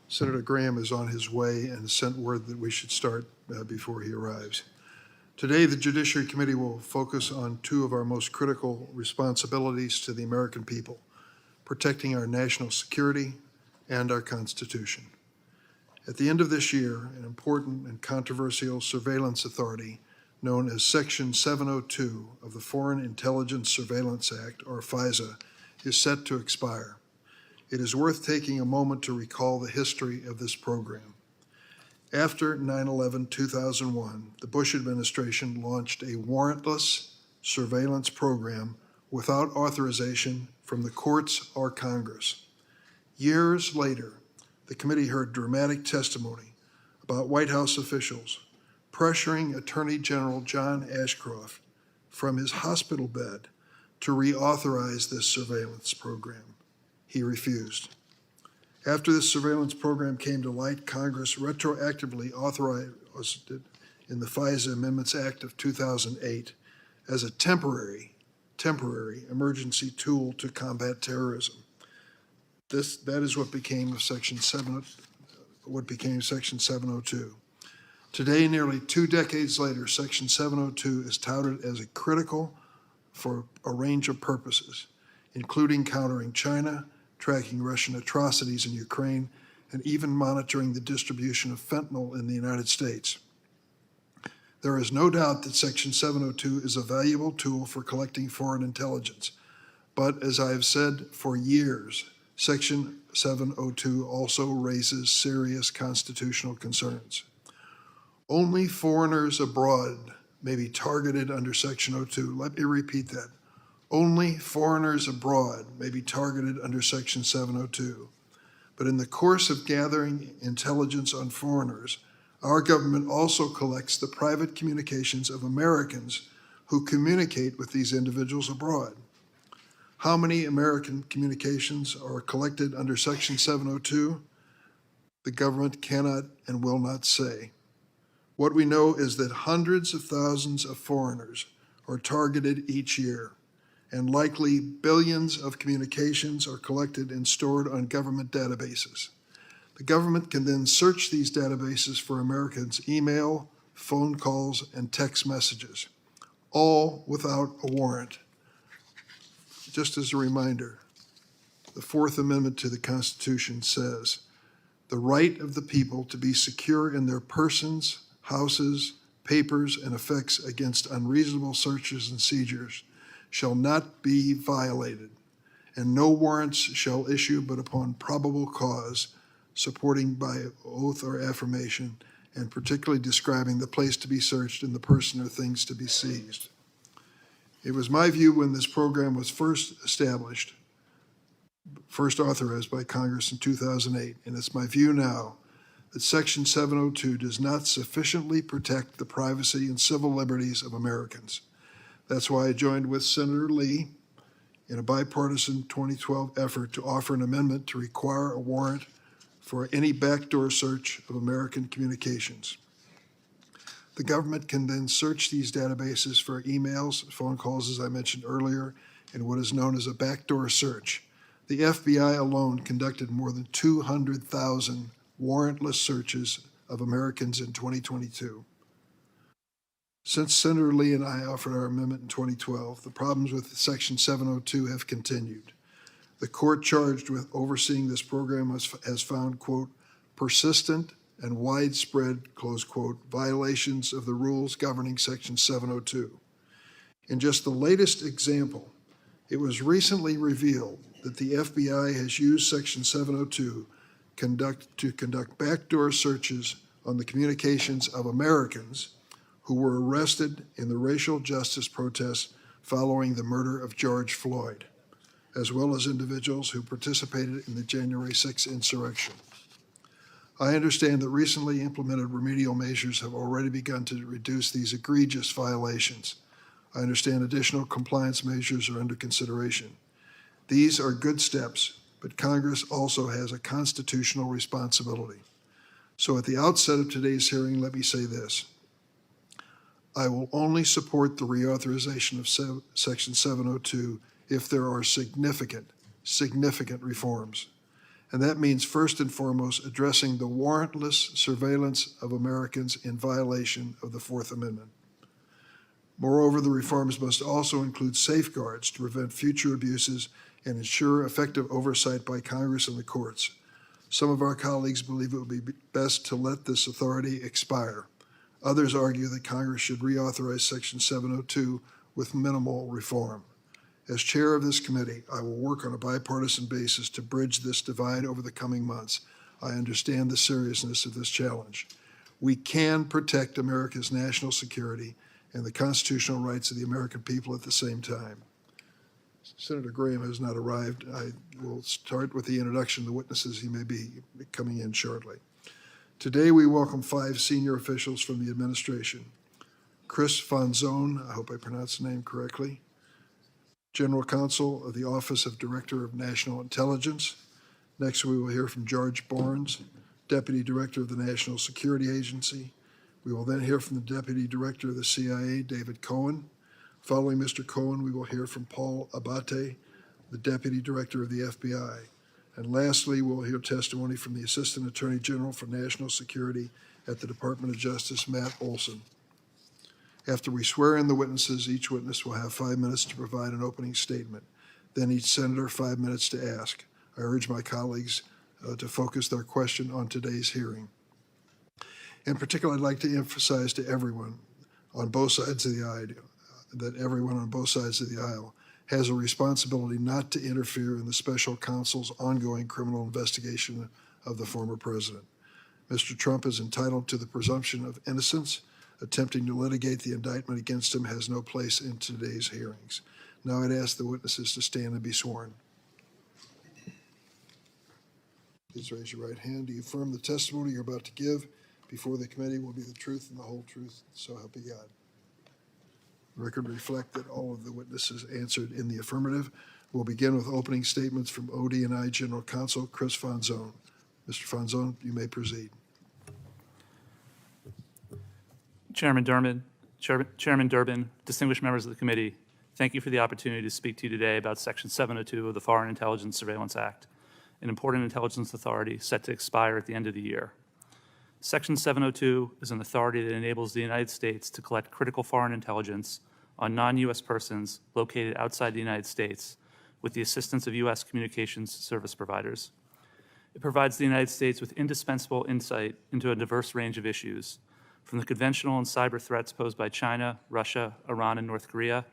Senator Graham is on his way and sent word that we should start before he arrives. Today, the Judiciary Committee will focus on two of our most critical responsibilities to the American people: protecting our national security and our Constitution. At the end of this year, an important and controversial surveillance authority known as Section 702 of the Foreign Intelligence Surveillance Act, or FISA, is set to expire. It is worth taking a moment to recall the history of this program. After 9/11/2001, the Bush administration launched a warrantless surveillance program without authorization from the courts or Congress. Years later, the committee heard dramatic testimony about White House officials pressuring Attorney General John Ashcroft from his hospital bed to reauthorize this surveillance program. He refused. After this surveillance program came to light, Congress retroactively authorized it in the FISA Amendments Act of 2008 as a temporary emergency tool to combat terrorism. That is what became Section 702. Today, nearly 2 decades later, Section 702 is touted as critical for a range of purposes, including countering China, tracking Russian atrocities in Ukraine, and even monitoring the distribution of fentanyl in the United States. There is no doubt that Section 702 is a valuable tool for collecting foreign intelligence, but as I have said for years, Section 702 also raises serious constitutional concerns. Only foreigners abroad may be targeted under Section 02. Let me repeat that. Only foreigners abroad may be targeted under Section 702. But in the course of gathering intelligence on foreigners, our government also collects the private communications of Americans who communicate with these individuals abroad. How many American communications are collected under Section 702? The government cannot and will not say. What we know is that hundreds of thousands of foreigners are targeted each year, and likely billions of communications are collected and stored on government databases. The government can then search these databases for Americans' email, phone calls, and text messages, all without a warrant. Just as a reminder, the Fourth Amendment to the Constitution says, "The right of the people to be secure in their persons, houses, papers, and effects against unreasonable searches and seizures shall not be violated, and no warrants shall issue but upon probable cause, supporting by oath or affirmation, and particularly describing the place to be searched and the person or things to be seized." It was my view when this program was first authorized by Congress in 2008, and it's my view now that Section 702 does not sufficiently protect the privacy and civil liberties of Americans. That's why I joined with Senator Lee in a bipartisan 2012 effort to offer an amendment to require a warrant for any backdoor search of American communications. The government can then search these databases for emails, phone calls, as I mentioned earlier, and what is known as a backdoor search. The FBI alone conducted more than 200,000 warrantless searches of Americans in 2022. Since Senator Lee and I offered our amendment in 2012, the problems with Section 702 have continued. The court charged with overseeing this program has found, quote, persistent and widespread, close quote, violations of the rules governing Section 702. In just the latest example, it was recently revealed that the FBI has used Section 702 to conduct backdoor searches on the communications of Americans who were arrested in the racial justice protests following the murder of George Floyd, as well as individuals who participated in the January 6th insurrection. I understand that recently implemented remedial measures have already begun to reduce these egregious violations. I understand additional compliance measures are under consideration. These are good steps, but Congress also has a constitutional responsibility. So at the outset of today's hearing, let me say this. I will only support the reauthorization of Section 702 if there are significant reforms. And that means first and foremost addressing the warrantless surveillance of Americans in violation of the Fourth Amendment. Moreover, the reforms must also include safeguards to prevent future abuses and ensure effective oversight by Congress and the courts. Some of our colleagues believe it would be best to let this authority expire. Others argue that Congress should reauthorize Section 702 with minimal reform. As chair of this committee, I will work on a bipartisan basis to bridge this divide over the coming months. I understand the seriousness of this challenge. We can protect America's national security and the constitutional rights of the American people at the same time. Senator Graham has not arrived. I will start with the introduction of the witnesses. He may be coming in shortly. Today, we welcome 5 senior officials from the administration. Chris Fanzone, I hope I pronounced the name correctly, General Counsel of the Office of Director of National Intelligence. Next, we will hear from George Barnes, Deputy Director of the National Security Agency. We will then hear from the Deputy Director of the CIA, David Cohen. Following Mr. Cohen, we will hear from Paul Abate, the Deputy Director of the FBI. And lastly, we'll hear testimony from the Assistant Attorney General for National Security at the Department of Justice, Matt Olson. After we swear in the witnesses, each witness will have 5 minutes to provide an opening statement. Then each senator 5 minutes to ask. I urge my colleagues to focus their question on today's hearing. In particular, I'd like to emphasize to everyone on both sides of the aisle that everyone on both sides of the aisle has a responsibility not to interfere in the special counsel's ongoing criminal investigation of the former president. Mr. Trump is entitled to the presumption of innocence. Attempting to litigate the indictment against him has no place in today's hearings. Now I'd ask the witnesses to stand and be sworn. Please raise your right hand. Do you affirm the testimony you're about to give before the committee will be the truth and the whole truth, so help you God? The record reflect that all of the witnesses answered in the affirmative. We'll begin with opening statements from ODNI General Counsel Chris Fanzone. Mr. Fanzone, you may proceed. Chairman Durbin, distinguished members of the committee, thank you for the opportunity to speak to you today about Section 702 of the Foreign Intelligence Surveillance Act, an important intelligence authority set to expire at the end of the year. Section 702 is an authority that enables the United States to collect critical foreign intelligence on non-U.S. persons located outside the United States with the assistance of U.S. communications service providers. It provides the United States with indispensable insight into a diverse range of issues, from the conventional and cyber threats posed by China, Russia, Iran, and North Korea,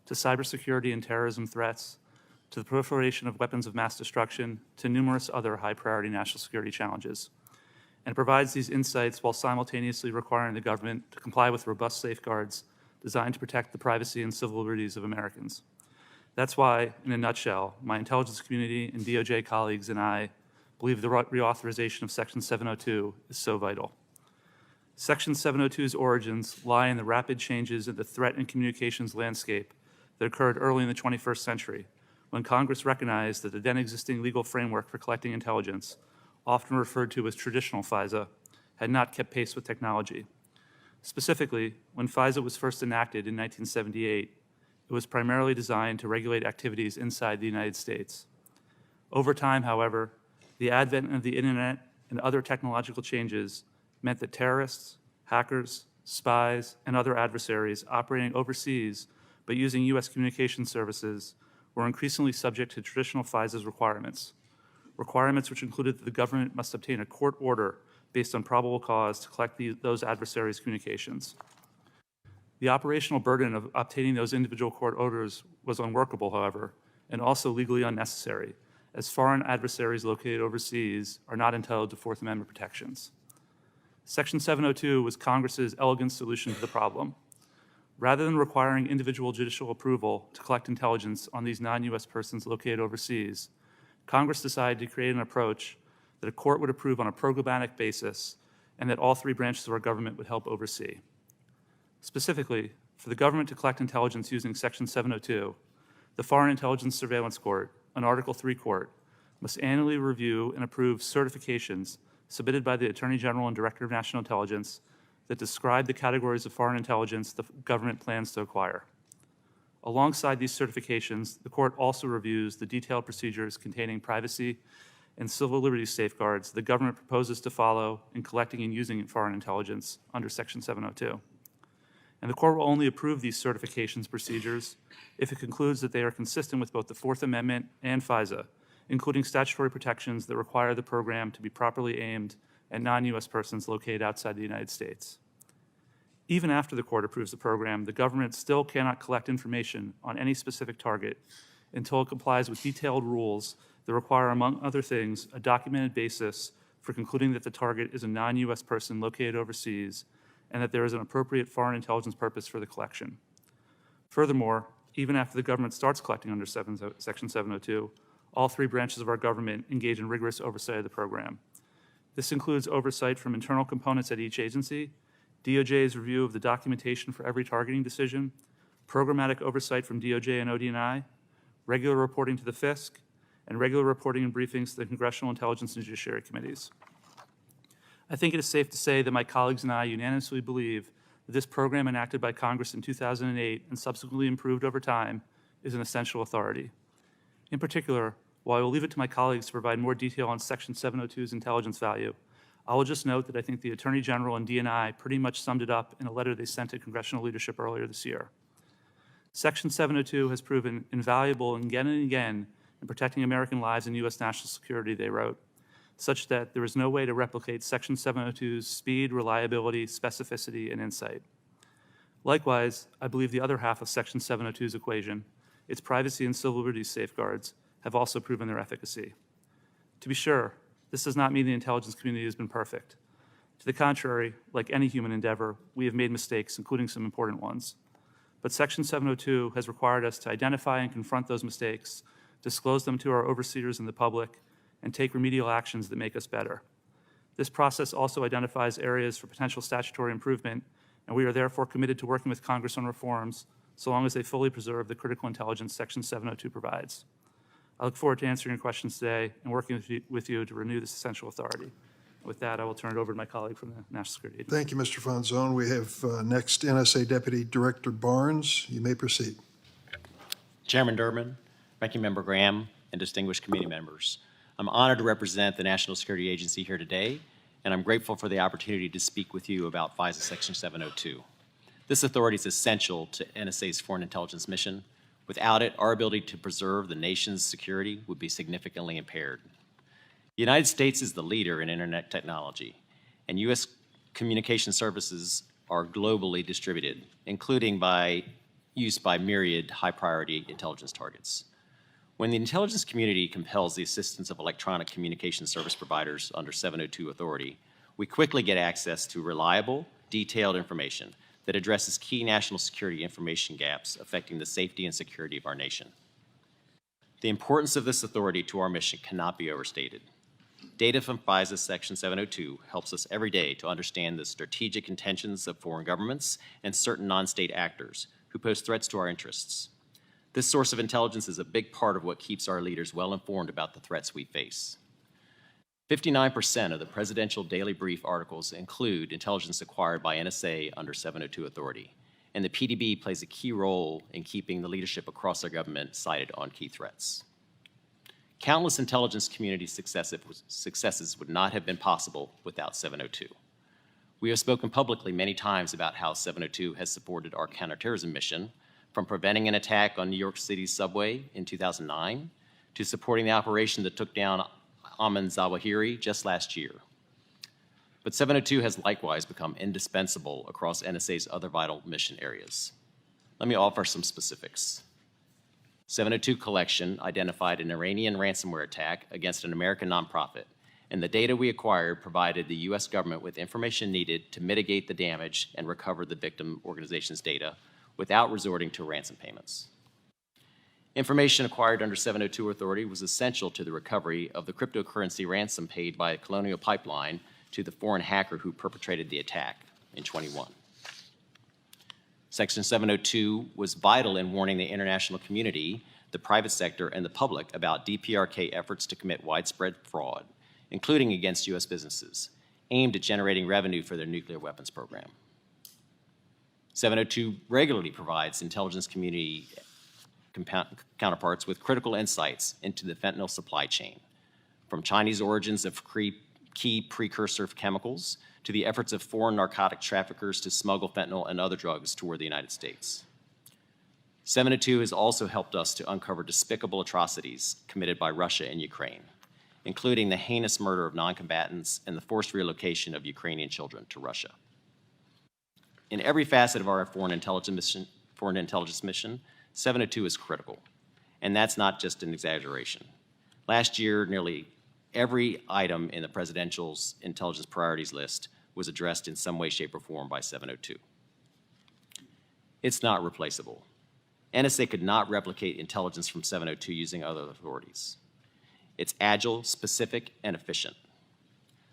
to cybersecurity and terrorism threats, to the proliferation of weapons of mass destruction, to numerous other high-priority national security challenges. And it provides these insights while simultaneously requiring the government to comply with robust safeguards designed to protect the privacy and civil liberties of Americans. That's why, in a nutshell, my intelligence community and DOJ colleagues and I believe the reauthorization of Section 702 is so vital. Section 702's origins lie in the rapid changes in the threat and communications landscape that occurred early in the 21st century, when Congress recognized that the then existing legal framework for collecting intelligence, often referred to as traditional FISA, had not kept pace with technology. Specifically, when FISA was first enacted in 1978, it was primarily designed to regulate activities inside the United States. Over time, however, the advent of the internet and other technological changes meant that terrorists, hackers, spies, and other adversaries operating overseas but using U.S. communication services were increasingly subject to traditional FISA's requirements which included that the government must obtain a court order based on probable cause to collect those adversaries' communications. The operational burden of obtaining those individual court orders was unworkable, however, and also legally unnecessary, as foreign adversaries located overseas are not entitled to Fourth Amendment protections. Section 702 was Congress's elegant solution to the problem. Rather than requiring individual judicial approval to collect intelligence on these non-U.S. persons located overseas, Congress decided to create an approach that a court would approve on a programmatic basis and that all 3 branches of our government would help oversee. Specifically, for the government to collect intelligence using Section 702, the Foreign Intelligence Surveillance Court, an Article III court, must annually review and approve certifications submitted by the Attorney General and Director of National Intelligence that describe the categories of foreign intelligence the government plans to acquire. Alongside these certifications, the court also reviews the detailed procedures containing privacy and civil liberties safeguards the government proposes to follow in collecting and using foreign intelligence under Section 702. And the Court will only approve these certifications procedures if it concludes that they are consistent with both the Fourth Amendment and FISA, including statutory protections that require the program to be properly aimed at non-U.S. persons located outside the United States. Even after the Court approves the program, the government still cannot collect information on any specific target until it complies with detailed rules that require, among other things, a documented basis for concluding that the target is a non-U.S. person located overseas and that there is an appropriate foreign intelligence purpose for the collection. Furthermore, even after the government starts collecting under Section 702, all three branches of our government engage in rigorous oversight of the program. This includes oversight from internal components at each agency, DOJ's review of the documentation for every targeting decision, programmatic oversight from DOJ and ODNI, regular reporting to the FISC, and regular reporting and briefings to the Congressional Intelligence and Judiciary Committees. I think it is safe to say that my colleagues and I unanimously believe that this program enacted by Congress in 2008 and subsequently improved over time is an essential authority. In particular, while I will leave it to my colleagues to provide more detail on Section 702's intelligence value, I will just note that I think the Attorney General and DNI pretty much summed it up in a letter they sent to congressional leadership earlier this year. Section 702 has proven invaluable again and again in protecting American lives and U.S. national security, they wrote, such that there is no way to replicate Section 702's speed, reliability, specificity, and insight. Likewise, I believe the other half of Section 702's equation, its privacy and civil liberties safeguards, have also proven their efficacy. To be sure, this does not mean the intelligence community has been perfect. To the contrary, like any human endeavor, we have made mistakes, including some important ones. But Section 702 has required us to identify and confront those mistakes, disclose them to our overseers and the public, and take remedial actions that make us better. This process also identifies areas for potential statutory improvement, and we are therefore committed to working with Congress on reforms so long as they fully preserve the critical intelligence Section 702 provides. I look forward to answering your questions today and working with you to renew this essential authority. With that, I will turn it over to my colleague from the National Security Agency. Thank you, Mr. Fonzone. We have next NSA Deputy Director Barnes. You may proceed. Chairman Durbin, Ranking Member Graham, and distinguished committee members. I'm honored to represent the National Security Agency here today, and I'm grateful for the opportunity to speak with you about FISA Section 702. This authority is essential to NSA's foreign intelligence mission. Without it, our ability to preserve the nation's security would be significantly impaired. The United States is the leader in internet technology, and U.S. communication services are globally distributed, including by use by myriad high-priority intelligence targets. When the intelligence community compels the assistance of electronic communication service providers under 702 authority, we quickly get access to reliable, detailed information that addresses key national security information gaps affecting the safety and security of our nation. The importance of this authority to our mission cannot be overstated. Data from FISA Section 702 helps us every day to understand the strategic intentions of foreign governments and certain non-state actors who pose threats to our interests. This source of intelligence is a big part of what keeps our leaders well informed about the threats we face. 59% of the Presidential Daily Brief articles include intelligence acquired by NSA under 702 authority, and the PDB plays a key role in keeping the leadership across our government cited on key threats. Countless intelligence community successes would not have been possible without 702. We have spoken publicly many times about how 702 has supported our counterterrorism mission, from preventing an attack on New York City's subway in 2009 to supporting the operation that took down Ayman Zawahiri just last year. But 702 has likewise become indispensable across NSA's other vital mission areas. Let me offer some specifics. 702 collection identified an Iranian ransomware attack against an American nonprofit, and the data we acquired provided the U.S. government with information needed to mitigate the damage and recover the victim organization's data without resorting to ransom payments. Information acquired under 702 authority was essential to the recovery of the cryptocurrency ransom paid by Colonial Pipeline to the foreign hacker who perpetrated the attack in 2021. Section 702 was vital in warning the international community, the private sector, and the public about DPRK efforts to commit widespread fraud, including against U.S. businesses, aimed at generating revenue for their nuclear weapons program. 702 regularly provides intelligence community counterparts with critical insights into the fentanyl supply chain, from Chinese origins of key precursor chemicals to the efforts of foreign narcotic traffickers to smuggle fentanyl and other drugs toward the United States. 702 has also helped us to uncover despicable atrocities committed by Russia in Ukraine, including the heinous murder of non-combatants and the forced relocation of Ukrainian children to Russia. In every facet of our foreign intelligence mission, 702 is critical, and that's not just an exaggeration. Last year, nearly every item in the presidential's intelligence priorities list was addressed in some way, shape, or form by 702. It's not replaceable. NSA could not replicate intelligence from 702 using other authorities. It's agile, specific, and efficient.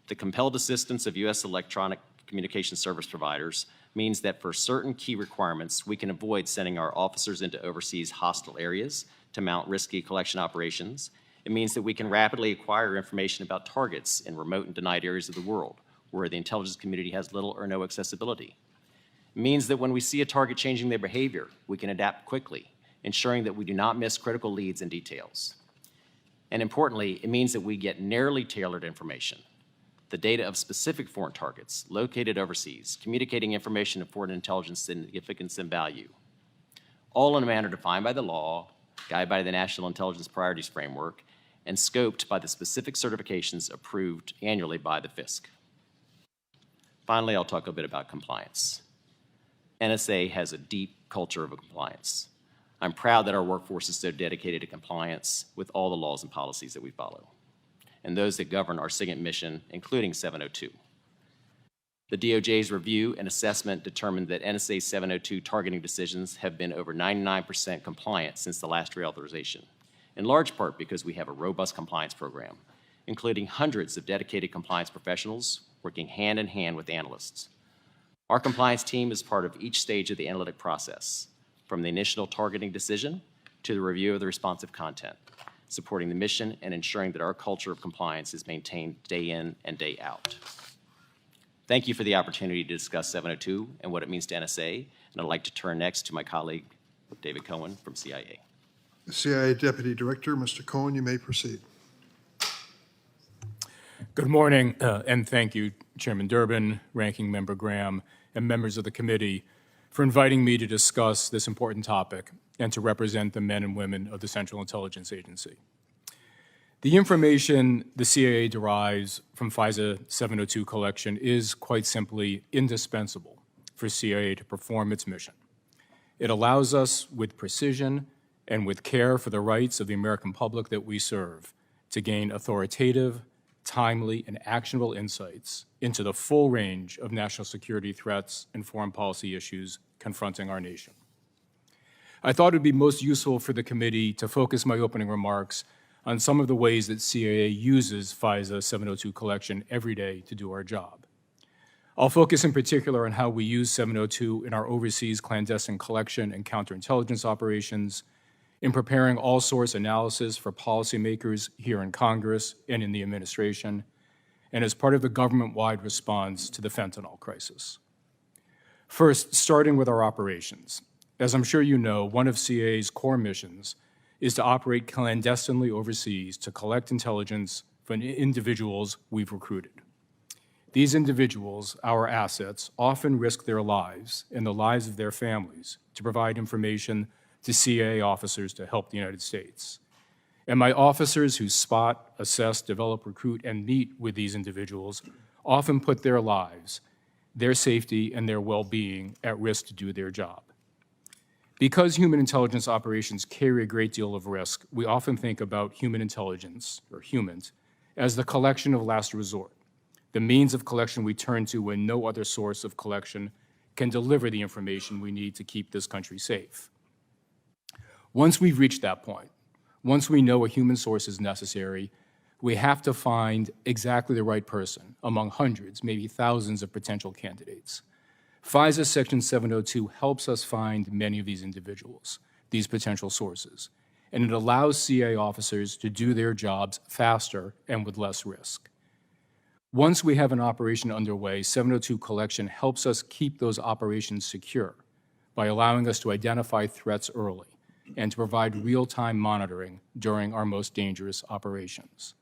The compelled assistance of U.S. electronic communication service providers means that for certain key requirements, we can avoid sending our officers into overseas hostile areas to mount risky collection operations. It means that we can rapidly acquire information about targets in remote and denied areas of the world where the intelligence community has little or no accessibility. It means that when we see a target changing their behavior, we can adapt quickly, ensuring that we do not miss critical leads and details. And importantly, it means that we get narrowly tailored information, the data of specific foreign targets located overseas, communicating information of foreign intelligence significance and value, all in a manner defined by the law, guided by the National Intelligence Priorities Framework, and scoped by the specific certifications approved annually by the FISC. Finally, I'll talk a bit about compliance. NSA has a deep culture of compliance. I'm proud that our workforce is so dedicated to compliance with all the laws and policies that we follow, and those that govern our SIGINT mission, including 702. The DOJ's review and assessment determined that NSA 702 targeting decisions have been over 99% compliant since the last reauthorization, in large part because we have a robust compliance program, including hundreds of dedicated compliance professionals working hand in hand with analysts. Our compliance team is part of each stage of the analytic process, from the initial targeting decision to the review of the responsive content, supporting the mission and ensuring that our culture of compliance is maintained day in and day out. Thank you for the opportunity to discuss 702 and what it means to NSA, and I'd like to turn next to my colleague, David Cohen from CIA. CIA Deputy Director, Mr. Cohen, you may proceed. Good morning, and thank you, Chairman Durbin, Ranking Member Graham, and members of the committee for inviting me to discuss this important topic and to represent the men and women of the Central Intelligence Agency. The information the CIA derives from FISA 702 collection is quite simply indispensable for CIA to perform its mission. It allows us, with precision and with care for the rights of the American public that we serve, to gain authoritative, timely, and actionable insights into the full range of national security threats and foreign policy issues confronting our nation. I thought it would be most useful for the committee to focus my opening remarks on some of the ways that CIA uses FISA 702 collection every day to do our job. I'll focus in particular on how we use 702 in our overseas clandestine collection and counterintelligence operations, in preparing all-source analysis for policymakers here in Congress and in the administration, and as part of the government-wide response to the fentanyl crisis. First, starting with our operations. As I'm sure you know, one of CIA's core missions is to operate clandestinely overseas to collect intelligence from individuals we've recruited. These individuals, our assets, often risk their lives and the lives of their families to provide information to CIA officers to help the United States. And my officers who spot, assess, develop, recruit, and meet with these individuals often put their lives, their safety, and their well-being at risk to do their job. Because human intelligence operations carry a great deal of risk, we often think about human intelligence, or humans, as the collection of last resort, the means of collection we turn to when no other source of collection can deliver the information we need to keep this country safe. Once we've reached that point, once we know a human source is necessary, we have to find exactly the right person among hundreds, maybe thousands of potential candidates. FISA Section 702 helps us find many of these individuals, these potential sources, and it allows CIA officers to do their jobs faster and with less risk. Once we have an operation underway, 702 collection helps us keep those operations secure by allowing us to identify threats early and to provide real-time monitoring during our most dangerous operations.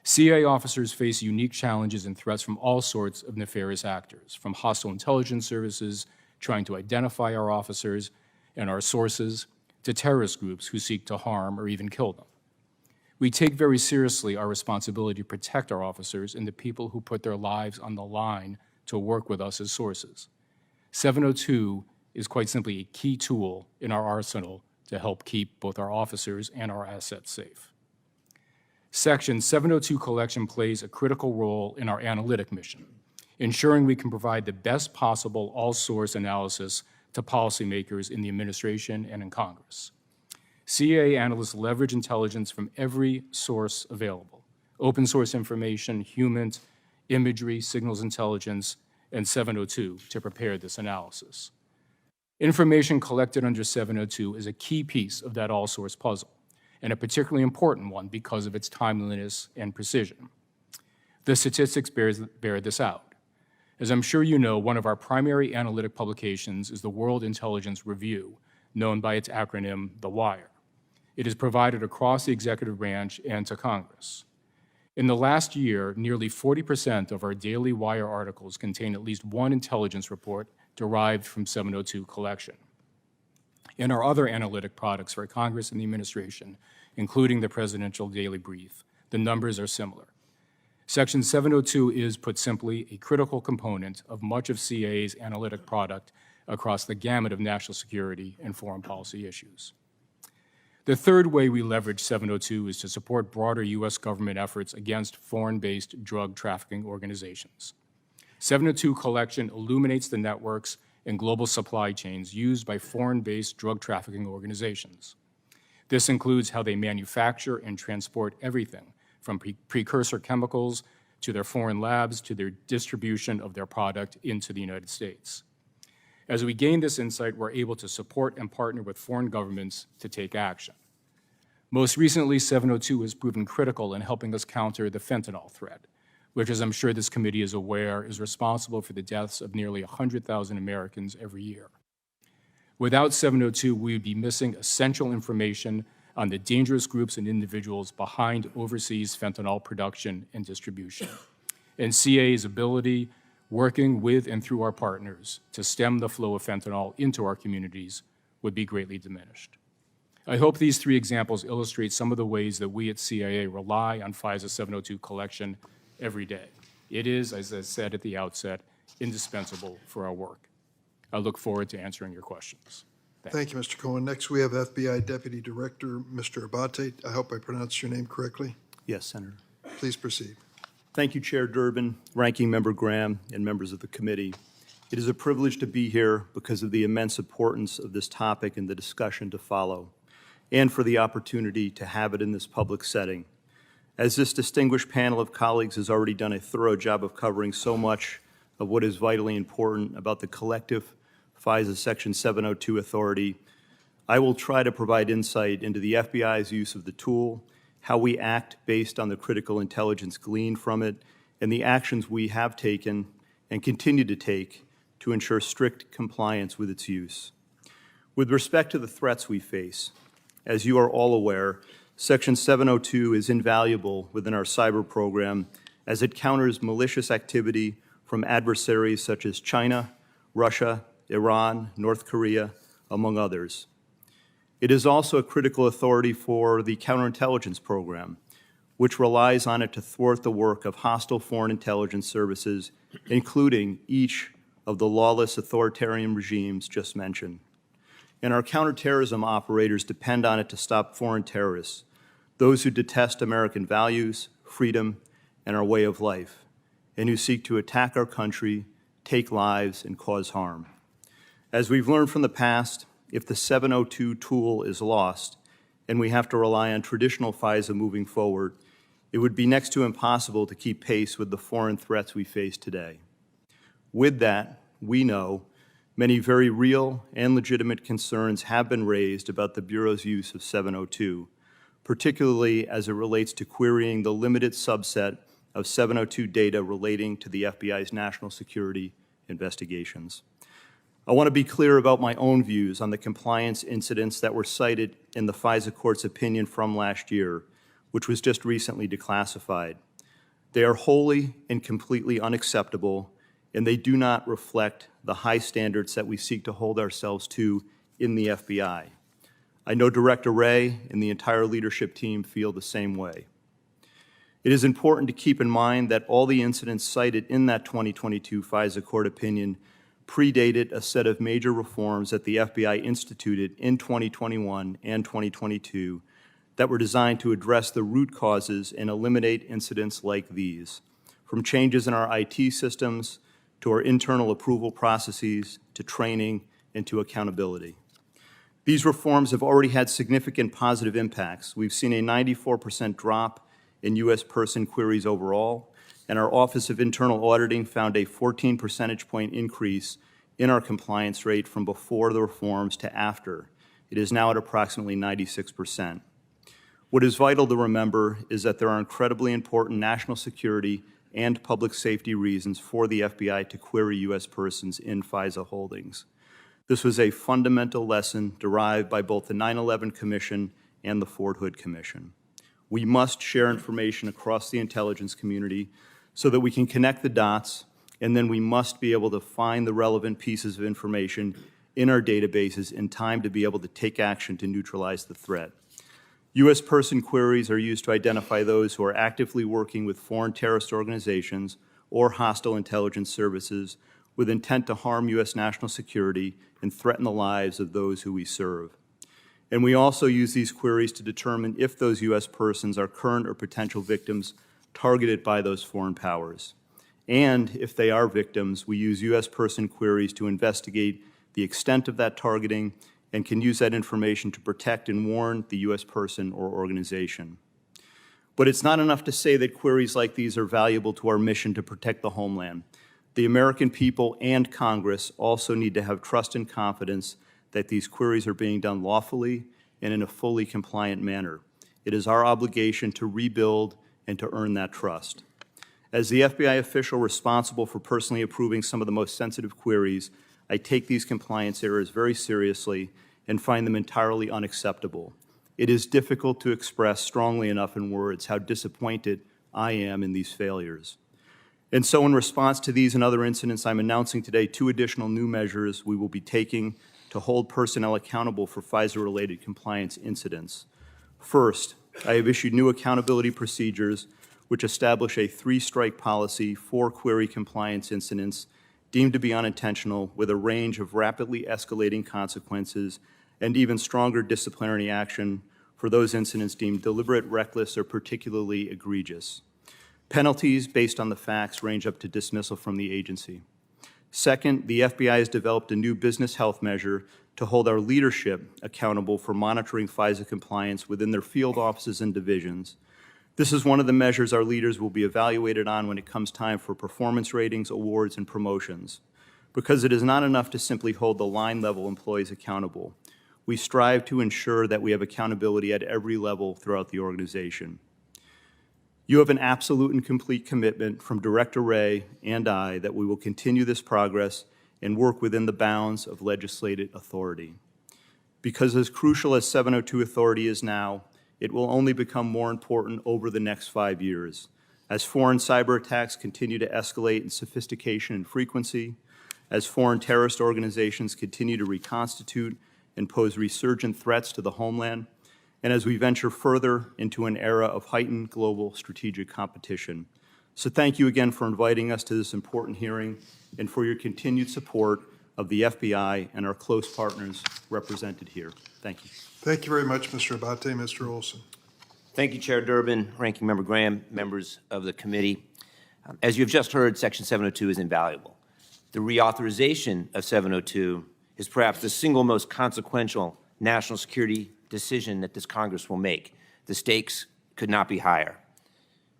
CA officers face unique challenges and threats from all sorts of nefarious actors, from hostile intelligence services trying to identify our officers and our sources, to terrorist groups who seek to harm or even kill them. We take very seriously our responsibility to protect our officers and the people who put their lives on the line to work with us as sources. 702 is quite simply a key tool in our arsenal to help keep both our officers and our assets safe. Section 702 collection plays a critical role in our analytic mission, ensuring we can provide the best possible all-source analysis to policymakers in the administration and in Congress. CA analysts leverage intelligence from every source available: open source information, human, imagery, signals intelligence, and 702 to prepare this analysis. Information collected under 702 is a key piece of that all-source puzzle, and a particularly important one because of its timeliness and precision. The statistics bear this out. As I'm sure you know, one of our primary analytic publications is the World Intelligence Review, known by its acronym, the WIRE. It is provided across the executive branch and to Congress. In the last year, nearly 40% of our daily WIRE articles contain at least one intelligence report derived from 702 collection. In our other analytic products for Congress and the administration, including the Presidential Daily Brief, the numbers are similar. Section 702 is, put simply, a critical component of much of CA's analytic product across the gamut of national security and foreign policy issues. The third way we leverage 702 is to support broader U.S. government efforts against foreign-based drug trafficking organizations. 702 collection illuminates the networks and global supply chains used by foreign-based drug trafficking organizations. This includes how they manufacture and transport everything from precursor chemicals to their foreign labs to their distribution of their product into the United States. As we gain this insight, we're able to support and partner with foreign governments to take action. Most recently, 702 has proven critical in helping us counter the fentanyl threat, which, as I'm sure this committee is aware, is responsible for the deaths of nearly 100,000 Americans every year. Without 702, we would be missing essential information on the dangerous groups and individuals behind overseas fentanyl production and distribution, and CA's ability, working with and through our partners, to stem the flow of fentanyl into our communities would be greatly diminished. I hope these three examples illustrate some of the ways that we at CIA rely on FISA 702 collection every day. It is, as I said at the outset, indispensable for our work. I look forward to answering your questions. Thank you, Mr. Cohen. Next, we have FBI Deputy Director, Mr. Abate. I hope I pronounced your name correctly. Yes, Senator. Please proceed. Thank you, Chair Durbin, Ranking Member Graham, and members of the committee. It is a privilege to be here because of the immense importance of this topic and the discussion to follow, and for the opportunity to have it in this public setting. As this distinguished panel of colleagues has already done a thorough job of covering so much of what is vitally important about the collective FISA Section 702 authority, I will try to provide insight into the FBI's use of the tool, how we act based on the critical intelligence gleaned from it, and the actions we have taken and continue to take to ensure strict compliance with its use. With respect to the threats we face, as you are all aware, Section 702 is invaluable within our cyber program as it counters malicious activity from adversaries such as China, Russia, Iran, North Korea, among others. It is also a critical authority for the counterintelligence program, which relies on it to thwart the work of hostile foreign intelligence services, including each of the lawless authoritarian regimes just mentioned. And our counterterrorism operators depend on it to stop foreign terrorists, those who detest American values, freedom, and our way of life, and who seek to attack our country, take lives, and cause harm. As we've learned from the past, if the 702 tool is lost and we have to rely on traditional FISA moving forward, it would be next to impossible to keep pace with the foreign threats we face today. With that, we know many very real and legitimate concerns have been raised about the Bureau's use of 702, particularly as it relates to querying the limited subset of 702 data relating to the FBI's national security investigations. I want to be clear about my own views on the compliance incidents that were cited in the FISA court's opinion from last year, which was just recently declassified. They are wholly and completely unacceptable, and they do not reflect the high standards that we seek to hold ourselves to in the FBI. I know Director Wray and the entire leadership team feel the same way. It is important to keep in mind that all the incidents cited in that 2022 FISA court opinion predated a set of major reforms that the FBI instituted in 2021 and 2022 that were designed to address the root causes and eliminate incidents like these, from changes in our IT systems to our internal approval processes to training and to accountability. These reforms have already had significant positive impacts. We've seen a 94% drop in U.S. person queries overall, and our Office of Internal Auditing found a 14 percentage point increase in our compliance rate from before the reforms to after. It is now at approximately 96%. What is vital to remember is that there are incredibly important national security and public safety reasons for the FBI to query U.S. persons in FISA holdings. This was a fundamental lesson derived by both the 9/11 Commission and the Fort Hood Commission. We must share information across the intelligence community so that we can connect the dots, and then we must be able to find the relevant pieces of information in our databases in time to be able to take action to neutralize the threat. U.S. person queries are used to identify those who are actively working with foreign terrorist organizations or hostile intelligence services with intent to harm U.S. national security and threaten the lives of those who we serve. And we also use these queries to determine if those U.S. persons are current or potential victims targeted by those foreign powers. And if they are victims, we use U.S. person queries to investigate the extent of that targeting and can use that information to protect and warn the U.S. person or organization. But it's not enough to say that queries like these are valuable to our mission to protect the homeland. The American people and Congress also need to have trust and confidence that these queries are being done lawfully and in a fully compliant manner. It is our obligation to rebuild and to earn that trust. As the FBI official responsible for personally approving some of the most sensitive queries, I take these compliance errors very seriously and find them entirely unacceptable. It is difficult to express strongly enough in words how disappointed I am in these failures. And so in response to these and other incidents, I'm announcing today 2 additional new measures we will be taking to hold personnel accountable for FISA-related compliance incidents. First, I have issued new accountability procedures which establish a 3-strike policy for query compliance incidents deemed to be unintentional with a range of rapidly escalating consequences and even stronger disciplinary action for those incidents deemed deliberate, reckless, or particularly egregious. Penalties based on the facts range up to dismissal from the agency. Second, the FBI has developed a new business health measure to hold our leadership accountable for monitoring FISA compliance within their field offices and divisions. This is one of the measures our leaders will be evaluated on when it comes time for performance ratings, awards, and promotions. Because it is not enough to simply hold the line-level employees accountable. We strive to ensure that we have accountability at every level throughout the organization. You have an absolute and complete commitment from Director Wray and I that we will continue this progress and work within the bounds of legislated authority. Because as crucial as 702 authority is now, it will only become more important over the next 5 years. As foreign cyber attacks continue to escalate in sophistication and frequency, as foreign terrorist organizations continue to reconstitute and pose resurgent threats to the homeland, and as we venture further into an era of heightened global strategic competition. So thank you again for inviting us to this important hearing and for your continued support of the FBI and our close partners represented here. Thank you. Thank you very much, Mr. Abate. Mr. Olson. Thank you, Chair Durbin, Ranking Member Graham, members of the committee. As you have just heard, Section 702 is invaluable. The reauthorization of 702 is perhaps the single most consequential national security decision that this Congress will make. The stakes could not be higher.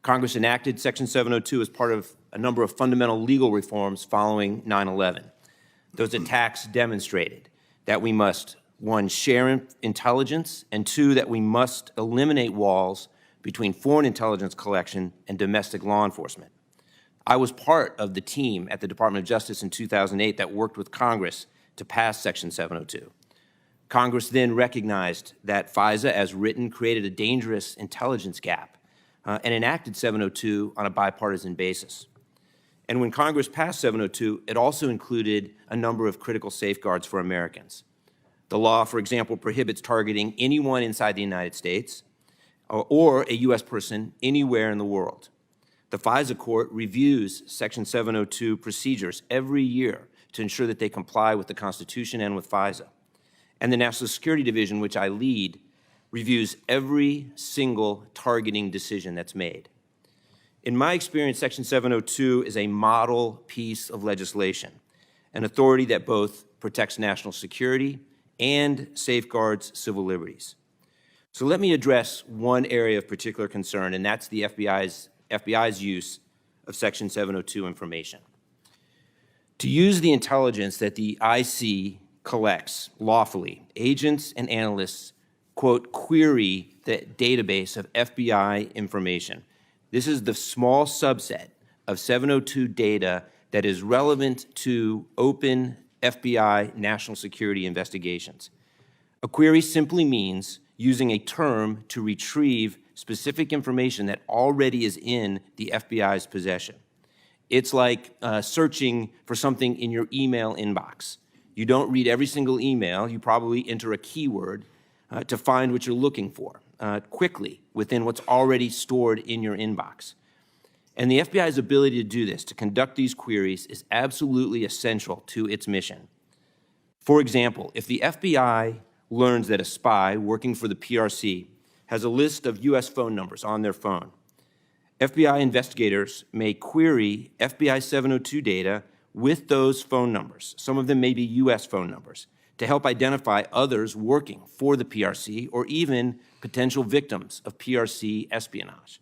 Congress enacted Section 702 as part of a number of fundamental legal reforms following 9/11. Those attacks demonstrated that we must, 1, share intelligence, and 2, that we must eliminate walls between foreign intelligence collection and domestic law enforcement. I was part of the team at the Department of Justice in 2008 that worked with Congress to pass Section 702. Congress then recognized that FISA, as written, created a dangerous intelligence gap and enacted 702 on a bipartisan basis. And when Congress passed 702, it also included a number of critical safeguards for Americans. The law, for example, prohibits targeting anyone inside the United States or a U.S. person anywhere in the world. The FISA court reviews Section 702 procedures every year to ensure that they comply with the Constitution and with FISA. And the National Security Division, which I lead, reviews every single targeting decision that's made. In my experience, Section 702 is a model piece of legislation, an authority that both protects national security and safeguards civil liberties. So let me address one area of particular concern, and that's the FBI's use of Section 702 information. To use the intelligence that the IC collects lawfully, agents and analysts, quote, query the database of FBI information. This is the small subset of 702 data that is relevant to open FBI national security investigations. A query simply means using a term to retrieve specific information that already is in the FBI's possession. It's like searching for something in your email inbox. You don't read every single email. You probably enter a keyword to find what you're looking for quickly within what's already stored in your inbox. And the FBI's ability to do this, to conduct these queries, is absolutely essential to its mission. For example, if the FBI learns that a spy working for the PRC has a list of U.S. phone numbers on their phone, FBI investigators may query FBI 702 data with those phone numbers. Some of them may be U.S. phone numbers, to help identify others working for the PRC or even potential victims of PRC espionage.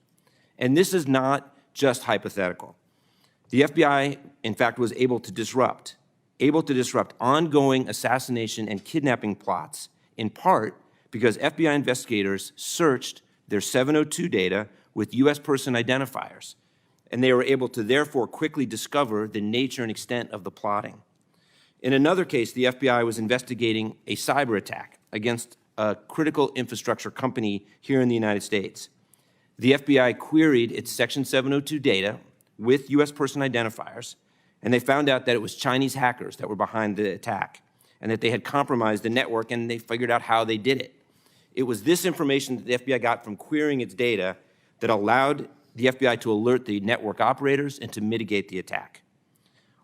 And this is not just hypothetical. The FBI, in fact, was able to disrupt ongoing assassination and kidnapping plots, in part because FBI investigators searched their 702 data with U.S. person identifiers, and they were able to therefore quickly discover the nature and extent of the plotting. In another case, the FBI was investigating a cyber attack against a critical infrastructure company here in the United States. The FBI queried its Section 702 data with U.S. person identifiers, and they found out that it was Chinese hackers that were behind the attack and that they had compromised the network, and they figured out how they did it. It was this information that the FBI got from querying its data that allowed the FBI to alert the network operators and to mitigate the attack.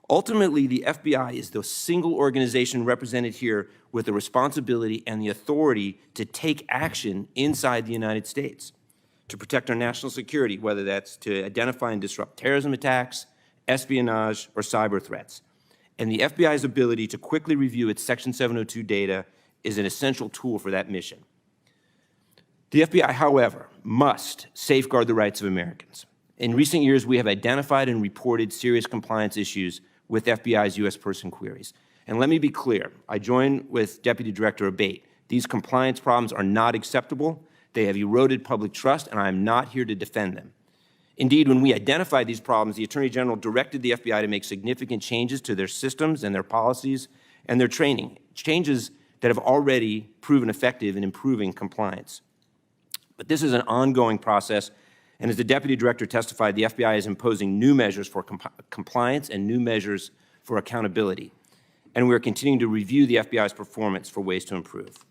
Ultimately, the FBI is the single organization represented here with the responsibility and the authority to take action inside the United States to protect our national security, whether that's to identify and disrupt terrorism attacks, espionage, or cyber threats. And the FBI's ability to quickly review its Section 702 data is an essential tool for that mission. The FBI, however, must safeguard the rights of Americans. In recent years, we have identified and reported serious compliance issues with FBI's U.S. person queries. And let me be clear, I join with Deputy Director Abate. These compliance problems are not acceptable. They have eroded public trust, and I am not here to defend them. Indeed, when we identified these problems, the Attorney General directed the FBI to make significant changes to their systems and their policies and their training, changes that have already proven effective in improving compliance. But this is an ongoing process, and as the Deputy Director testified, the FBI is imposing new measures for compliance and new measures for accountability. And we are continuing to review the FBI's performance for ways to improve.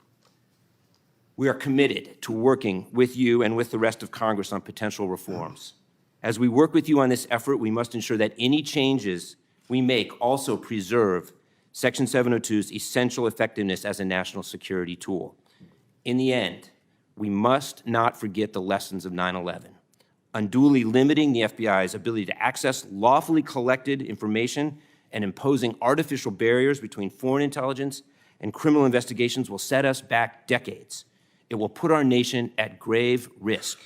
We are committed to working with you and with the rest of Congress on potential reforms. As we work with you on this effort, we must ensure that any changes we make also preserve Section 702's essential effectiveness as a national security tool. In the end, we must not forget the lessons of 9/11. Unduly limiting the FBI's ability to access lawfully collected information and imposing artificial barriers between foreign intelligence and criminal investigations will set us back decades. It will put our nation at grave risk.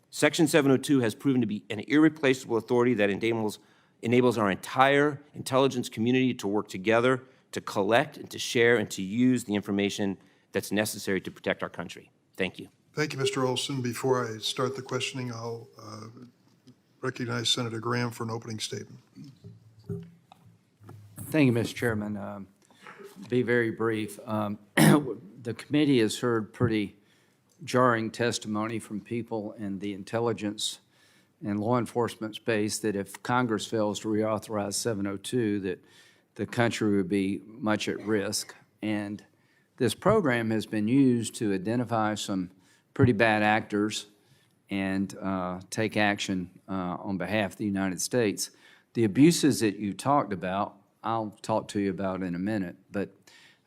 Section 702 has proven to be an irreplaceable authority that enables our entire intelligence community to work together to collect and to share and to use the information that's necessary to protect our country. Thank you. Thank you, Mr. Olson. Before I start the questioning, I'll recognize Senator Graham for an opening statement. Thank you, Mr. Chairman. Be very brief. The committee has heard pretty jarring testimony from people in the intelligence and law enforcement space that if Congress fails to reauthorize 702, that the country would be much at risk. And this program has been used to identify some pretty bad actors and take action on behalf of the United States. The abuses that you talked about, I'll talk to you about in a minute, but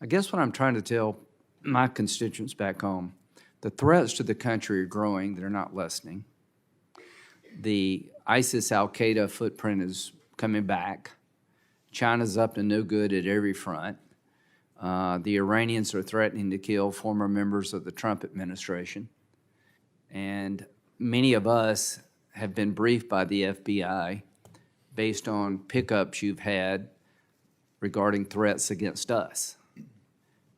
I guess what I'm trying to tell my constituents back home, the threats to the country are growing, they're not lessening. The ISIS Al-Qaeda footprint is coming back. China's up to no good at every front. The Iranians are threatening to kill former members of the Trump administration. And many of us have been briefed by the FBI based on pickups you've had regarding threats against us.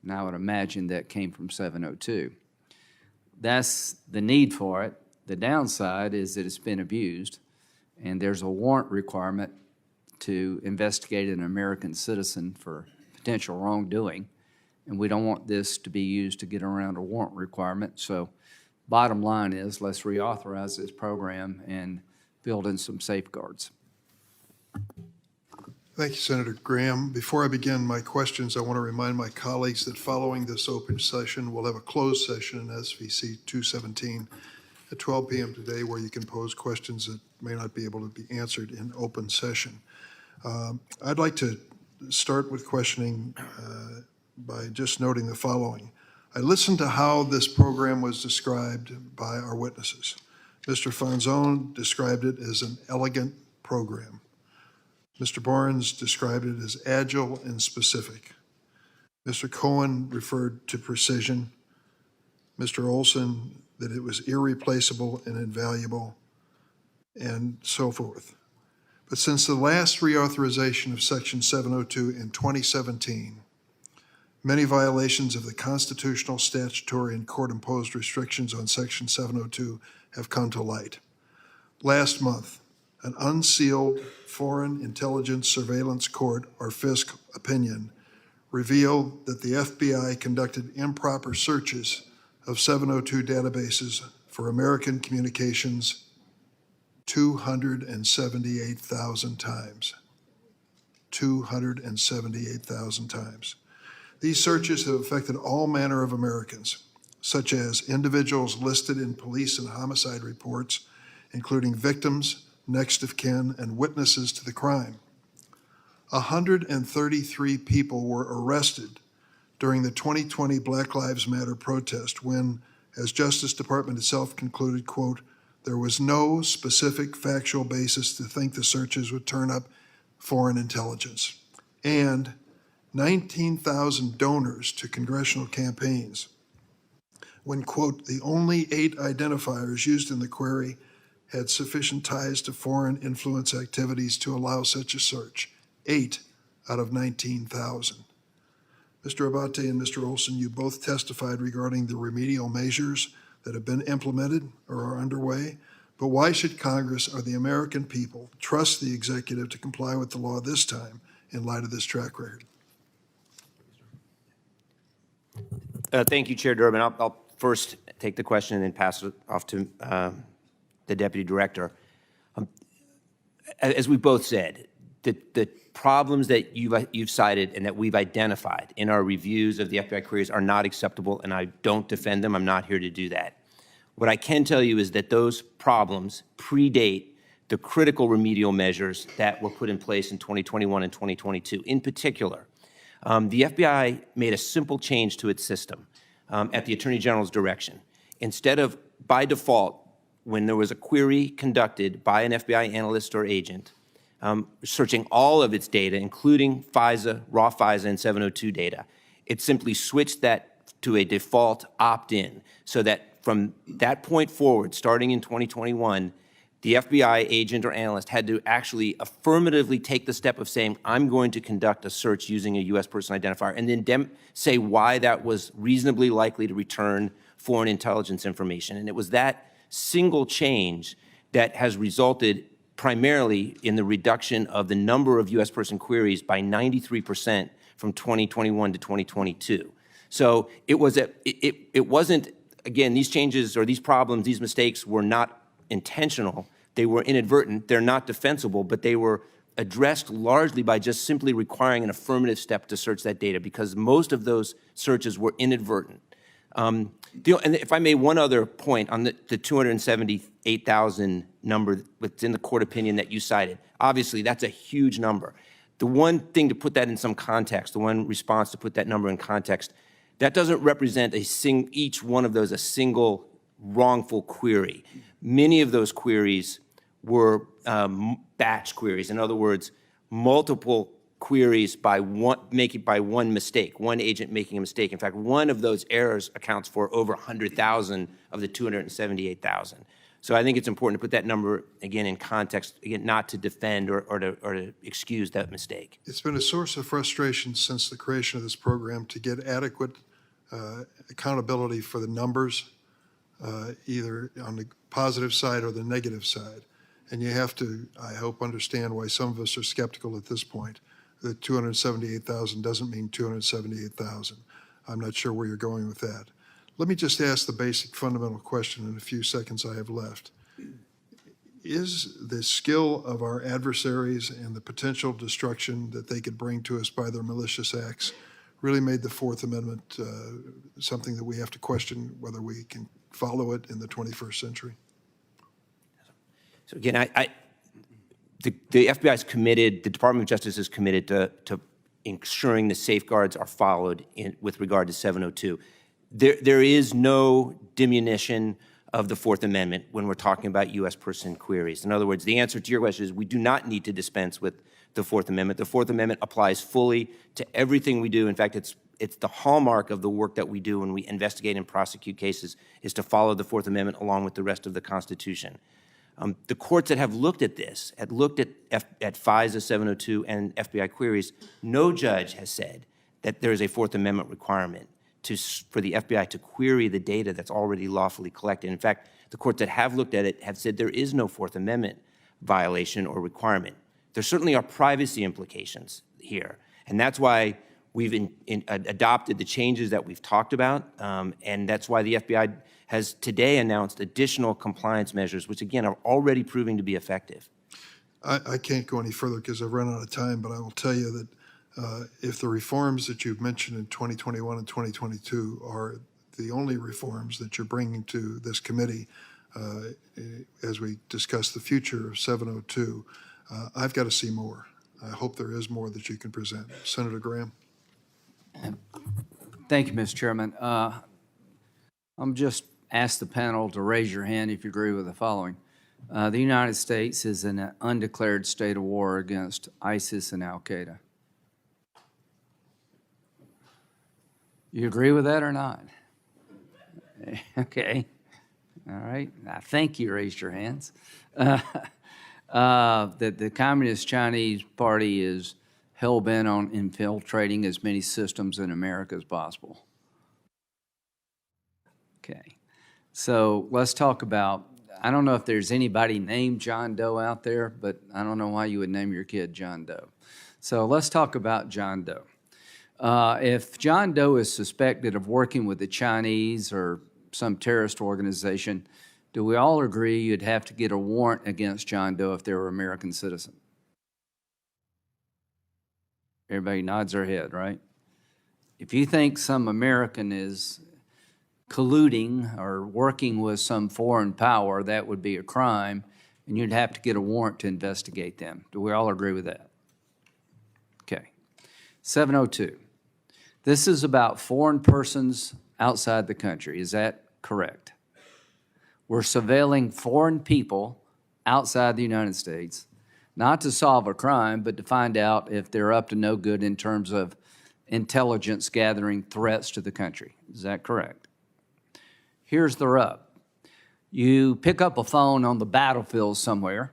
And I would imagine that came from 702. That's the need for it. The downside is that it's been abused, and there's a warrant requirement to investigate an American citizen for potential wrongdoing, and we don't want this to be used to get around a warrant requirement. So bottom line is, let's reauthorize this program and build in some safeguards. Thank you, Senator Graham. Before I begin my questions, I want to remind my colleagues that following this open session, we'll have a closed session in SVC 217 at 12 p.m. today, where you can pose questions that may not be able to be answered in open session. I'd like to start with questioning by just noting the following. I listened to how this program was described by our witnesses. Mr. Fanzone described it as an elegant program. Mr. Barnes described it as agile and specific. Mr. Cohen referred to precision. Mr. Olson, that it was irreplaceable and invaluable, and so forth. But since the last reauthorization of Section 702 in 2017, many violations of the constitutional, statutory, and court-imposed restrictions on Section 702 have come to light. Last month, an unsealed Foreign Intelligence Surveillance Court, or FISC, opinion revealed that the FBI conducted improper searches of 702 databases for American communications 278,000 times. 278,000 times. These searches have affected all manner of Americans, such as individuals listed in police and homicide reports, including victims, next of kin, and witnesses to the crime. 133 people were arrested during the 2020 Black Lives Matter protest when, as Justice Department itself concluded, quote, there was no specific factual basis to think the searches would turn up foreign intelligence. And 19,000 donors to congressional campaigns when, quote, the only 8 identifiers used in the query had sufficient ties to foreign influence activities to allow such a search. 8 out of 19,000. Mr. Abate and Mr. Olson, you both testified regarding the remedial measures that have been implemented or are underway, but why should Congress or the American people trust the executive to comply with the law this time in light of this track record? Thank you, Chair Durbin. I'll first take the question and then pass it off to the Deputy Director. As we both said, the problems that you've cited and that we've identified in our reviews of the FBI queries are not acceptable, and I don't defend them. I'm not here to do that. What I can tell you is that those problems predate the critical remedial measures that were put in place in 2021 and 2022. In particular, the FBI made a simple change to its system at the Attorney General's direction. Instead of, by default, when there was a query conducted by an FBI analyst or agent, searching all of its data, including FISA, raw FISA, and 702 data, it simply switched that to a default opt-in, so that from that point forward, starting in 2021, the FBI agent or analyst had to actually affirmatively take the step of saying, I'm going to conduct a search using a U.S. person identifier, and then say why that was reasonably likely to return foreign intelligence information. And it was that single change that has resulted primarily in the reduction of the number of U.S. person queries by 93% from 2021 to 2022. So it wasn't, again, these changes or these problems, these mistakes were not intentional. they were inadvertent, they're not defensible, but they were addressed largely by just simply requiring an affirmative step to search that data, because most of those searches were inadvertent. And if I may, one other point on the 278,000 number that's in the court opinion that you cited. Obviously, that's a huge number. The one thing to put that in some context, the one response to put that number in context, that doesn't represent each one of those a single wrongful query. Many of those queries were batch queries. In other words, multiple queries by one mistake, one agent making a mistake. In fact, one of those errors accounts for over 100,000 of the 278,000. So I think it's important to put that number, again, in context, again, not to defend or to excuse that mistake. It's been a source of frustration since the creation of this program to get adequate accountability for the numbers, either on the positive side or the negative side. And you have to, I hope, understand why some of us are skeptical at this point that 278,000 doesn't mean 278,000. I'm not sure where you're going with that. Let me just ask the basic fundamental question in the few seconds I have left. Is the skill of our adversaries and the potential destruction that they could bring to us by their malicious acts really made the Fourth Amendment something that we have to question whether we can follow it in the 21st century? So again, the FBI is committed, the Department of Justice is committed to ensuring the safeguards are followed with regard to 702. There is no diminution of the Fourth Amendment when we're talking about U.S. person queries. In other words, the answer to your question is we do not need to dispense with the Fourth Amendment. The Fourth Amendment applies fully to everything we do. In fact, it's the hallmark of the work that we do when we investigate and prosecute cases is to follow the Fourth Amendment along with the rest of the Constitution. The courts that have looked at this, had looked at FISA 702 and FBI queries, no judge has said that there is a Fourth Amendment requirement for the FBI to query the data that's already lawfully collected. In fact, the courts that have looked at it have said there is no Fourth Amendment violation or requirement. There certainly are privacy implications here, and that's why we've adopted the changes that we've talked about, and that's why the FBI has today announced additional compliance measures, which again are already proving to be effective. I can't go any further because I've run out of time, but I will tell you that if the reforms that you've mentioned in 2021 and 2022 are the only reforms that you're bringing to this committee as we discuss the future of 702, I've got to see more. I hope there is more that you can present. Senator Graham. Thank you, Mr. Chairman. I'm just ask the panel to raise your hand if you agree with the following. The United States is in an undeclared state of war against ISIS and Al-Qaeda. You agree with that or not? Okay. All right. I think you raised your hands. That the Communist Chinese Party is hell-bent on infiltrating as many systems in America as possible. Okay. So let's talk about, I don't know if there's anybody named John Doe out there, but I don't know why you would name your kid John Doe. So let's talk about John Doe. If John Doe is suspected of working with the Chinese or some terrorist organization, do we all agree you'd have to get a warrant against John Doe if they were an American citizen? Everybody nods their head, right? If you think some American is colluding or working with some foreign power, that would be a crime, and you'd have to get a warrant to investigate them. Do we all agree with that? Okay. 702. This is about foreign persons outside the country. Is that correct? We're surveilling foreign people outside the United States, not to solve a crime, but to find out if they're up to no good in terms of intelligence gathering threats to the country. Is that correct? Here's the rub. You pick up a phone on the battlefield somewhere,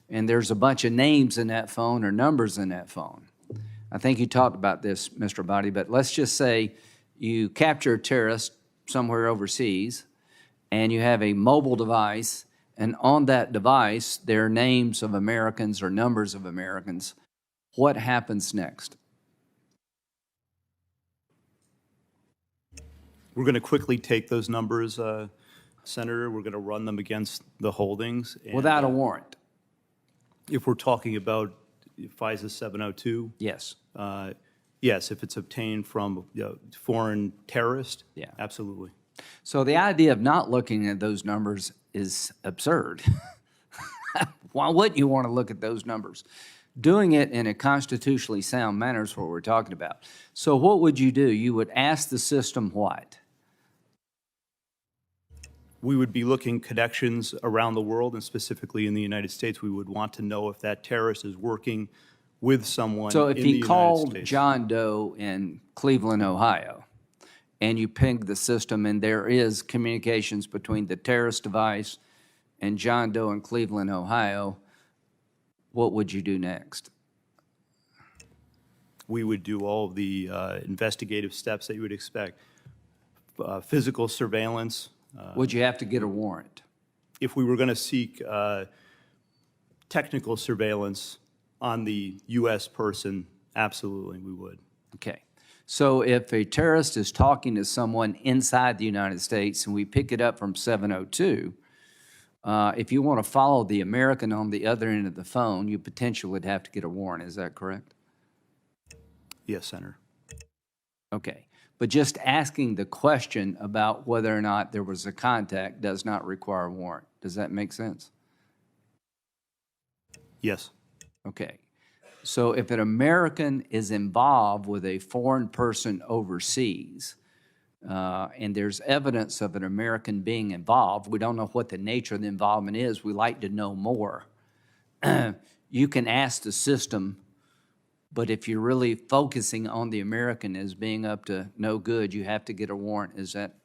and there's a bunch of names in that phone or numbers in that phone. I think you talked about this, Mr. Body, but let's just say you capture a terrorist somewhere overseas, and you have a mobile device, and on that device, there are names of Americans or numbers of Americans. What happens next? We're going to quickly take those numbers, Senator, we're going to run them against the holdings. and, without a warrant? If we're talking about FISA 702, Yes. yes, if it's obtained from foreign terrorist, Yeah. absolutely. So the idea of not looking at those numbers is absurd. Why wouldn't you want to look at those numbers? Doing it in a constitutionally sound manner is what we're talking about. So what would you do? You would ask the system what? We would be looking connections around the world, and specifically in the United States. We would want to know if that terrorist is working with someone So in if the he United called States. John Doe in Cleveland, Ohio, and you pinged the system and there is communications between the terrorist device and John Doe in Cleveland, Ohio, what would you do next? We would do all of the investigative steps that you would expect. Physical surveillance. Would you have to get a warrant? If we were going to seek technical surveillance on the U.S. person, absolutely, we would. Okay. So if a terrorist is talking to someone inside the United States and we pick it up from 702, if you want to follow the American on the other end of the phone, you potentially would have to get a warrant. Is that correct? Yes, Senator. Okay. But just asking the question about whether or not there was a contact does not require a warrant. Does that make sense? Yes. Okay. So if an American is involved with a foreign person overseas, and there's evidence of an American being involved, we don't know what the nature of the involvement is, we like to know more. You can ask the system, but if you're really focusing on the American as being up to no good, you have to get a warrant. Is that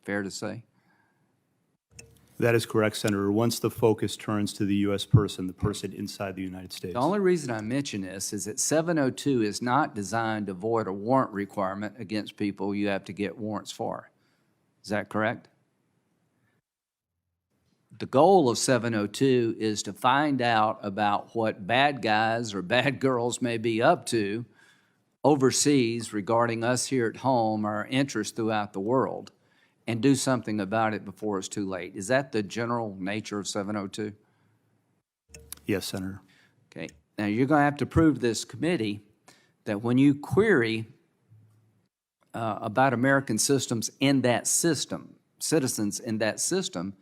fair to say? That is correct, Senator. Once the focus turns to the U.S. person, the person inside the United States. The only reason I mention this is that 702 is not designed to avoid a warrant requirement against people you have to get warrants for. Is that correct? The goal of 702 is to find out about what bad guys or bad girls may be up to overseas regarding us here at home, our interests throughout the world, and do something about it before it's too late. Is that the general nature of 702? Yes, Senator. Okay. Now, you're going to have to prove to this committee that when you query about American systems in that system, citizens in that system,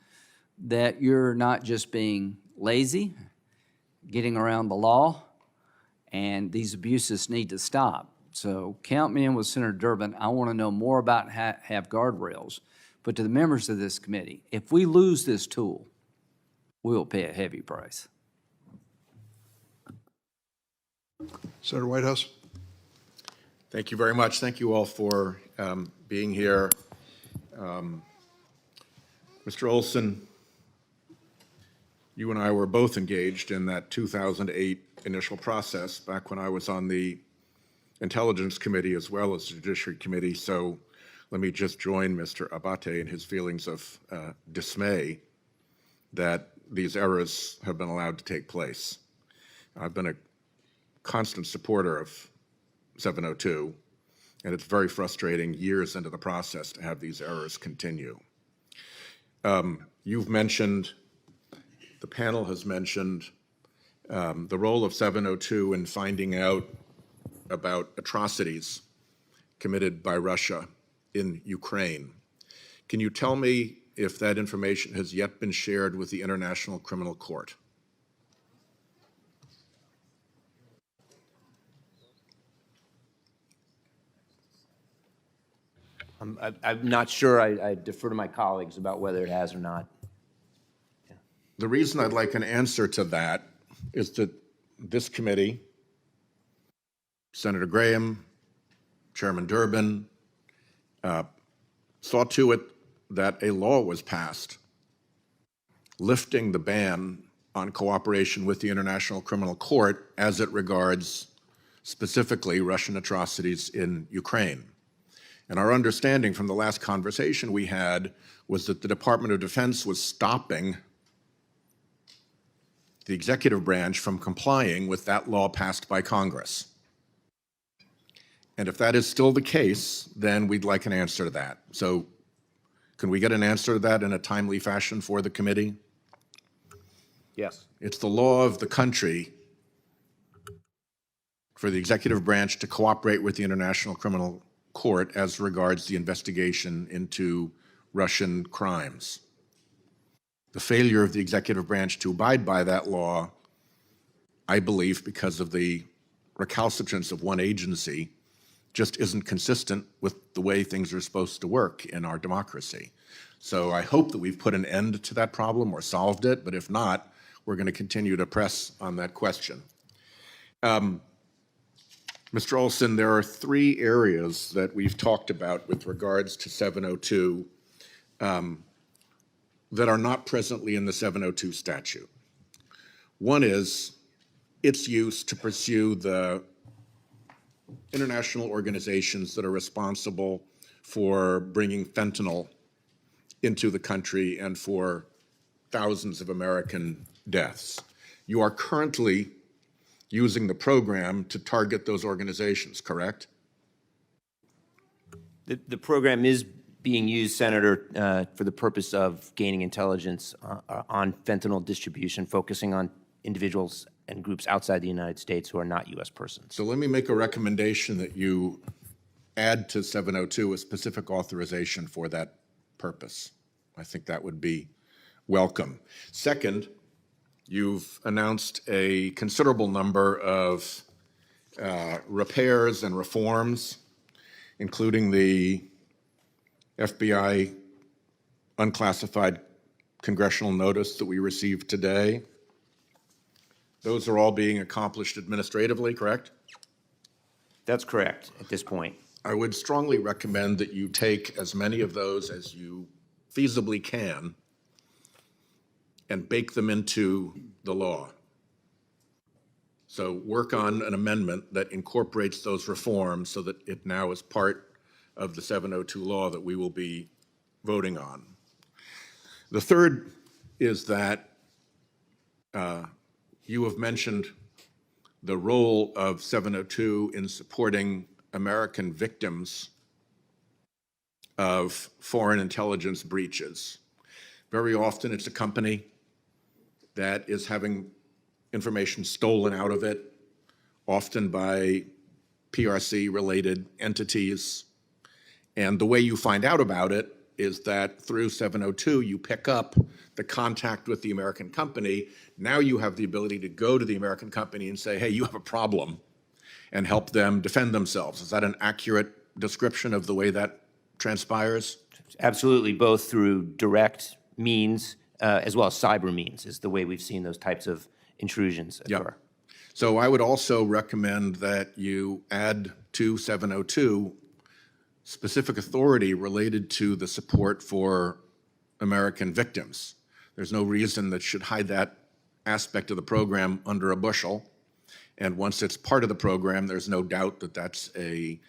that you're not just being lazy, getting around the law, and these abuses need to stop. So count me in with Senator Durbin. I want to know more about have guardrails. But to the members of this committee, if we lose this tool, we will pay a heavy price. Senator Whitehouse. Thank you very much. Thank you all for being here. Mr. Olson, you and I were both engaged in that 2008 initial process back when I was on the Intelligence Committee as well as the Judiciary Committee. So let me just join Mr. Abate in his feelings of dismay that these errors have been allowed to take place. I've been a constant supporter of 702, and it's very frustrating years into the process to have these errors continue. You've mentioned, the panel has mentioned the role of 702 in finding out about atrocities committed by Russia in Ukraine. Can you tell me if that information has yet been shared with the International Criminal Court? I'm not sure. I defer to my colleagues about whether it has or not. The reason I'd like an answer to that is that this committee, Senator Graham, Chairman Durbin, saw to it that a law was passed lifting the ban on cooperation with the International Criminal Court as it regards specifically Russian atrocities in Ukraine. And our understanding from the last conversation we had was that the Department of Defense was stopping the executive branch from complying with that law passed by Congress. And if that is still the case, then we'd like an answer to that. So Can we get an answer to that in a timely fashion for the committee? Yes. It's the law of the country for the executive branch to cooperate with the International Criminal Court as regards the investigation into Russian crimes. The failure of the executive branch to abide by that law, I believe, because of the recalcitrance of one agency, just isn't consistent with the way things are supposed to work in our democracy. So I hope that we've put an end to that problem or solved it, but if not, we're going to continue to press on that question. Mr. Olson, there are 3 areas that we've talked about with regards to 702 that are not presently in the 702 statute. One is its use to pursue the international organizations that are responsible for bringing fentanyl into the country and for thousands of American deaths. You are currently using the program to target those organizations, correct? The program is being used, Senator, for the purpose of gaining intelligence on fentanyl distribution, focusing on individuals and groups outside the United States who are not U.S. persons. So let me make a recommendation that you add to 702 a specific authorization for that purpose. I think that would be welcome. Second, you've announced a considerable number of repairs and reforms, including the FBI unclassified congressional notice that we received today. Those are all being accomplished administratively, correct? That's correct at this point. I would strongly recommend that you take as many of those as you feasibly can and bake them into the law. So work on an amendment that incorporates those reforms so that it now is part of the 702 law that we will be voting on. The third is that you have mentioned the role of 702 in supporting American victims of foreign intelligence breaches. Very often it's a company that is having information stolen out of it, often by PRC-related entities. And the way you find out about it is that through 702, you pick up the contact with the American company. Now you have the ability to go to the American company and say, hey, you have a problem, and help them defend themselves. Is that an accurate description of the way that transpires? Absolutely, both through direct means as well as cyber means is the way we've seen those types of intrusions occur. So I would also recommend that you add to 702 specific authority related to the support for American victims. There's no reason that should hide that aspect of the program under a bushel. And once it's part of the program, there's no doubt that that's a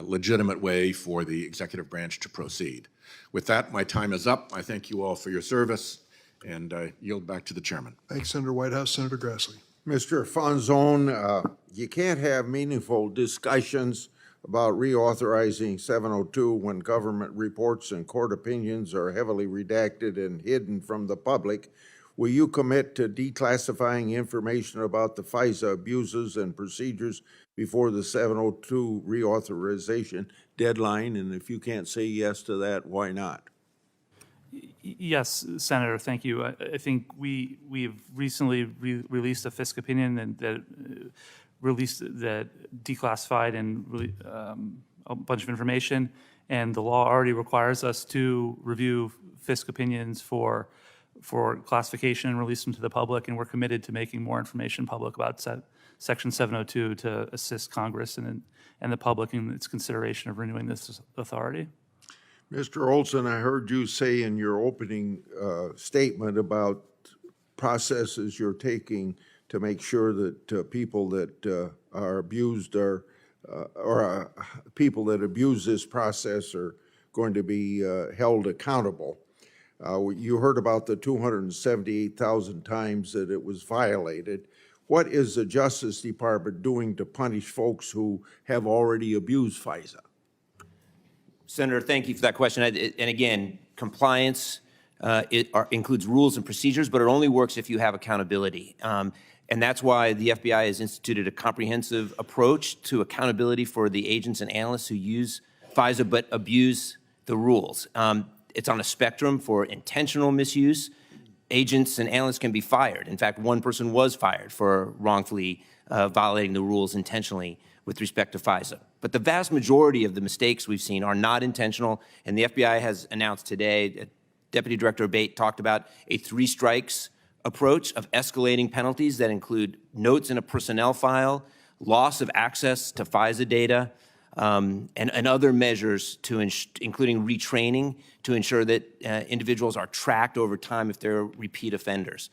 legitimate way for the executive branch to proceed. With that, my time is up. I thank you all for your service and yield back to the chairman. Thanks, Senator Whitehouse. Senator Grassley. Mr. Fonzone, you can't have meaningful discussions about reauthorizing 702 when government reports and court opinions are heavily redacted and hidden from the public. Will you commit to declassifying information about the FISA abuses and procedures before the 702 reauthorization deadline? And if you can't say yes to that, why not? Yes, Senator, thank you. I think we've recently released a FISC opinion that declassified and a bunch of information, and the law already requires us to review FISC opinions for classification and release them to the public, and we're committed to making more information public about Section 702 to assist Congress and the public in its consideration of renewing this authority. Mr. Olson, I heard you say in your opening statement about processes you're taking to make sure that people that are abused or people that abuse this process are going to be held accountable. You heard about the 278,000 times that it was violated. What is the Justice Department doing to punish folks who have already abused FISA? Senator, thank you for that question. And again, compliance includes rules and procedures, but it only works if you have accountability. And that's why the FBI has instituted a comprehensive approach to accountability for the agents and analysts who use FISA but abuse the rules. It's on a spectrum. For intentional misuse, agents and analysts can be fired. In fact, one person was fired for wrongfully violating the rules intentionally with respect to FISA. But the vast majority of the mistakes we've seen are not intentional, and the FBI has announced today, Deputy Director Abate talked about a 3 strikes approach of escalating penalties that include notes in a personnel file, loss of access to FISA data, and other measures, including retraining, to ensure that individuals are tracked over time if they're repeat offenders.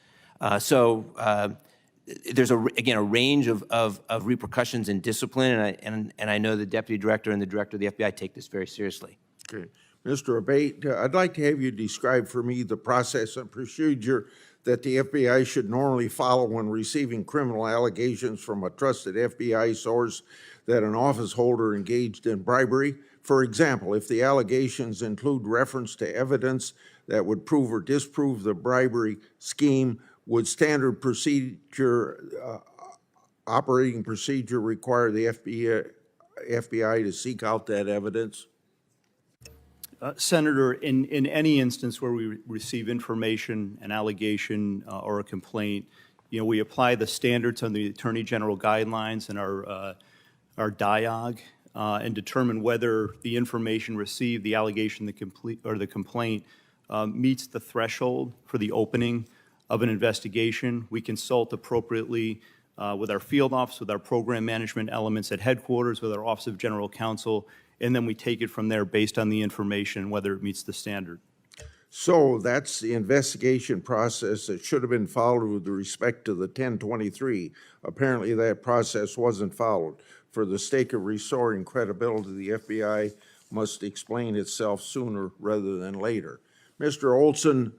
There's, again, a range of repercussions and discipline, and I know the Deputy Director and the Director of the FBI take this very seriously. Okay. Mr. Abate, I'd like to have you describe for me the process and procedure that the FBI should normally follow when receiving criminal allegations from a trusted FBI source that an office holder engaged in bribery. For example, if the allegations include reference to evidence that would prove or disprove the bribery scheme, would standard procedure, operating procedure require the FBI to seek out that evidence? Senator, in any instance where we receive information, an allegation, or a complaint, we apply the standards on the Attorney General guidelines and our DIOG and determine whether the information received, the allegation, the complaint, meets the threshold for the opening of an investigation. We consult appropriately with our field office, with our program management elements at headquarters, with our Office of General Counsel, and then we take it from there based on the information, whether it meets the standard. So that's the investigation process that should have been followed with respect to the 1023. Apparently that process wasn't followed. For the sake of restoring credibility, the FBI must explain itself sooner rather than later. Mr. Olson,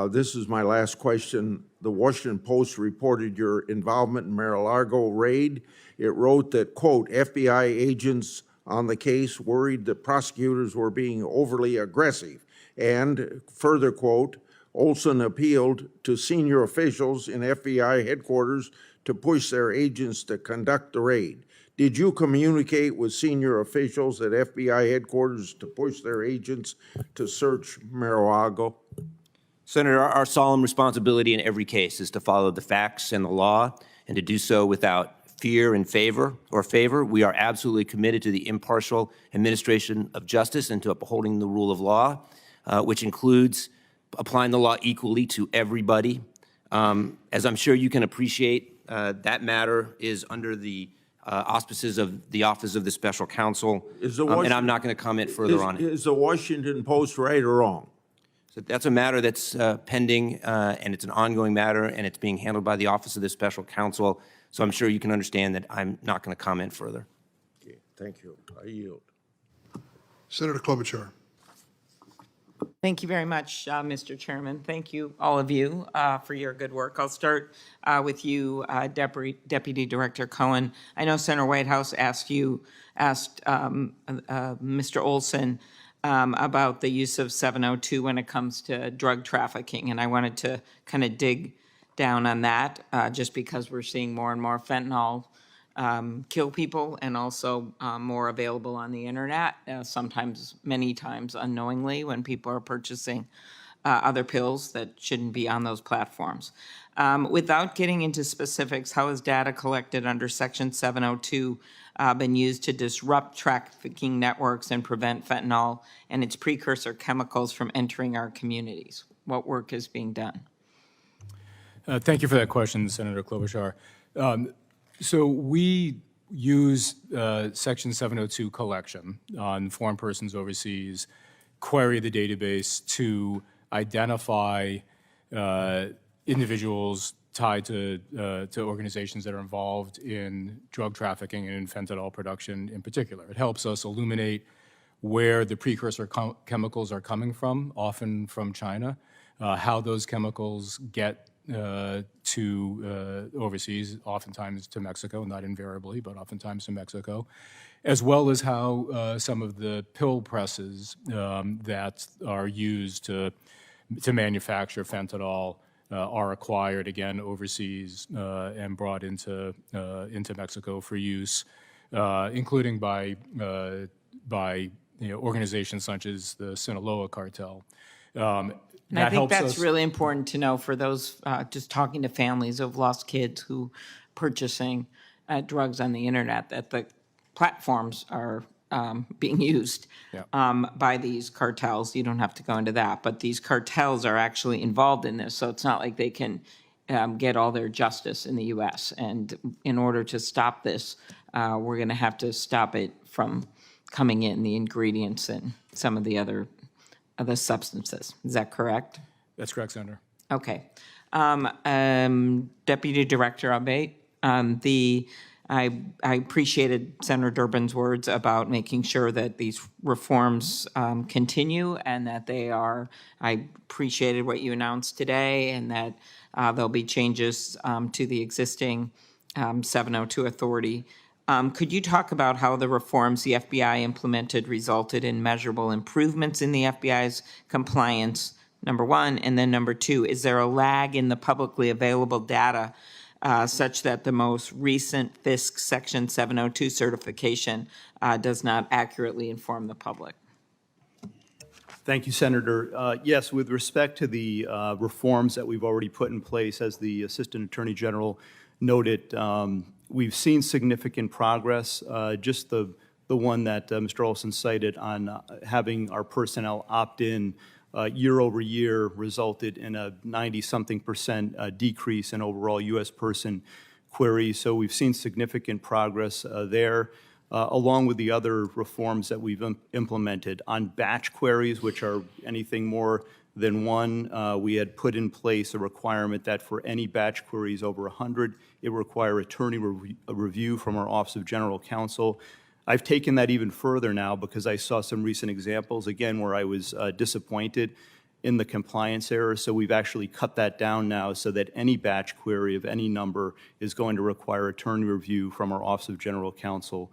this is my last question. The Washington Post reported your involvement in Mar-a-Lago raid. It wrote that, quote, FBI agents on the case worried that prosecutors were being overly aggressive. And further quote, Olson appealed to senior officials in FBI headquarters to push their agents to conduct the raid. Did you communicate with senior officials at FBI headquarters to push their agents to search Mar-a-Lago? Senator, our solemn responsibility in every case is to follow the facts and the law, and to do so without fear and favor. We are absolutely committed to the impartial administration of justice and to upholding the rule of law, which includes applying the law equally to everybody. As I'm sure you can appreciate, that matter is under the auspices of the Office of the Special Counsel, and I'm not going to comment further on it. Is the Washington Post right or wrong? So that's a matter that's pending, and it's an ongoing matter, and it's being handled by the Office of the Special Counsel. So I'm sure you can understand that I'm not going to comment further. Okay, thank you. I yield. Senator Klobuchar. Thank you very much, Mr. Chairman. Thank you, all of you, for your good work. I'll start with you, Deputy Director Cohen. I know Senator Whitehouse asked Mr. Olson about the use of 702 when it comes to drug trafficking, and I wanted to kind of dig down on that just because we're seeing more and more fentanyl kill people, and also more available on the internet, sometimes, many times unknowingly, when people are purchasing other pills that shouldn't be on those platforms. Without getting into specifics, how is data collected under Section 702 been used to disrupt trafficking networks and prevent fentanyl and its precursor chemicals from entering our communities? What work is being done? Thank you for that question, Senator Klobuchar. So we use Section 702 collection on foreign persons overseas, query the database to identify individuals tied to organizations that are involved in drug trafficking and in fentanyl production in particular. It helps us illuminate where the precursor chemicals are coming from, often from China, how those chemicals get to overseas, oftentimes to Mexico, not invariably, but oftentimes to Mexico, as well as how some of the pill presses that are used to manufacture fentanyl are acquired again overseas and brought into Mexico for use, including by organizations such as the Sinaloa cartel. And I think that's really important to know for those, just talking to families who've lost kids who purchasing drugs on the internet, that the platforms are being used by these cartels. You don't have to go into that, but these cartels are actually involved in this, so it's not like they can get all their justice in the U.S. And in order to stop this, we're going to have to stop it from coming in, the ingredients and some of the other substances. Is that correct? That's correct, Senator. Okay. Deputy Director Abate, I appreciated Senator Durbin's words about making sure that these reforms continue and that they are, I appreciated what you announced today and that there'll be changes to the existing 702 authority. Could you talk about how the reforms the FBI implemented resulted in measurable improvements in the FBI's compliance, number one, and then number two, is there a lag in the publicly available data such that the most recent FISC Section 702 certification does not accurately inform the public? Thank you, Senator. Yes, with respect to the reforms that we've already put in place, as the Assistant Attorney General noted, we've seen significant progress. Just the one that Mr. Olson cited on having our personnel opt in year over year resulted in a 90-something% decrease in overall U.S. person queries. So we've seen significant progress there, along with the other reforms that we've implemented. On batch queries, which are anything more than one, we had put in place a requirement that for any batch queries over 100, it would require attorney review from our Office of General Counsel. I've taken that even further now because I saw some recent examples, again, where I was disappointed in the compliance errors. So we've actually cut that down now so that any batch query of any number is going to require attorney review from our Office of General Counsel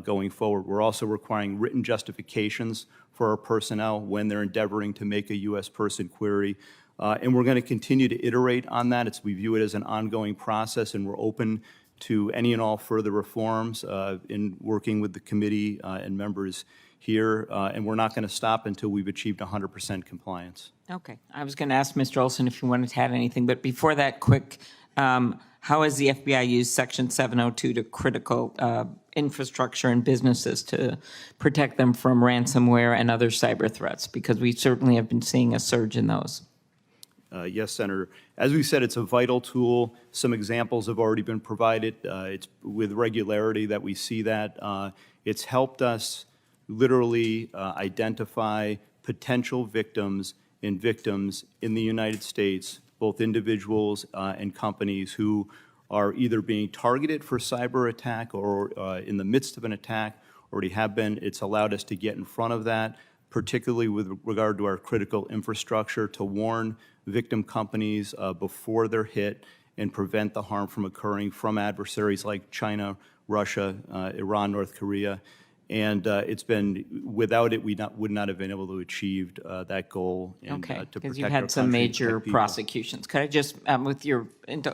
going forward. We're also requiring written justifications for our personnel when they're endeavoring to make a U.S. person query. And we're going to continue to iterate on that. We view it as an ongoing process, and we're open to any and all further reforms in working with the committee and members here. And we're not going to stop until we've achieved 100% compliance. Okay. I was going to ask Mr. Olson if you wanted to add anything, but before that, quick, how has the FBI used Section 702 to critical infrastructure and businesses to protect them from ransomware and other cyber threats? Because we certainly have been seeing a surge in those. Yes, Senator. As we said, it's a vital tool. Some examples have already been provided. It's with regularity that we see that. It's helped us literally identify potential victims in the United States, both individuals and companies who are either being targeted for cyber attack or in the midst of an attack, already have been. It's allowed us to get in front of that, particularly with regard to our critical infrastructure, to warn victim companies before they're hit and prevent the harm from occurring from adversaries like China, Russia, Iran, North Korea. And it's been, without it, we would not have been able to achieve that goal. And, Okay, to because protect you our had some country and major protect people. prosecutions. Could I just,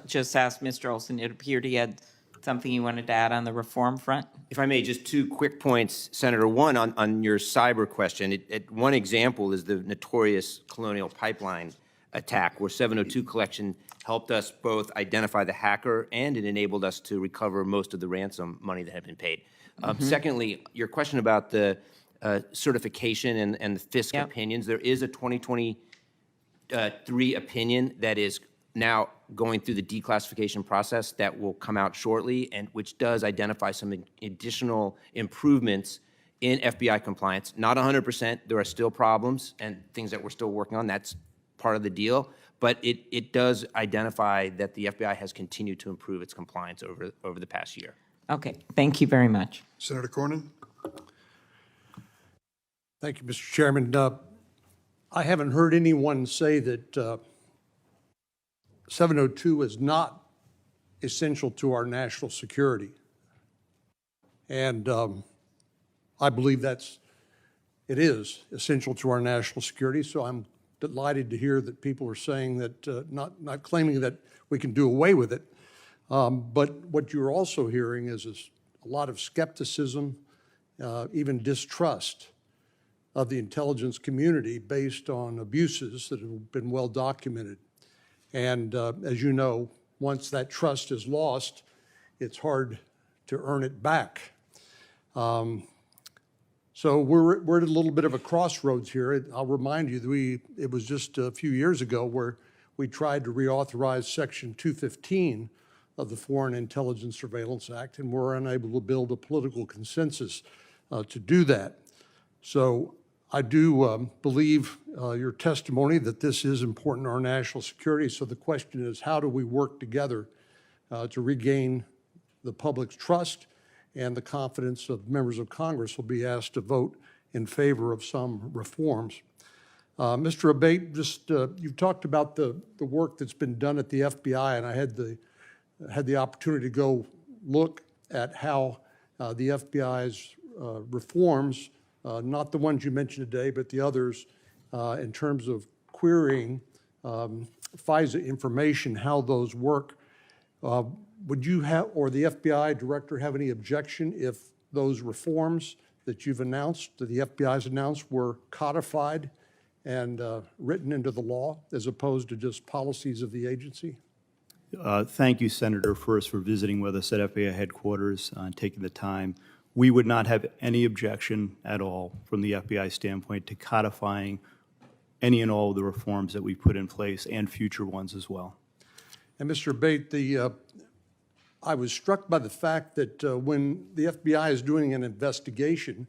just ask Mr. Olson, it appeared he had something you wanted to add on the reform front? If I may, just 2 quick points, Senator. One, on your cyber question, one example is the notorious Colonial Pipeline attack, where 702 collection helped us both identify the hacker and it enabled us to recover most of the ransom money that had been paid. Secondly, your question about the certification and the FISC opinions, there is a 2023 opinion that is now going through the declassification process that will come out shortly, and which does identify some additional improvements in FBI compliance. Not 100%, there are still problems and things that we're still working on. That's part of the deal, but it does identify that the FBI has continued to improve its compliance over the past year. Okay, thank you very much. Senator Cornyn? Thank you, Mr. Chairman. I haven't heard anyone say that 702 is not essential to our national security. And I believe it is essential to our national security. So I'm delighted to hear that people are saying that, not claiming that we can do away with it. But what you're also hearing is a lot of skepticism, even distrust of the intelligence community based on abuses that have been well documented. And as you know, once that trust is lost, it's hard to earn it back. So we're at a little bit of a crossroads here. I'll remind you that it was just a few years ago where we tried to reauthorize Section 215 of the Foreign Intelligence Surveillance Act, and were unable to build a political consensus to do that. So I do believe your testimony that this is important to our national security. So the question is, how do we work together to regain the public's trust and the confidence of members of Congress will be asked to vote in favor of some reforms. Mr. Abate, you've talked about the work that's been done at the FBI, and I had the opportunity to go look at how the FBI's reforms, not the ones you mentioned today, but the others, in terms of querying FISA information, how those work. Would you have, or the FBI director, have any objection if those reforms that you've announced, that the FBI's announced, were codified and written into the law as opposed to just policies of the agency? Thank you, Senator, first for visiting with us at FBI headquarters and taking the time. We would not have any objection at all from the FBI standpoint to codifying any and all of the reforms that we've put in place and future ones as well. And Mr. Abate, I was struck by the fact that when the FBI is doing an investigation,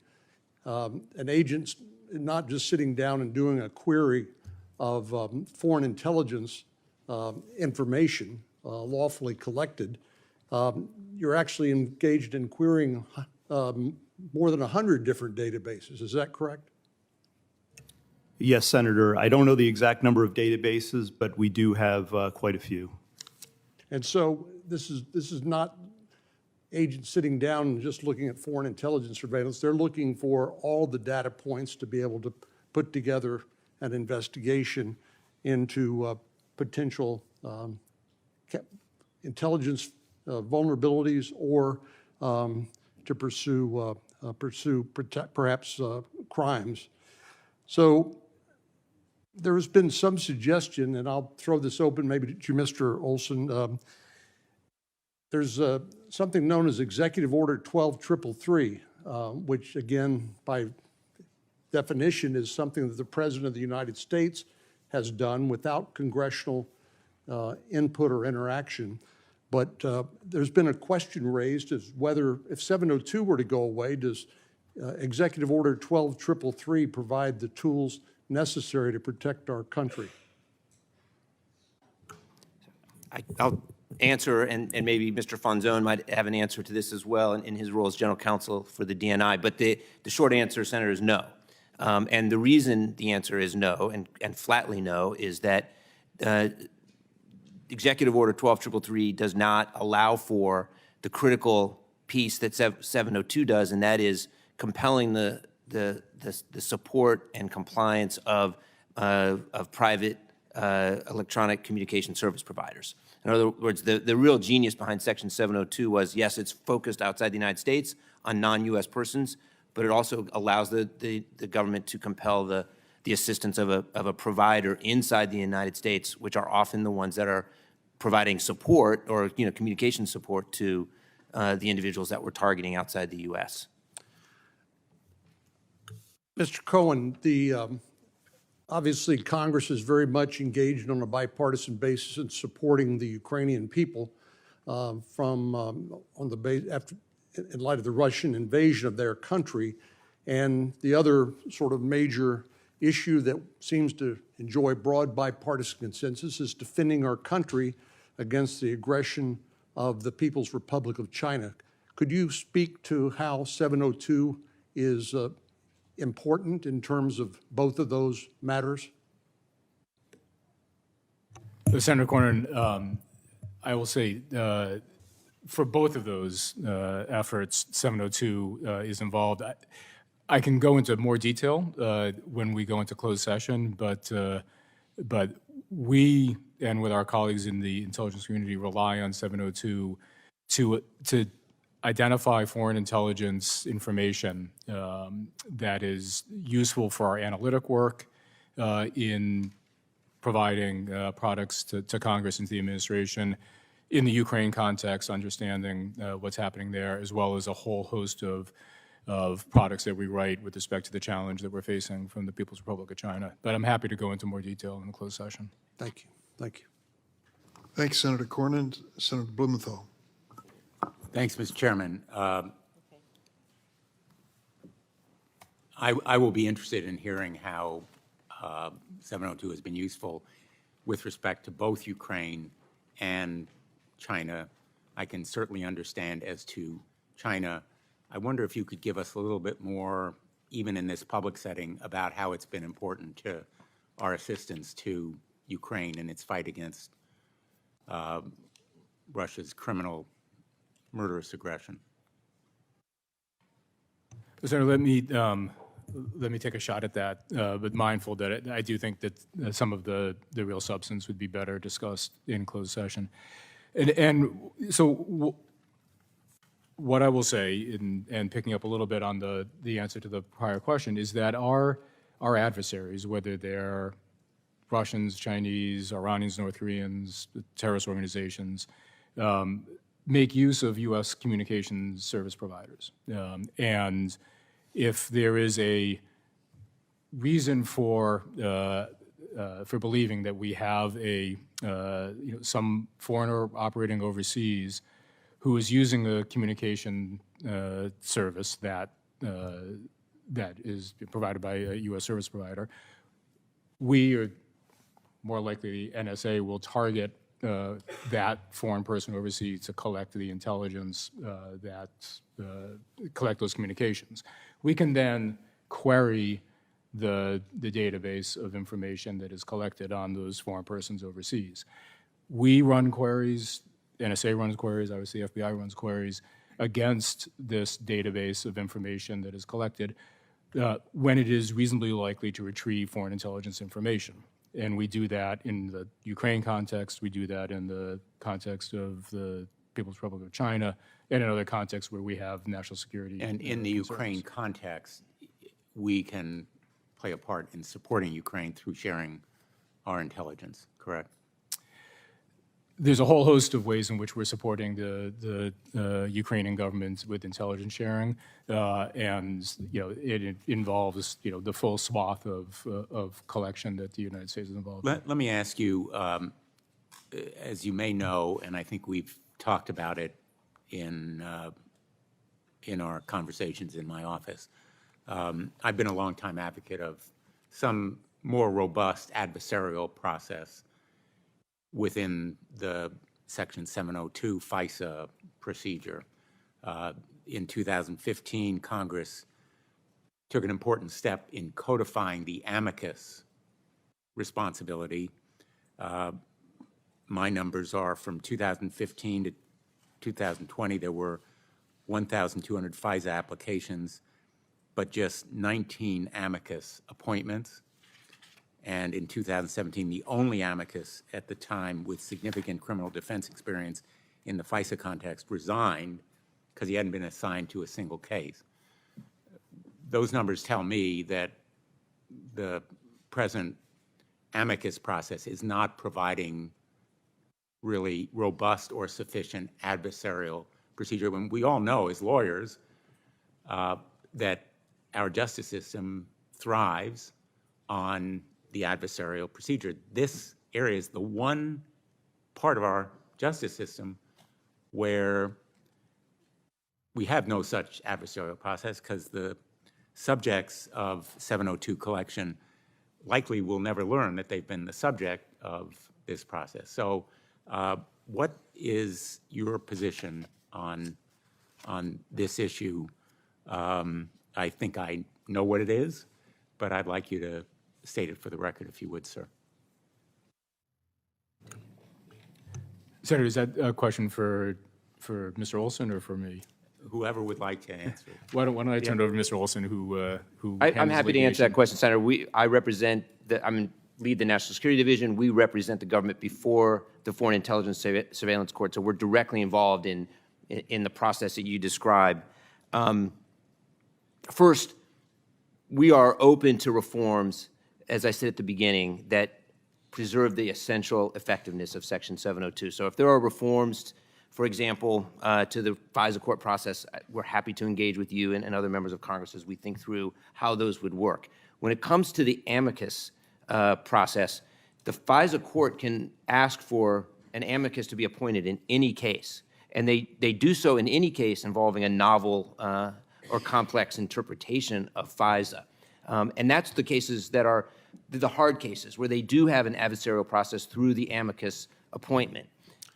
an agent's not just sitting down and doing a query of foreign intelligence information lawfully collected. You're actually engaged in querying more than 100 different databases. Is that correct? Yes, Senator. I don't know the exact number of databases, but we do have quite a few. And so this is not agents sitting down and just looking at foreign intelligence surveillance. They're looking for all the data points to be able to put together an investigation into potential intelligence vulnerabilities or to pursue perhaps crimes. So there has been some suggestion, and I'll throw this open maybe to Mr. Olson. There's something known as Executive Order 12333, which again, by definition, is something that the President of the United States has done without congressional input or interaction. But there's been a question raised as whether, if 702 were to go away, does Executive Order 12333 provide the tools necessary to protect our country? I'll answer, and maybe Mr. Fonzone might have an answer to this as well in his role as general counsel for the DNI. But the short answer, Senator, is no. And the reason the answer is no, and flatly no, is that Executive Order 12333 does not allow for the critical piece that 702 does, and that is compelling the support and compliance of private electronic communication service providers. In other words, the real genius behind Section 702 was, yes, it's focused outside the United States on non-U.S. persons, but it also allows the government to compel the assistance of a provider inside the United States, which are often the ones that are providing support or communication support to the individuals that we're targeting outside the U.S. Mr. Cohen, obviously Congress is very much engaged on a bipartisan basis in supporting the Ukrainian people in light of the Russian invasion of their country. And the other sort of major issue that seems to enjoy broad bipartisan consensus is defending our country against the aggression of the People's Republic of China. Could you speak to how 702 is important in terms of both of those matters? Senator Cornyn, I will say, for both of those efforts, 702 is involved. I can go into more detail when we go into closed session, but we and with our colleagues in the intelligence community rely on 702 to identify foreign intelligence information that is useful for our analytic work in providing products to Congress and to the administration in the Ukraine context, understanding what's happening there, as well as a whole host of products that we write with respect to the challenge that we're facing from the People's Republic of China. But I'm happy to go into more detail in the closed session. Thank you. Thank you. Thanks, Senator Cornyn. Senator Blumenthal. Thanks, Mr. Chairman. I will be interested in hearing how 702 has been useful with respect to both Ukraine and China. I can certainly understand as to China. I wonder if you could give us a little bit more, even in this public setting, about how it's been important to our assistance to Ukraine in its fight against Russia's criminal, murderous aggression. Senator, let me take a shot at that, but mindful that I do think that some of the real substance would be better discussed in closed session. And so what I will say, and picking up a little bit on the answer to the prior question, is that our adversaries, whether they're Russians, Chinese, Iranians, North Koreans, terrorist organizations, make use of U.S. communications service providers. And if there is a reason for believing that we have some foreigner operating overseas who is using a communication service that is provided by a U.S. service provider, we, or more likely the NSA, will target that foreign person overseas to collect the intelligence collect those communications. We can then query the database of information that is collected on those foreign persons overseas. We run queries, NSA runs queries, obviously FBI runs queries against this database of information that is collected when it is reasonably likely to retrieve foreign intelligence information. And we do that in the Ukraine context, we do that in the context of the People's Republic of China, and in other contexts where we have national security. And in the Ukraine context, we can play a part in supporting Ukraine through sharing our intelligence, correct? There's a whole host of ways in which we're supporting the Ukrainian government with intelligence sharing, and it involves the full swath of collection that the United States is involved in. Let me ask you, as you may know, and I think we've talked about it in our conversations in my office, I've been a longtime advocate of some more robust adversarial process within the Section 702 FISA procedure. In 2015, Congress took an important step in codifying the amicus responsibility. My numbers are from 2015 to 2020, there were 1,200 FISA applications, but just 19 amicus appointments. And in 2017, the only amicus at the time with significant criminal defense experience in the FISA context resigned because he hadn't been assigned to a single case. Those numbers tell me that the present amicus process is not providing really robust or sufficient adversarial procedure, when we all know as lawyers that our justice system thrives on the adversarial procedure. This area is the one part of our justice system where we have no such adversarial process because the subjects of 702 collection likely will never learn that they've been the subject of this process. So what is your position on this issue? I think I know what it is, but I'd like you to state it for the record, if you would, sir. Senator, is that a question for Mr. Olson or for me? Whoever would like to answer. Why don't I turn it over to Mr. Olson, who I'm handles happy to answer litigation? that question, Senator. I represent lead the National Security Division. We represent the government before the Foreign Intelligence Surveillance Court, so we're directly involved in the process that you describe. First, we are open to reforms, as I said at the beginning, that preserve the essential effectiveness of Section 702. So if there are reforms, for example, to the FISA court process, we're happy to engage with you and other members of Congress as we think through how those would work. When it comes to the amicus process, the FISA court can ask for an amicus to be appointed in any case, and they do so in any case involving a novel or complex interpretation of FISA. And that's the cases that are the hard cases, where they do have an adversarial process through the amicus appointment.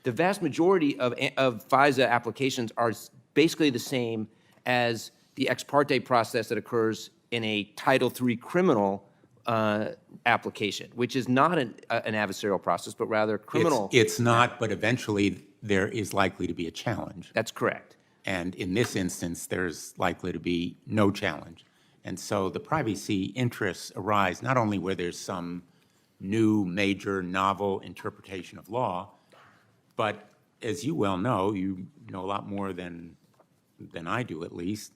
The vast majority of FISA applications are basically the same as the ex parte process that occurs in a Title III criminal application, which is not an adversarial process, but rather criminal. It's not, but eventually there is likely to be a challenge. That's correct. And in this instance, there's likely to be no challenge. And so the privacy interests arise not only where there's some new, major, novel interpretation of law, but as you well know, you know a lot more than I do at least,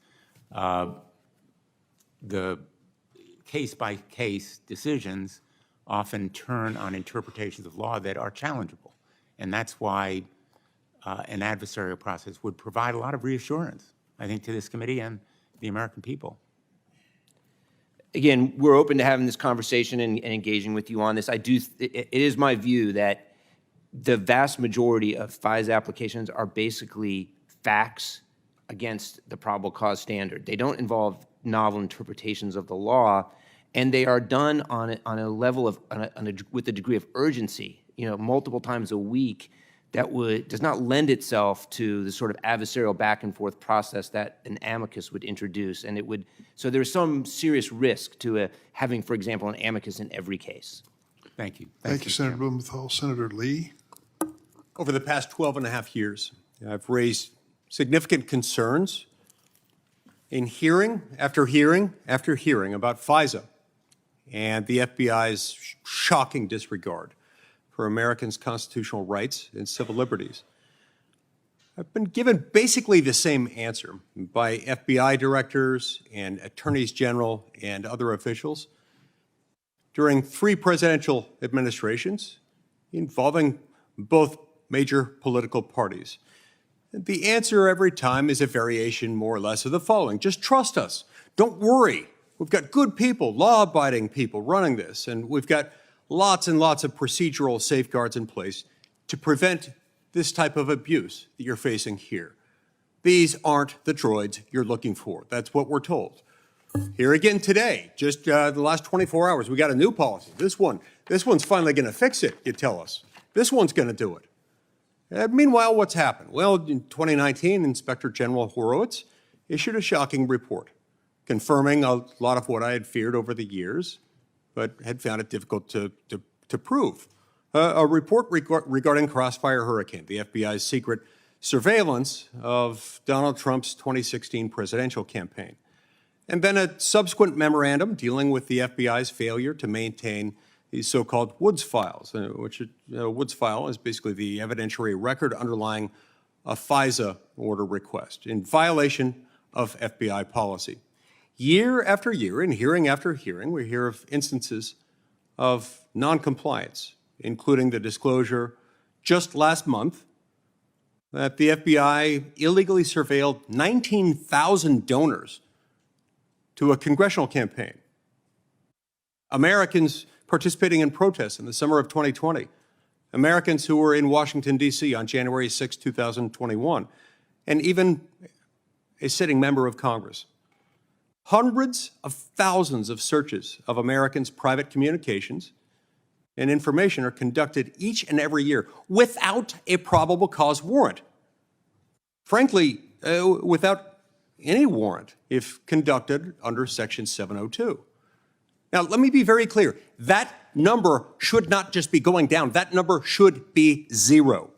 the case-by-case decisions often turn on interpretations of law that are challengeable. And that's why an adversarial process would provide a lot of reassurance, I think, to this committee and the American people. Again, we're open to having this conversation and engaging with you on this. It is my view that the vast majority of FISA applications are basically facts against the probable cause standard. They don't involve novel interpretations of the law, and they are done on a level of with a degree of urgency, multiple times a week, that does not lend itself to the sort of adversarial back and forth process that an amicus would introduce, and so there's some serious risk to having, for example, an amicus in every case. Thank you. Thank you, Senator Blumenthal. Senator Lee? Over the past 12 and a half years, I've raised significant concerns in hearing after hearing after hearing about FISA and the FBI's shocking disregard for Americans' constitutional rights and civil liberties. I've been given basically the same answer by FBI directors and attorneys general and other officials during 3 presidential administrations involving both major political parties. And the answer every time is a variation more or less of the following: just trust us. Don't worry. We've got good people, law-abiding people running this, and we've got lots and lots of procedural safeguards in place to prevent this type of abuse that you're facing here. These aren't the droids you're looking for. That's what we're told. Here again today, just the last 24 hours, we got a new policy. This one's finally going to fix it, you tell us. This one's going to do it. Meanwhile, what's happened? Well, in 2019, Inspector General Horowitz issued a shocking report confirming a lot of what I had feared over the years, but had found it difficult to prove. A report regarding Crossfire Hurricane, the FBI's secret surveillance of Donald Trump's 2016 presidential campaign. And then a subsequent memorandum dealing with the FBI's failure to maintain these so-called Woods files, which Woods file is basically the evidentiary record underlying a FISA order request in violation of FBI policy. Year after year, and hearing after hearing, we hear of instances of noncompliance, including the disclosure just last month that the FBI illegally surveilled 19,000 donors to a congressional campaign. Americans participating in protests in the summer of 2020, Americans who were in Washington, D.C. on January 6, 2021, and even a sitting member of Congress. Hundreds of thousands of searches of Americans' private communications and information are conducted each and every year without a probable cause warrant. Frankly, without any warrant if conducted under Section 702. Now, let me be very clear. That number should not just be going down. That number should be 0.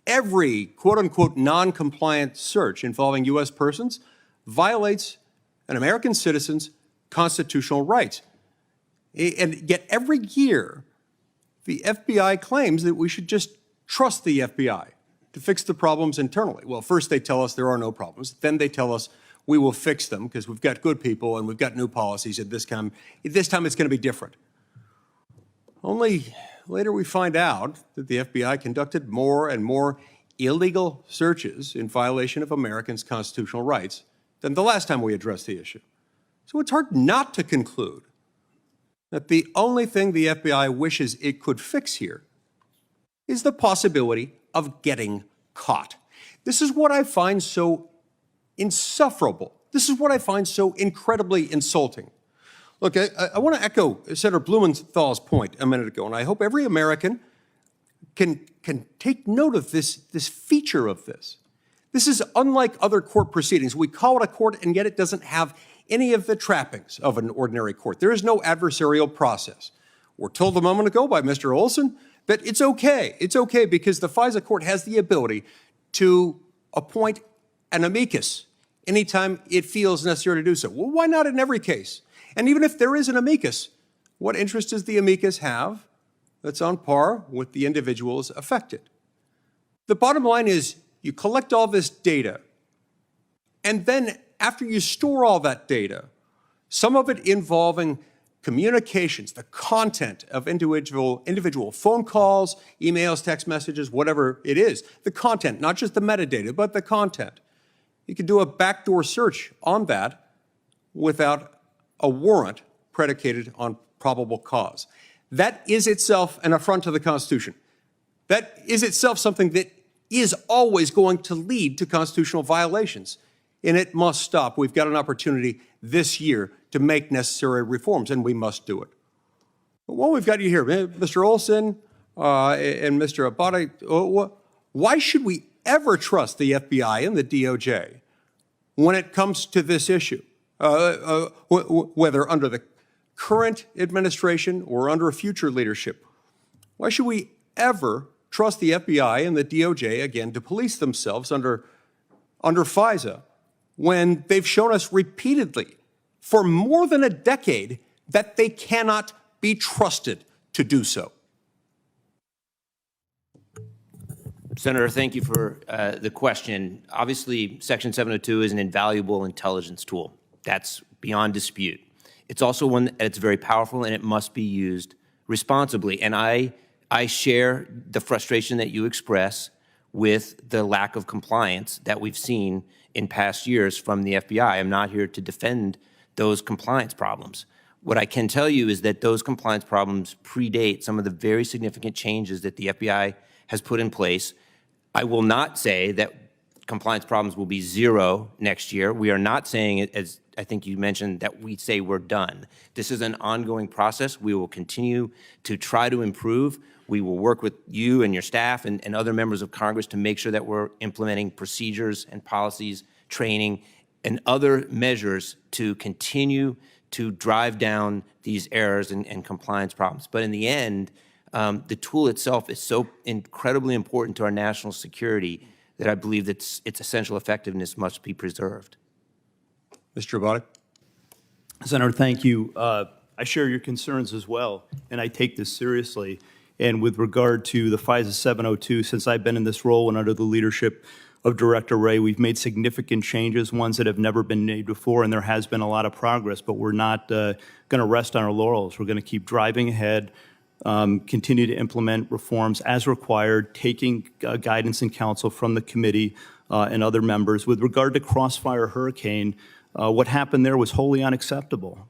every quote-unquote non-compliant search involving U.S. persons violates an American citizen's constitutional rights. And yet every year, the FBI claims that we should just trust the FBI to fix the problems internally. Well, first they tell us there are no problems. Then they tell us we will fix them because we've got good people and we've got new policies. At this time it's going to be different. Only later we find out that the FBI conducted more and more illegal searches in violation of Americans' constitutional rights than the last time we addressed the issue. So it's hard not to conclude that the only thing the FBI wishes it could fix here is the possibility of getting caught. This is what I find so insufferable. This is what I find so incredibly insulting. Look, I want to echo Senator Blumenthal's point a minute ago, and I hope every American can take note of this feature of this. This is unlike other court proceedings. We call it a court, and yet it doesn't have any of the trappings of an ordinary court. There is no adversarial process. We're told a moment ago by Mr. Olson that it's okay. It's okay because the FISA court has the ability to appoint an amicus anytime it feels necessary to do so. Well, why not in every case? And even if there is an amicus, what interest does the amicus have that's on par with the individuals affected? The bottom line is you collect all this data, and then after you store all that data, some of it involving communications, the content of individual phone calls, emails, text messages, whatever it is, the content, not just the metadata, but the content. You can do a backdoor search on that without a warrant predicated on probable cause. That is itself an affront to the Constitution. That is itself something that is always going to lead to constitutional violations, and it must stop. We've got an opportunity this year to make necessary reforms, and we must do it. But while we've got you here, Mr. Olson and Mr. Abate, why should we ever trust the FBI and the DOJ when it comes to this issue, whether under the current administration or under a future leadership? Why should we ever trust the FBI and the DOJ, again, to police themselves under FISA when they've shown us repeatedly for more than a decade that they cannot be trusted to do so? Senator, thank you for the question. Obviously, Section 702 is an invaluable intelligence tool. That's beyond dispute. It's also one that's very powerful, and it must be used responsibly. And I share the frustration that you express with the lack of compliance that we've seen in past years from the FBI. I'm not here to defend those compliance problems. What I can tell you is that those compliance problems predate some of the very significant changes that the FBI has put in place. I will not say that compliance problems will be zero next year. We are not saying it, as I think you mentioned, that we say we're done. This is an ongoing process. We will continue to try to improve. We will work with you and your staff and other members of Congress to make sure that we're implementing procedures and policies, training, and other measures to continue to drive down these errors and compliance problems. But in the end, the tool itself is so incredibly important to our national security that I believe that its essential effectiveness must be preserved. Mr. Abate? Senator, thank you. I share your concerns as well, and I take this seriously. And with regard to the FISA 702, since I've been in this role and under the leadership of Director Wray, we've made significant changes, ones that have never been made before, and there has been a lot of progress, but we're not going to rest on our laurels. We're going to keep driving ahead, continue to implement reforms as required, taking guidance and counsel from the committee and other members. With regard to Crossfire Hurricane, what happened there was wholly unacceptable.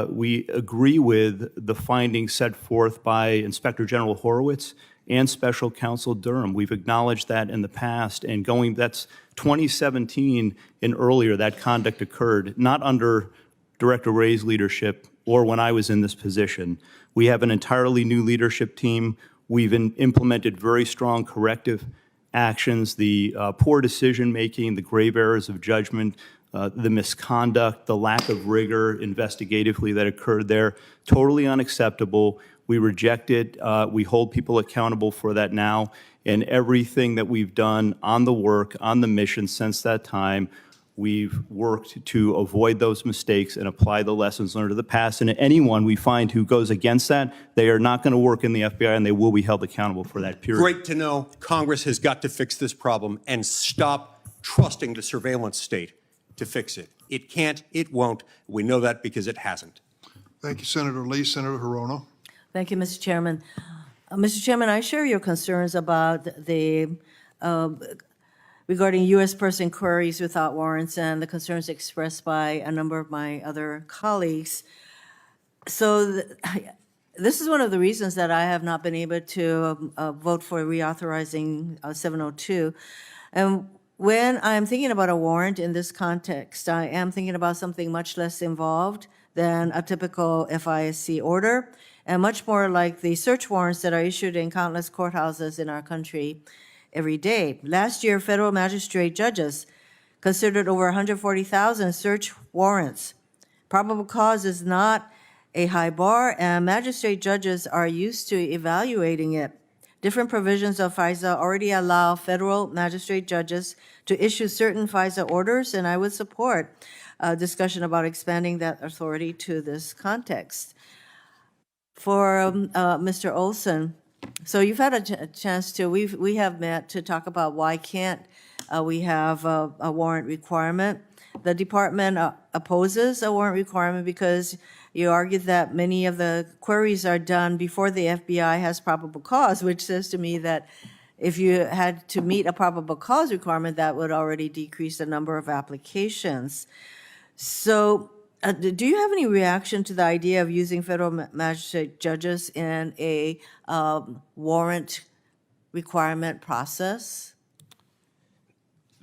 We agree with the findings set forth by Inspector General Horowitz and Special Counsel Durham. We've acknowledged that in the past, and that's 2017 and earlier that conduct occurred, not under Director Wray's leadership or when I was in this position. We have an entirely new leadership team. We've implemented very strong corrective actions, the poor decision-making, the grave errors of judgment, the misconduct, the lack of rigor investigatively that occurred there, totally unacceptable. We reject it. We hold people accountable for that now. And everything that we've done on the work, on the mission since that time, we've worked to avoid those mistakes and apply the lessons learned of the past. And anyone we find who goes against that, they are not going to work in the FBI and they will be held accountable for that period. Great to know. Congress has got to fix this problem and stop trusting the surveillance state to fix it. It can't, it won't. We know that because it hasn't. Thank you, Senator Lee. Senator Hirono. Thank you, Mr. Chairman. Mr. Chairman, I share your concerns about the regarding U.S. person queries without warrants and the concerns expressed by a number of my other colleagues. So this is one of the reasons that I have not been able to vote for reauthorizing 702. And when I'm thinking about a warrant in this context, I am thinking about something much less involved than a typical FISA order, and much more like the search warrants that are issued in countless courthouses in our country every day. Last year, federal magistrate judges considered over 140,000 search warrants. Probable cause is not a high bar, and magistrate judges are used to evaluating it. Different provisions of FISA already allow federal magistrate judges to issue certain FISA orders, and I would support a discussion about expanding that authority to this context. For Mr. Olson, so you've had a chance to, we have met to talk about why can't we have a warrant requirement. The department opposes a warrant requirement because you argue that many of the queries are done before the FBI has probable cause, which says to me that if you had to meet a probable cause requirement, that would already decrease the number of applications. So do you have any reaction to the idea of using federal magistrate judges in a warrant requirement process?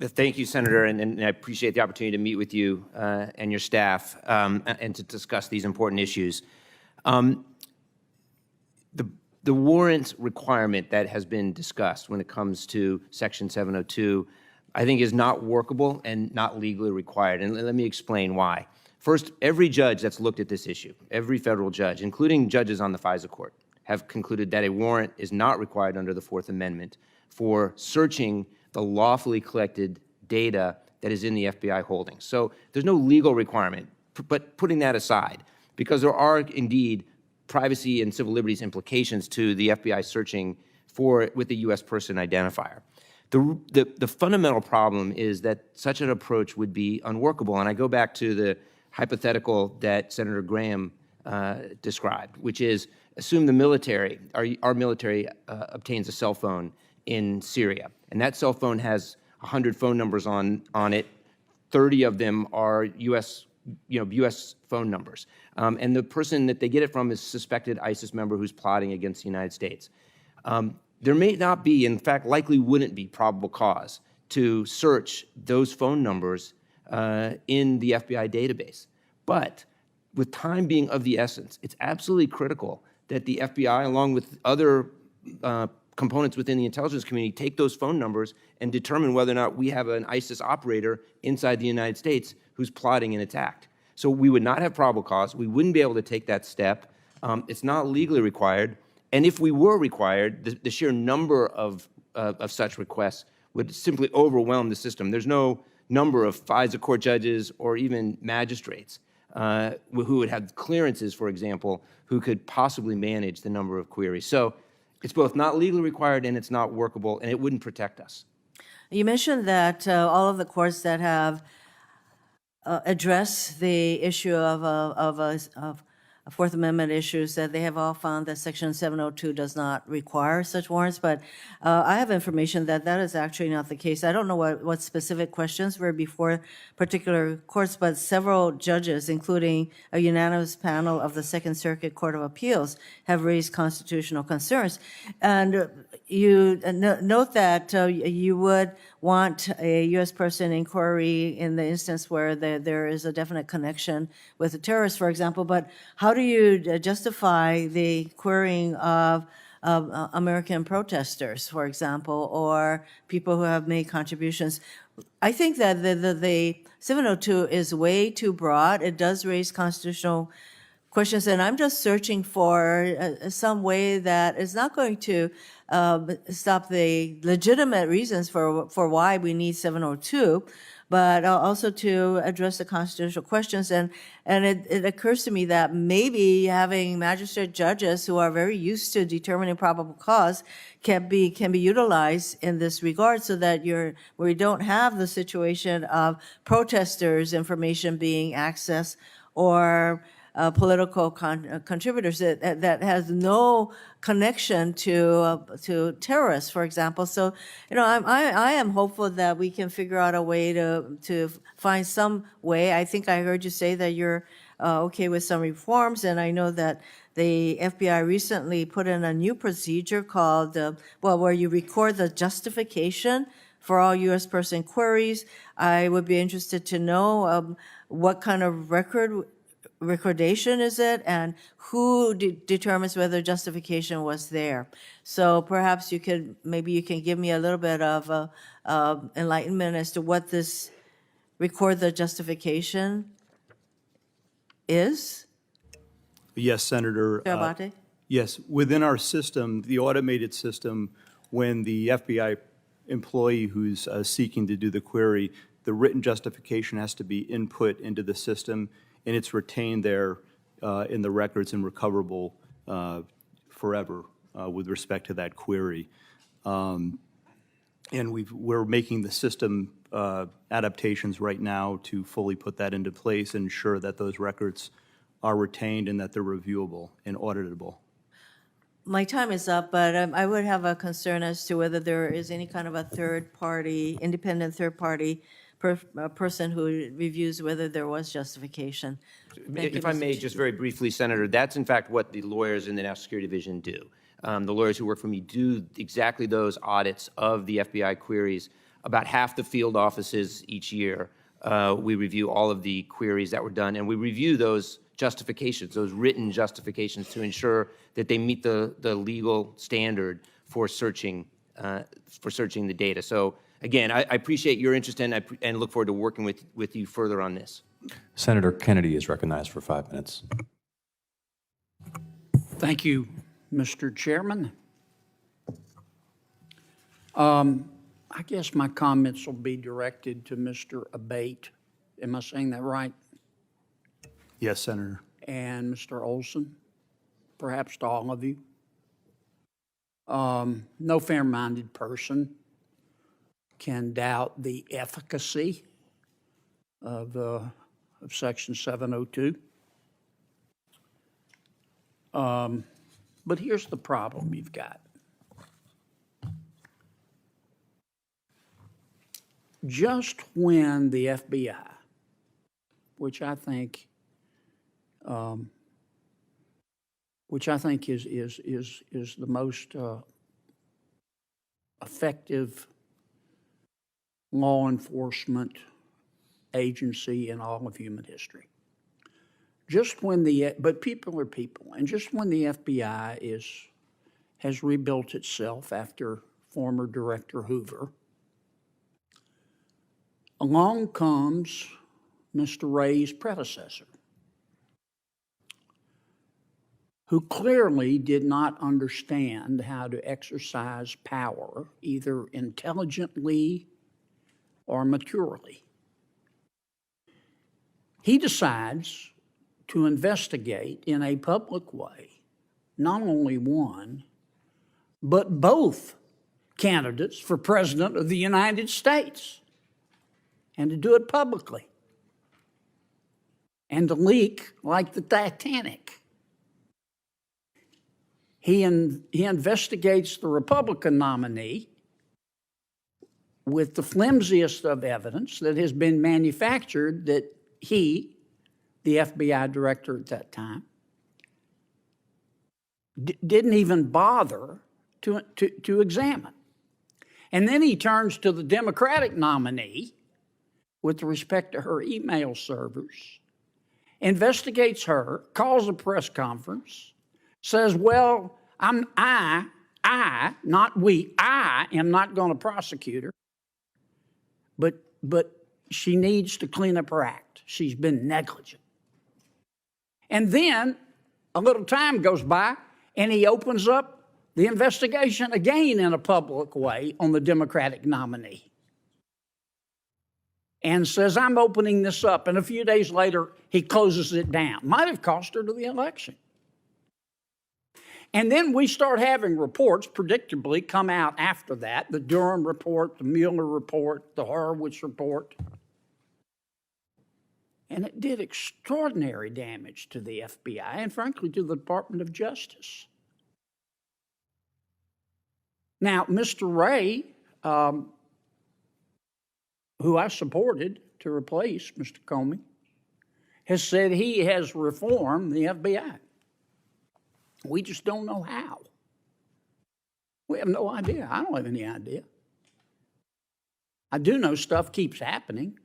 Thank you, Senator, and I appreciate the opportunity to meet with you and your staff and to discuss these important issues. The warrant requirement that has been discussed when it comes to Section 702, I think is not workable and not legally required, and let me explain why. First, every judge that's looked at this issue, every federal judge, including judges on the FISA court, have concluded that a warrant is not required under the Fourth Amendment for searching the lawfully collected data that is in the FBI holdings. So there's no legal requirement, but putting that aside, because there are indeed privacy and civil liberties implications to the FBI searching with the U.S. person identifier. The fundamental problem is that such an approach would be unworkable, and I go back to the hypothetical that Senator Graham described, which is assume the military, our military obtains a cell phone in Syria, and that cell phone has 100 phone numbers on it. 30 of them are U.S. phone numbers, and the person that they get it from is a suspected ISIS member who's plotting against the United States. There may not be, in fact, likely wouldn't be probable cause to search those phone numbers in the FBI database. But with time being of the essence, it's absolutely critical that the FBI, along with other components within the intelligence community, take those phone numbers and determine whether or not we have an ISIS operator inside the United States who's plotting an attack. So we would not have probable cause. We wouldn't be able to take that step. It's not legally required. And if we were required, the sheer number of such requests would simply overwhelm the system. There's no number of FISA court judges or even magistrates who would have clearances, for example, who could possibly manage the number of queries. So it's both not legally required and it's not workable, and it wouldn't protect us. You mentioned that all of the courts that have addressed the issue of Fourth Amendment issues, that they have all found that Section 702 does not require such warrants, but I have information that that is actually not the case. I don't know what specific questions were before particular courts, but several judges, including a unanimous panel of the Second Circuit Court of Appeals, have raised constitutional concerns. And you note that you would want a U.S. person inquiry in the instance where there is a definite connection with a terrorist, for example, but how do you justify the querying of American protesters, for example, or people who have made contributions? I think that the 702 is way too broad. It does raise constitutional questions, and I'm just searching for some way that is not going to stop the legitimate reasons for why we need 702, but also to address the constitutional questions. And it occurs to me that maybe having magistrate judges who are very used to determining probable cause can be utilized in this regard, so that we don't have the situation of protesters' information being accessed, or political contributors that has no connection to terrorists, for example. So, I am hopeful that we can figure out a way to find some way. I think I heard you say that you're okay with some reforms, and I know that the FBI recently put in a new procedure called, where you record the justification for all U.S. person queries. I would be interested to know what kind of recordation is it, and who determines whether justification was there. So perhaps you can give me a little bit of enlightenment as to what this record the justification is. Yes, Senator. Chair Abate? Yes, within our system, the automated system, when the FBI employee who's seeking to do the query, the written justification has to be input into the system, and it's retained there in the records and recoverable forever with respect to that query. And we're making the system adaptations right now to fully put that into place and ensure that those records are retained and that they're reviewable and auditable. My time is up, but I would have a concern as to whether there is any kind of a independent third-party person who reviews whether there was justification. Thank you, If I Mr. may, Chief. just very briefly, Senator, that's in fact what the lawyers in the National Security Division do. The lawyers who work for me do exactly those audits of the FBI queries. About half the field offices each year, we review all of the queries that were done, and we review those justifications, those written justifications, to ensure that they meet the legal standard for searching the data. So again, I appreciate your interest and look forward to working with you further on this. Senator Kennedy is recognized for 5 minutes. Thank you, Mr. Chairman. I guess my comments will be directed to Mr. Abate. Am I saying that right? Yes, Senator. And Mr. Olson, perhaps to all of you. No fair-minded person can doubt the efficacy of Section 702. But here's the problem you've got. Just when the FBI, which I think is the most effective law enforcement agency in all of human history. But people are people, and just when the FBI has rebuilt itself after former Director Hoover, along comes Mr. Wray's predecessor, who clearly did not understand how to exercise power either intelligently or maturely. He decides to investigate in a public way not only one, but both candidates for President of the United States, and to do it publicly, and to leak like the Titanic. He investigates the Republican nominee with the flimsiest of evidence that has been manufactured that he, the FBI director at that time, didn't even bother to examine. And then he turns to the Democratic nominee with respect to her email servers, investigates her, calls a press conference, says, well, I am not going to prosecute her, but she needs to clean up her act. She's been negligent. And then a little time goes by, and he opens up the investigation again in a public way on the Democratic nominee and says, I'm opening this up. And a few days later, he closes it down. Might have cost her to the election. And then we start having reports, predictably, come out after that, the Durham report, the Mueller report, the Horowitz report. And it did extraordinary damage to the FBI and, frankly, to the Department of Justice. Now, Mr. Wray, who I supported to replace Mr. Comey, has said he has reformed the FBI. We just don't know how. We have no idea. I don't have any idea. I do know stuff keeps happening.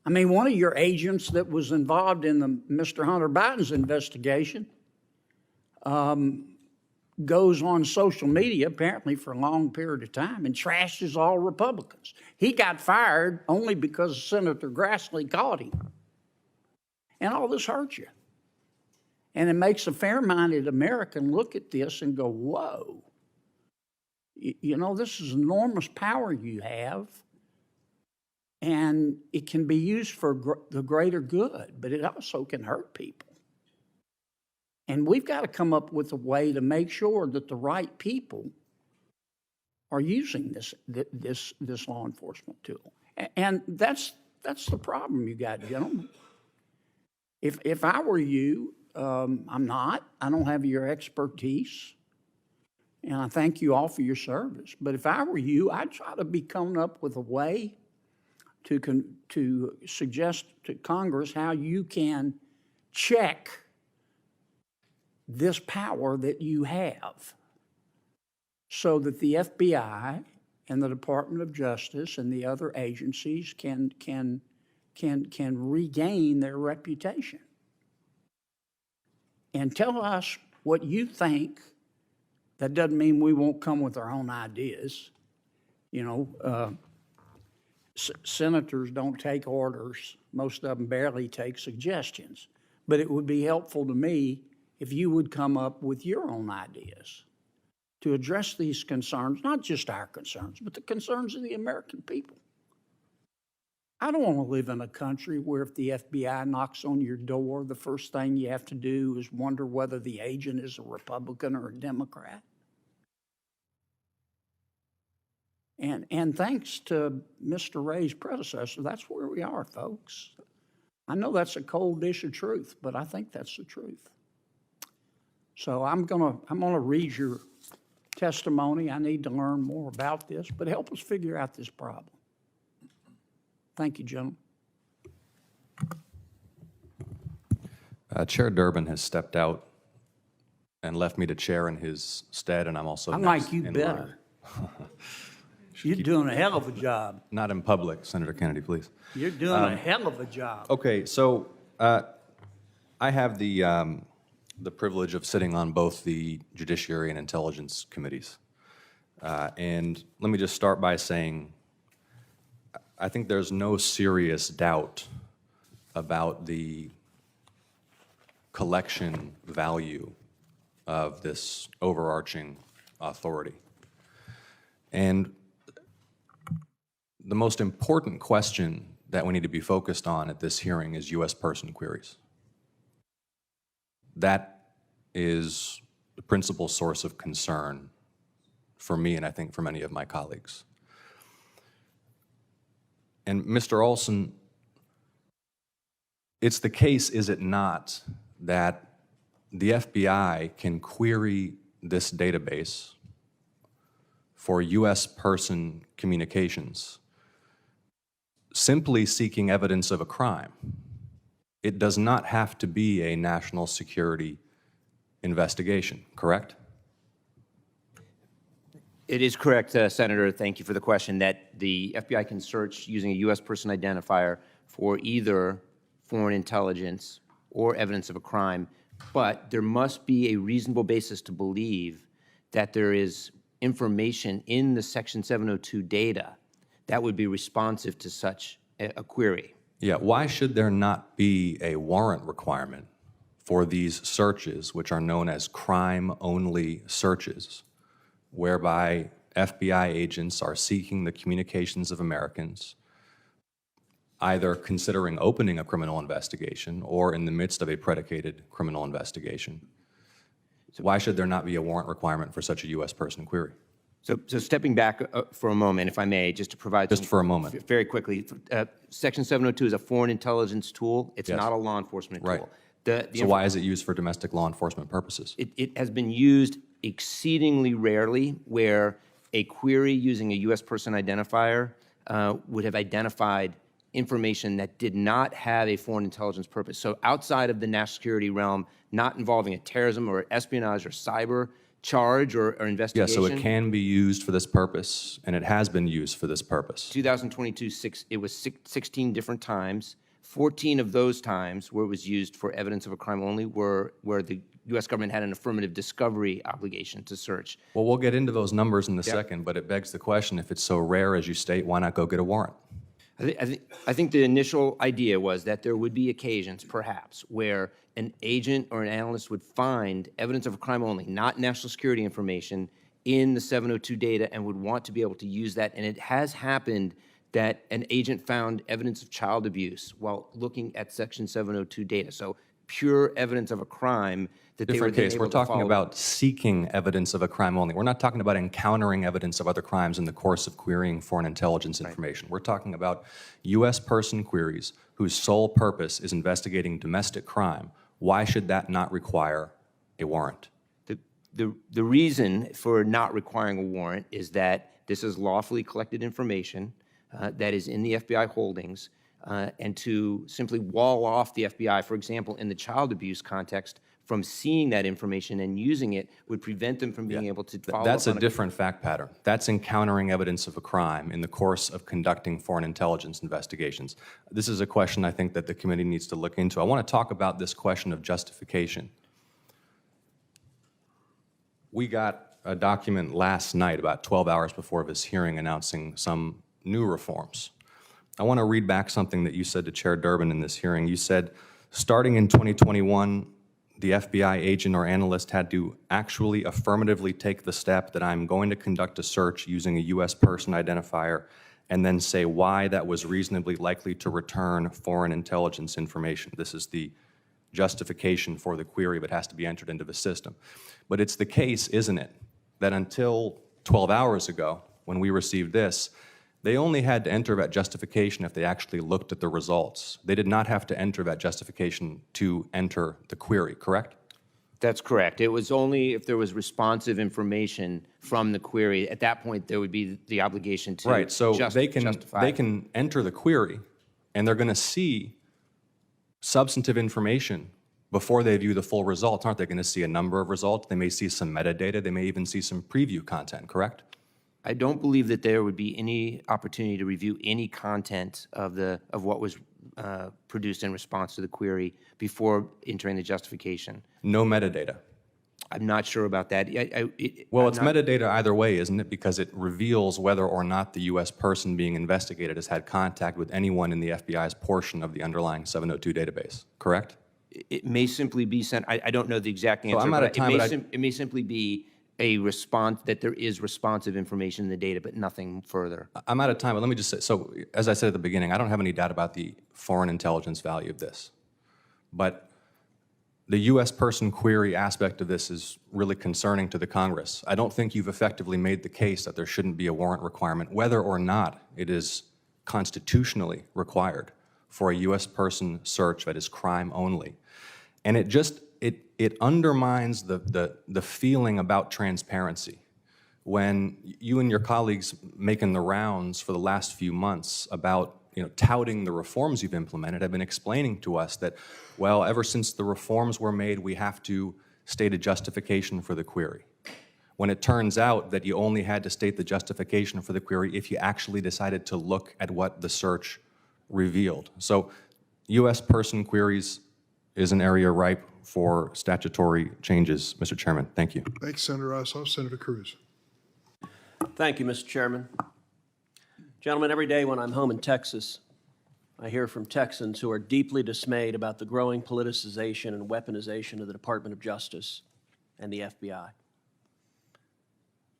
I mean, one of your agents that was involved in the Mr. Hunter Biden's investigation goes on social media, apparently for a long period of time, and trashes all Republicans. He got fired only because Senator Grassley caught him. And all this hurts you. And it makes a fair-minded American look at this and go, whoa, you know, this is enormous power you have, and it can be used for the greater good, but it also can hurt people. And we've got to come up with a way to make sure that the right people are using this law enforcement tool. And that's the problem you got, gentlemen. If I were you, I'm not. I don't have your expertise. And I thank you all for your service. But if I were you, I'd try to be coming up with a way to suggest to Congress how you can check this power that you have so that the FBI and the Department of Justice and the other agencies can regain their reputation. And tell us what you think. That doesn't mean we won't come with our own ideas. You know, senators don't take orders. Most of them barely take suggestions. But it would be helpful to me if you would come up with your own ideas to address these concerns, not just our concerns, but the concerns of the American people. I don't want to live in a country where if the FBI knocks on your door, the first thing you have to do is wonder whether the agent is a Republican or a Democrat. And thanks to Mr. Wray's predecessor, that's where we are, folks. I know that's a cold dish of truth, but I think that's the truth. So I'm gonna read your testimony. I need to learn more about this, but help us figure out this problem. Thank you, gentlemen. Chair Durbin has stepped out and left me to chair in his stead, and I'm also I next like you in better. order. You're doing a hell of a job. Not in public, Senator Kennedy, please. You're doing a hell of a job. Okay, so I have the privilege of sitting on both the Judiciary and Intelligence Committees. And let me just start by saying I think there's no serious doubt about the collection value of this overarching authority. And the most important question that we need to be focused on at this hearing is U.S. person queries. That is the principal source of concern for me and I think for many of my colleagues. And Mr. Olson, it's the case, is it not, that the FBI can query this database for U.S. person communications simply seeking evidence of a crime. It does not have to be a national security investigation, correct? It is correct, Senator. Thank you for the question, that the FBI can search using a U.S. person identifier for either foreign intelligence or evidence of a crime, but there must be a reasonable basis to believe that there is information in the Section 702 data that would be responsive to such a query. Yeah, why should there not be a warrant requirement for these searches, which are known as crime-only searches, whereby FBI agents are seeking the communications of Americans, either considering opening a criminal investigation or in the midst of a predicated criminal investigation. Why should there not be a warrant requirement for such a U.S. person query? So stepping back for a moment, if I may, just to provide Just for a moment. very quickly, Section 702 is a foreign intelligence tool. It's Yes. not a law enforcement Right. tool. So why is it used for domestic law enforcement purposes? It has been used exceedingly rarely where a query using a U.S. person identifier would have identified information that did not have a foreign intelligence purpose. So outside of the national security realm, not involving a terrorism or espionage or cyber charge or investigation. Yes, so it can be used for this purpose, and it has been used for this purpose. 2022, it was 16 different times. 14 of those times where it was used for evidence of a crime only were where the U.S. government had an affirmative discovery obligation to search. Well, we'll get into those numbers in a second, but it begs the question, if it's so rare as you state, why not go get a warrant? I think the initial idea was that there would be occasions, perhaps, where an agent or an analyst would find evidence of a crime only, not national security information, in the 702 data and would want to be able to use that. And it has happened that an agent found evidence of child abuse while looking at Section 702 data. So pure evidence of a crime that they were Different then case. able We're to talking follow. about seeking evidence of a crime only. We're not talking about encountering evidence of other crimes in the course of querying foreign intelligence information. We're talking about U.S. person queries whose sole purpose is investigating domestic crime. Why should that not require a warrant? The reason for not requiring a warrant is that this is lawfully collected information that is in the FBI holdings, and to simply wall off the FBI, for example, in the child abuse context, from seeing that information and using it would prevent them from being able to follow That's up a on different fact pattern. That's encountering evidence of a crime in the course of conducting foreign intelligence investigations. This is a question I think that the committee needs to look into. I want to talk about this question of justification. We got a document last night, about 12 hours before this hearing, announcing some new reforms. I want to read back something that you said to Chair Durbin in this hearing. You said, starting in 2021, the FBI agent or analyst had to actually affirmatively take the step that I'm going to conduct a search using a U.S. person identifier and then say why that was reasonably likely to return foreign intelligence information. This is the justification for the query that has to be entered into the system. But it's the case, isn't it, that until 12 hours ago, when we received this, they only had to enter that justification if they actually looked at the results. They did not have to enter that justification to enter the query, correct? That's correct. It was only if there was responsive information from the query. At that point, there would be the obligation to Right, so they justify. can enter the query, and they're going to see substantive information before they view the full results. Aren't they going to see a number of results? They may see some metadata. They may even see some preview content, correct? I don't believe that there would be any opportunity to review any content of what was produced in response to the query before entering the justification. No metadata. I'm not sure about that. Well, it's metadata either way, isn't it? Because it reveals whether or not the U.S. person being investigated has had contact with anyone in the FBI's portion of the underlying 702 database, correct? It may simply be sent. I don't know the exact answer. I'm out of but time, but it may simply be a response that there is responsive information in the data, but nothing further. I'm out of time, but let me just say, so as I said at the beginning, I don't have any doubt about the foreign intelligence value of this. But the U.S. person query aspect of this is really concerning to the Congress. I don't think you've effectively made the case that there shouldn't be a warrant requirement, whether or not it is constitutionally required for a U.S. person search that is crime only. And it undermines the feeling about transparency. When you and your colleagues making the rounds for the last few months about touting the reforms you've implemented have been explaining to us that, well, ever since the reforms were made, we have to state a justification for the query. When it turns out that you only had to state the justification for the query if you actually decided to look at what the search revealed. So U.S. person queries is an area ripe for statutory changes, Mr. Chairman. Thank you. Thanks, Senator Ossoff. Senator Cruz. Thank you, Mr. Chairman. Gentlemen, every day when I'm home in Texas, I hear from Texans who are deeply dismayed about the growing politicization and weaponization of the Department of Justice and the FBI.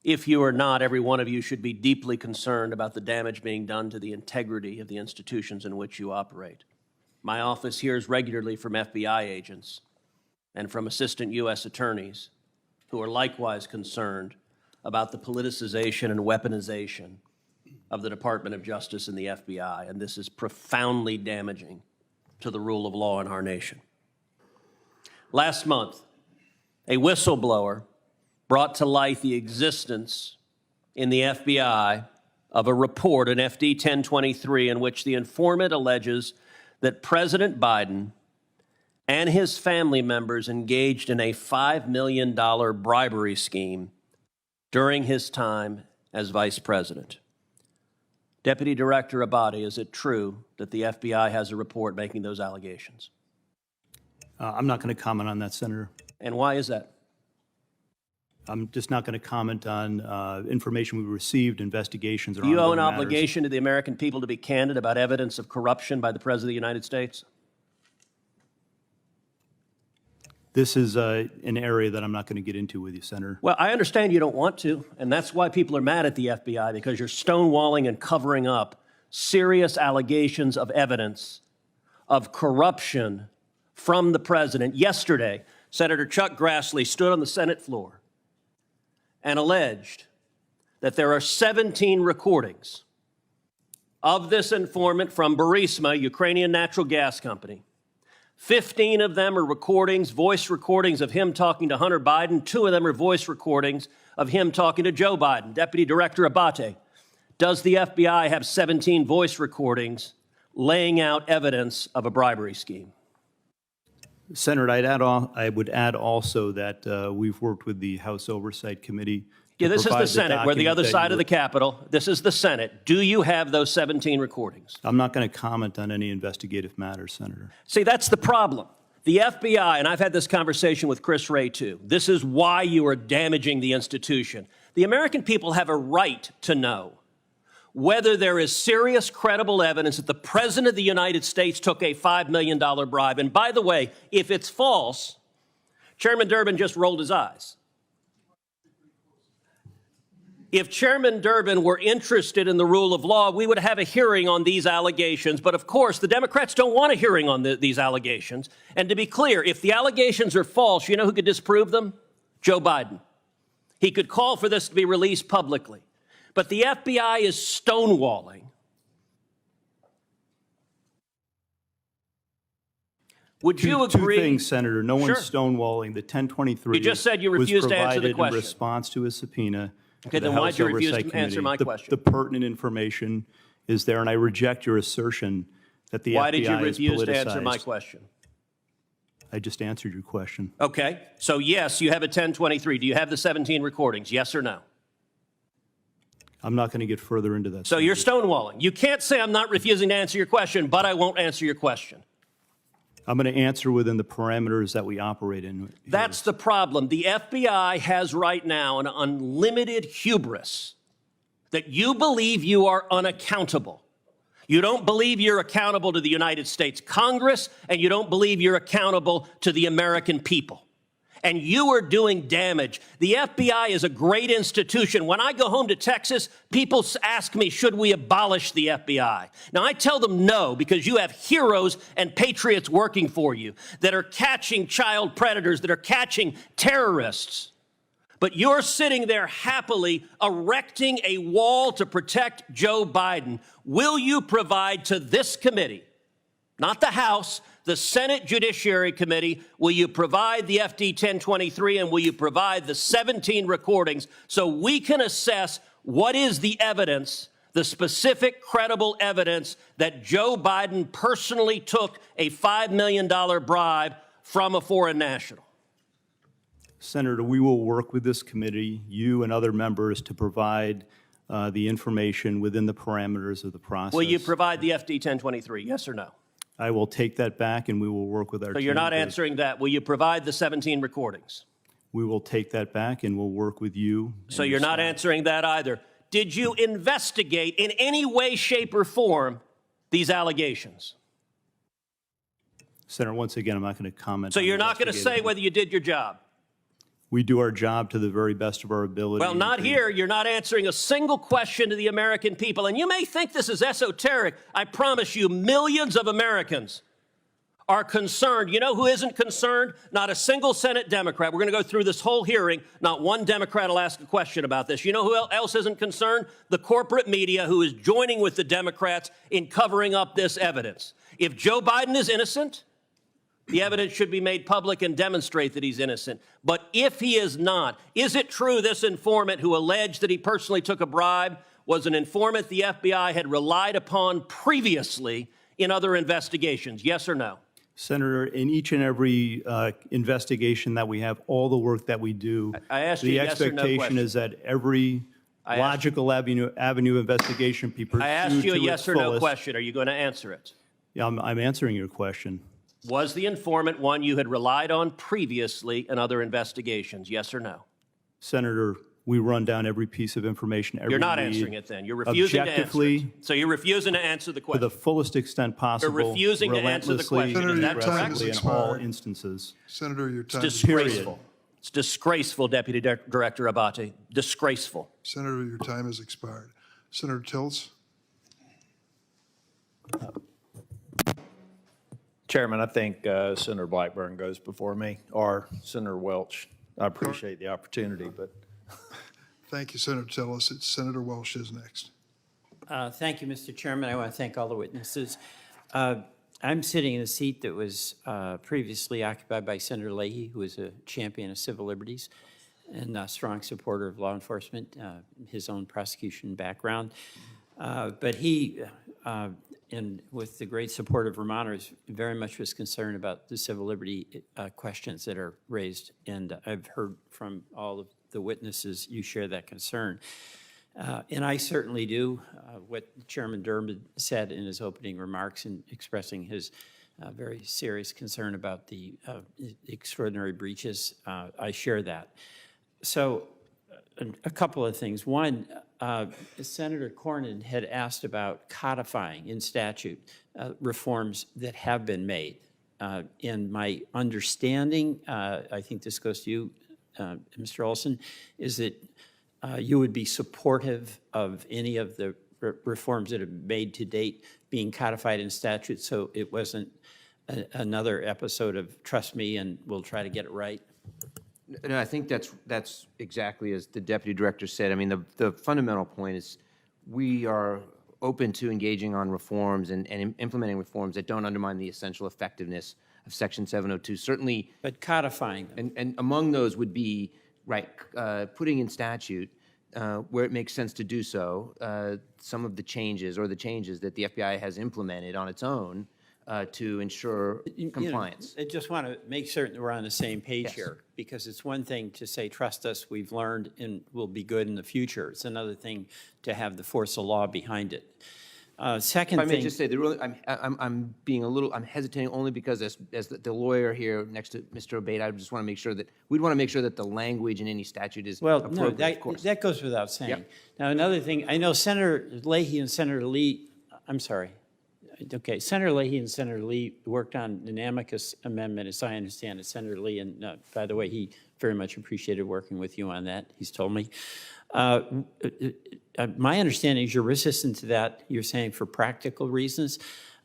If you are not, every one of you should be deeply concerned about the damage being done to the integrity of the institutions in which you operate. My office hears regularly from FBI agents and from assistant U.S. attorneys who are likewise concerned about the politicization and weaponization of the Department of Justice and the FBI, and this is profoundly damaging to the rule of law in our nation. Last month, a whistleblower brought to light the existence in the FBI of a report, an FD 1023, in which the informant alleges that President Biden and his family members engaged in a $5 million bribery scheme during his time as vice president. Deputy Director Abate, is it true that the FBI has a report making those allegations? I'm not going to comment on that, Senator. And why is that? I'm just not going to comment on information we received, investigations, or Do you owe an ongoing matters. obligation to the American people to be candid about evidence of corruption by the President of the United States? This is an area that I'm not going to get into with you, Senator. Well, I understand you don't want to, and that's why people are mad at the FBI, because you're stonewalling and covering up serious allegations of evidence of corruption from the president. Yesterday, Senator Chuck Grassley stood on the Senate floor and alleged that there are 17 recordings of this informant from Burisma, Ukrainian natural gas company. 15 of them are recordings, voice recordings of him talking to Hunter Biden. 2 of them are voice recordings of him talking to Joe Biden. Deputy Director Abate, does the FBI have 17 voice recordings laying out evidence of a bribery scheme? Senator, I would add also that we've worked with the House Oversight Committee. Yeah, this is the provide Senate. We're the other document that side you of the Capitol. This is the Senate. Do you have those 17 recordings? I'm not going to comment on any investigative matters, Senator. See, that's the problem. The FBI, and I've had this conversation with Chris Wray too, this is why you are damaging the institution. The American people have a right to know whether there is serious, credible evidence that the President of the United States took a $5 million bribe. And by the way, if it's false, Chairman Durbin just rolled his eyes. If Chairman Durbin were interested in the rule of law, we would have a hearing on these allegations. But of course, the Democrats don't want a hearing on these allegations. And to be clear, if the allegations are false, you know who could disprove them? Joe Biden. He could call for this to be released publicly. But the FBI is stonewalling. Would you agree? Two things, Senator. No Sure. one's stonewalling. The 1023 You just said you refused to answer the was provided question. in response to a subpoena. Okay, to the then why'd House you refuse Oversight to answer my Committee. question? The pertinent information is there, and I reject your assertion that the Why FBI did you is refuse to answer my politicized. question? I just answered your question. Okay, so yes, you have a 1023. Do you have the 17 recordings? Yes or no? I'm not going to get further into that. So you're stonewalling. You can't say I'm not refusing to answer your question, but I won't answer your question. I'm going to answer within the parameters that we operate in. That's the problem. The FBI has right now an unlimited hubris that you believe you are unaccountable. You don't believe you're accountable to the United States Congress, and you don't believe you're accountable to the American people. And you are doing damage. The FBI is a great institution. When I go home to Texas, people ask me, should we abolish the FBI? Now, I tell them no, because you have heroes and patriots working for you that are catching child predators, that are catching terrorists. But you're sitting there happily erecting a wall to protect Joe Biden. Will you provide to this committee, not the House, the Senate Judiciary Committee, will you provide the FD 1023 and will you provide the 17 recordings so we can assess what is the evidence, the specific credible evidence that Joe Biden personally took a $5 million bribe from a foreign national? Senator, we will work with this committee, you and other members, to provide the information within the parameters of the process. Will you provide the FD 1023, yes or no? I will take that back, and we will work with our So team. you're not answering that. Will you provide the 17 recordings? We will take that back, and we'll work with you. So you're not answering that either. Did you investigate in any way, shape, or form these allegations? Senator, once again, I'm not going to comment. So on you're not going to investigative- say whether you did your job? We do our job to the very best of our ability. Well, not here. You're not answering a single question to the American people. And you may think this is esoteric. I promise you, millions of Americans are concerned. You know who isn't concerned? Not a single Senate Democrat. We're going to go through this whole hearing. Not one Democrat will ask a question about this. You know who else isn't concerned? The corporate media, who is joining with the Democrats in covering up this evidence. If Joe Biden is innocent, the evidence should be made public and demonstrate that he's innocent. But if he is not, is it true this informant who alleged that he personally took a bribe was an informant the FBI had relied upon previously in other investigations? Yes or no? Senator, in each and every investigation that we have, all the work that we do, I asked you the a yes or no expectation question. is that every logical avenue investigation be pursued I asked you a to yes its or no fullest. question. Are you going to answer it? Yeah, I'm answering your question. Was the informant one you had relied on previously in other investigations? Yes or no? Senator, we run down every piece of information, every You're not lead, answering it then. You're refusing to answer objectively, it. So you're refusing to answer the to question. the fullest extent possible, refusing to answer the question. relentlessly, Is that and correct? aggressively in all instances. Senator, your time It's is disgraceful. It's disgraceful, Deputy Director Abate. Disgraceful. Senator, your time has expired. Senator Tillis? Chairman, I think Senator Blackburn goes before me, or Senator Welch. I appreciate the opportunity, but Thank you, Senator Tillis. It's Senator Welch is next. Thank you, Mr. Chairman. I want to thank all the witnesses. I'm sitting in a seat that was previously occupied by Senator Leahy, who is a champion of civil liberties and a strong supporter of law enforcement, his own prosecution background. But he, and with the great support of Vermonters, very much was concerned about the civil liberty questions that are raised. And I've heard from all of the witnesses, you share that concern. And I certainly do. What Chairman Durbin said in his opening remarks in expressing his very serious concern about the extraordinary breaches, I share that. So a couple of things. One, Senator Cornyn had asked about codifying in statute reforms that have been made. In my understanding, I think this goes to you, Mr. Olson, is that you would be supportive of any of the reforms that have been made to date being codified in statute, so it wasn't another episode of trust me and we'll try to get it right? No, I think that's exactly as the Deputy Director said. I mean, the fundamental point is we are open to engaging on reforms and implementing reforms that don't undermine the essential effectiveness of Section 702. Certainly. But codifying them. And among those would be, right, putting in statute where it makes sense to do so, some of the changes or the changes that the FBI has implemented on its own to ensure compliance. I just want to make certain that we're on the same page Yes. here, because it's one thing to say, trust us, we've learned and we'll be good in the future. It's another thing to have the force of law behind it. Second If I may thing. just say, I'm being a little, I'm hesitating only because as the lawyer here next to Mr. Abate, I just want to make sure that, we'd want to make sure that the language in any statute is Well, appropriate, no, of course. that goes without saying. Yep. Now, another thing, I know Senator Leahy and Senator Lee, I'm sorry. Okay, Senator Leahy and Senator Lee worked on an amicus amendment, as I understand it. Senator Lee, and by the way, he very much appreciated working with you on that, he's told me. My understanding is you're resistant to that, you're saying for practical reasons.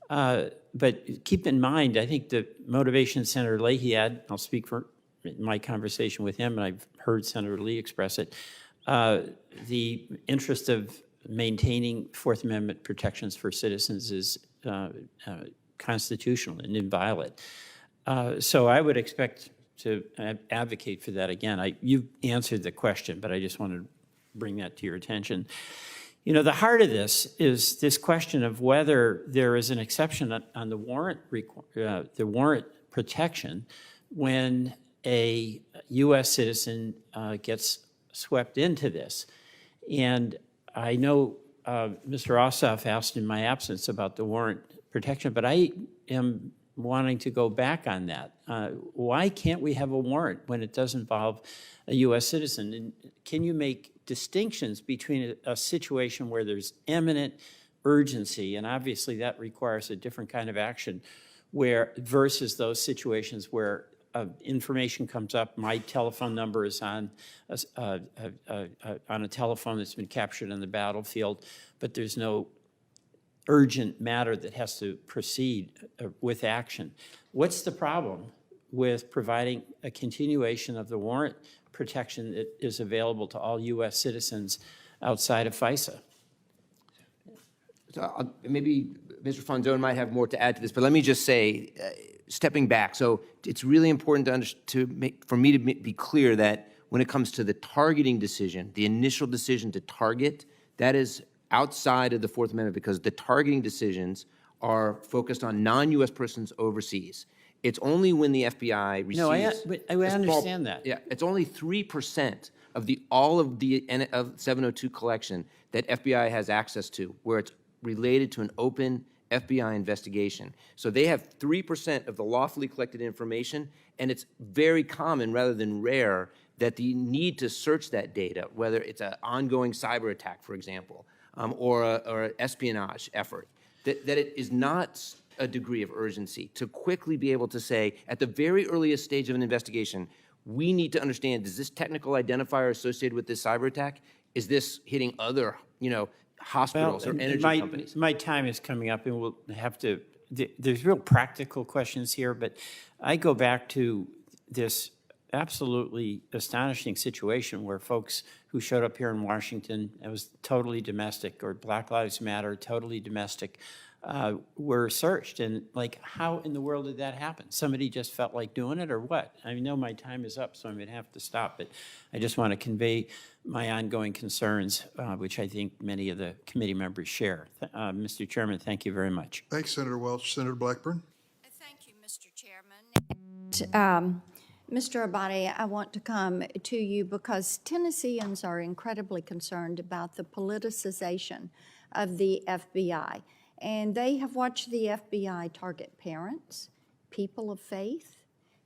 But keep in mind, I think the motivation Senator Leahy had, I'll speak for my conversation with him, and I've heard Senator Lee express it, the interest of maintaining Fourth Amendment protections for citizens is constitutional and inviolate. So I would expect to advocate for that again. You've answered the question, but I just wanted to bring that to your attention. You know, the heart of this is this question of whether there is an exception on the warrant protection when a U.S. citizen gets swept into this. And I know Mr. Ossoff asked in my absence about the warrant protection, but I am wanting to go back on that. Why can't we have a warrant when it does involve a U.S. citizen? And can you make distinctions between a situation where there's imminent, urgency, and obviously that requires a different kind of action where versus those situations where information comes up, my telephone number is on a telephone that's been captured on the battlefield, but there's no urgent matter that has to proceed with action. What's the problem with providing a continuation of the warrant protection that is available to all U.S. citizens outside of FISA? So maybe Mr. Fonzone might have more to add to this, but let me just say, stepping back, so it's really important for me to be clear that when it comes to the targeting decision, the initial decision to target, that is outside of the Fourth Amendment because the targeting decisions are focused on non-U.S. persons overseas. It's only when the FBI receives... No, I understand that. Yeah, it's only 3% of all of the 702 collection that FBI has access to, where it's related to an open FBI investigation. So they have 3% of the lawfully collected information, and it's very common rather than rare that the need to search that data, whether it's an ongoing cyber attack, for example, or an espionage effort, that it is not a degree of urgency to quickly be able to say, at the very earliest stage of an investigation, we need to understand, is this technical identifier associated with this cyber attack? Is this hitting other, hospitals or energy companies? My time is coming up, and we'll have to, there's real practical questions here, but I go back to this absolutely astonishing situation where folks who showed up here in Washington, it was totally domestic, or Black Lives Matter, totally domestic, were searched. And like, how in the world did that happen? Somebody just felt like doing it, or what? I know my time is up, so I'm going to have to stop, but I just want to convey my ongoing concerns, which I think many of the committee members share. Mr. Chairman, thank you very much. Thanks, Senator Welch. Senator Blackburn? Thank you, Mr. Chairman. Mr. Abate, I want to come to you because Tennesseans are incredibly concerned about the politicization of the FBI. And they have watched the FBI target parents, people of faith,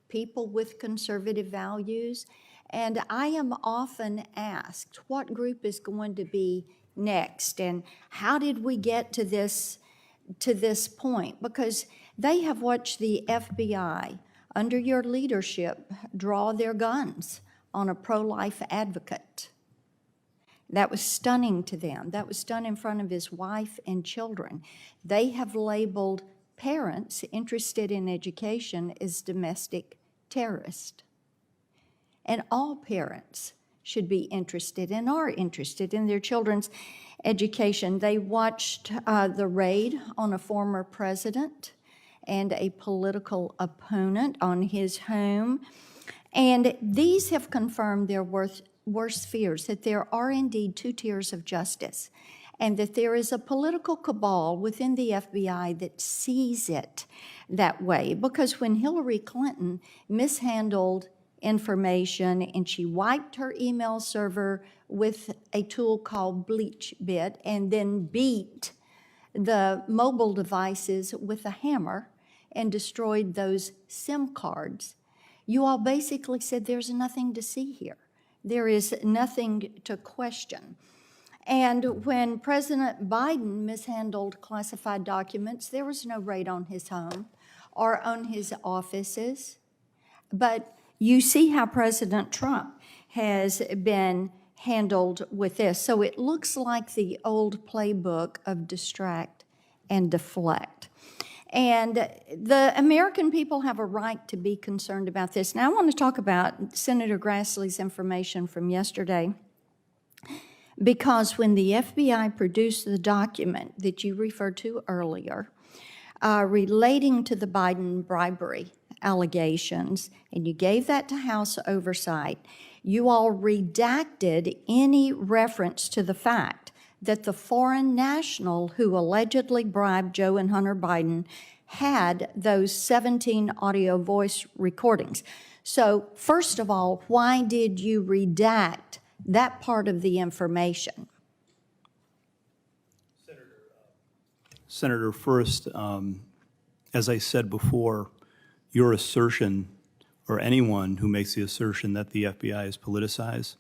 people with conservative values. And I am often asked, what group is going to be next? And how did we get to this point? Because they have watched the FBI, under your leadership, draw their guns on a pro-life advocate. That was stunning to them. That was done in front of his wife and children. They have labeled parents interested in education as domestic terrorists. And all parents should be interested and are interested in their children's education. They watched the raid on a former president and a political opponent on his home. And these have confirmed their worst fears, that there are indeed two tiers of justice, and that there is a political cabal within the FBI that sees it that way. Because when Hillary Clinton mishandled information and she wiped her email server with a tool called BleachBit and then beat the mobile devices with a hammer and destroyed those SIM cards, you all basically said there's nothing to see here. There is nothing to question. And when President Biden mishandled classified documents, there was no raid on his home or on his offices. But you see how President Trump has been handled with this. So it looks like the old playbook of distract and deflect. And the American people have a right to be concerned about this. Now, I want to talk about Senator Grassley's information from yesterday, because when the FBI produced the document that you referred to earlier relating to the Biden bribery allegations, and you gave that to House Oversight, you all redacted any reference to the fact that the foreign national who allegedly bribed Joe and Hunter Biden had those 17 audio voice recordings. So first of all, why did you redact that part of the information? Senator, first, as I said before, your assertion, or anyone who makes the assertion that the FBI is politicized,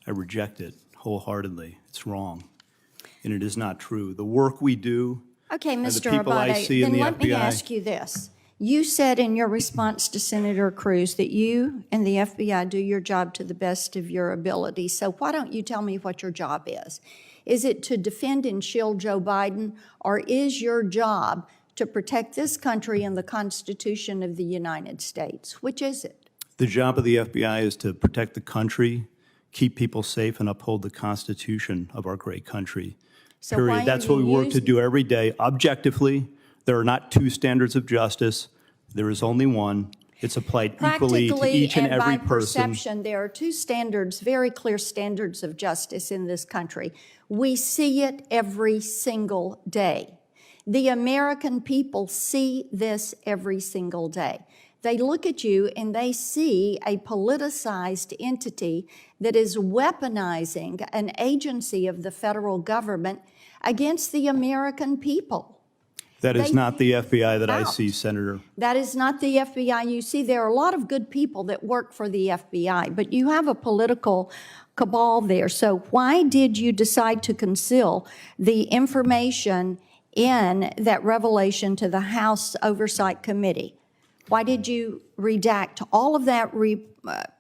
I reject it wholeheartedly. It's wrong. and it is not true. The work we do, Okay, and the Mr. people I see Abate, in then the let me FBI ask you this. You said in your response to Senator Cruz that you and the FBI do your job to the best of your ability. So why don't you tell me what your job is? Is it to defend and shield Joe Biden, or is your job to protect this country and the Constitution of the United States? Which is it? The job of the FBI is to protect the country, keep people safe, and uphold the Constitution of our great country. So why Period. are That's what we you work to using- do every day. Objectively, there are not two standards of justice. There is only one. It's applied equally to Practically each and and by every person. perception, there are two standards, very clear standards of justice in this country. We see it every single day. The American people see this every single day. They look at you and they see a politicized entity that is weaponizing an agency of the federal government against the American people. That is They not the FBI that I out. see, Senator. That is not the FBI. You see, there are a lot of good people that work for the FBI, but you have a political cabal there. So why did you decide to conceal the information in that revelation to the House Oversight Committee? Why did you redact all of that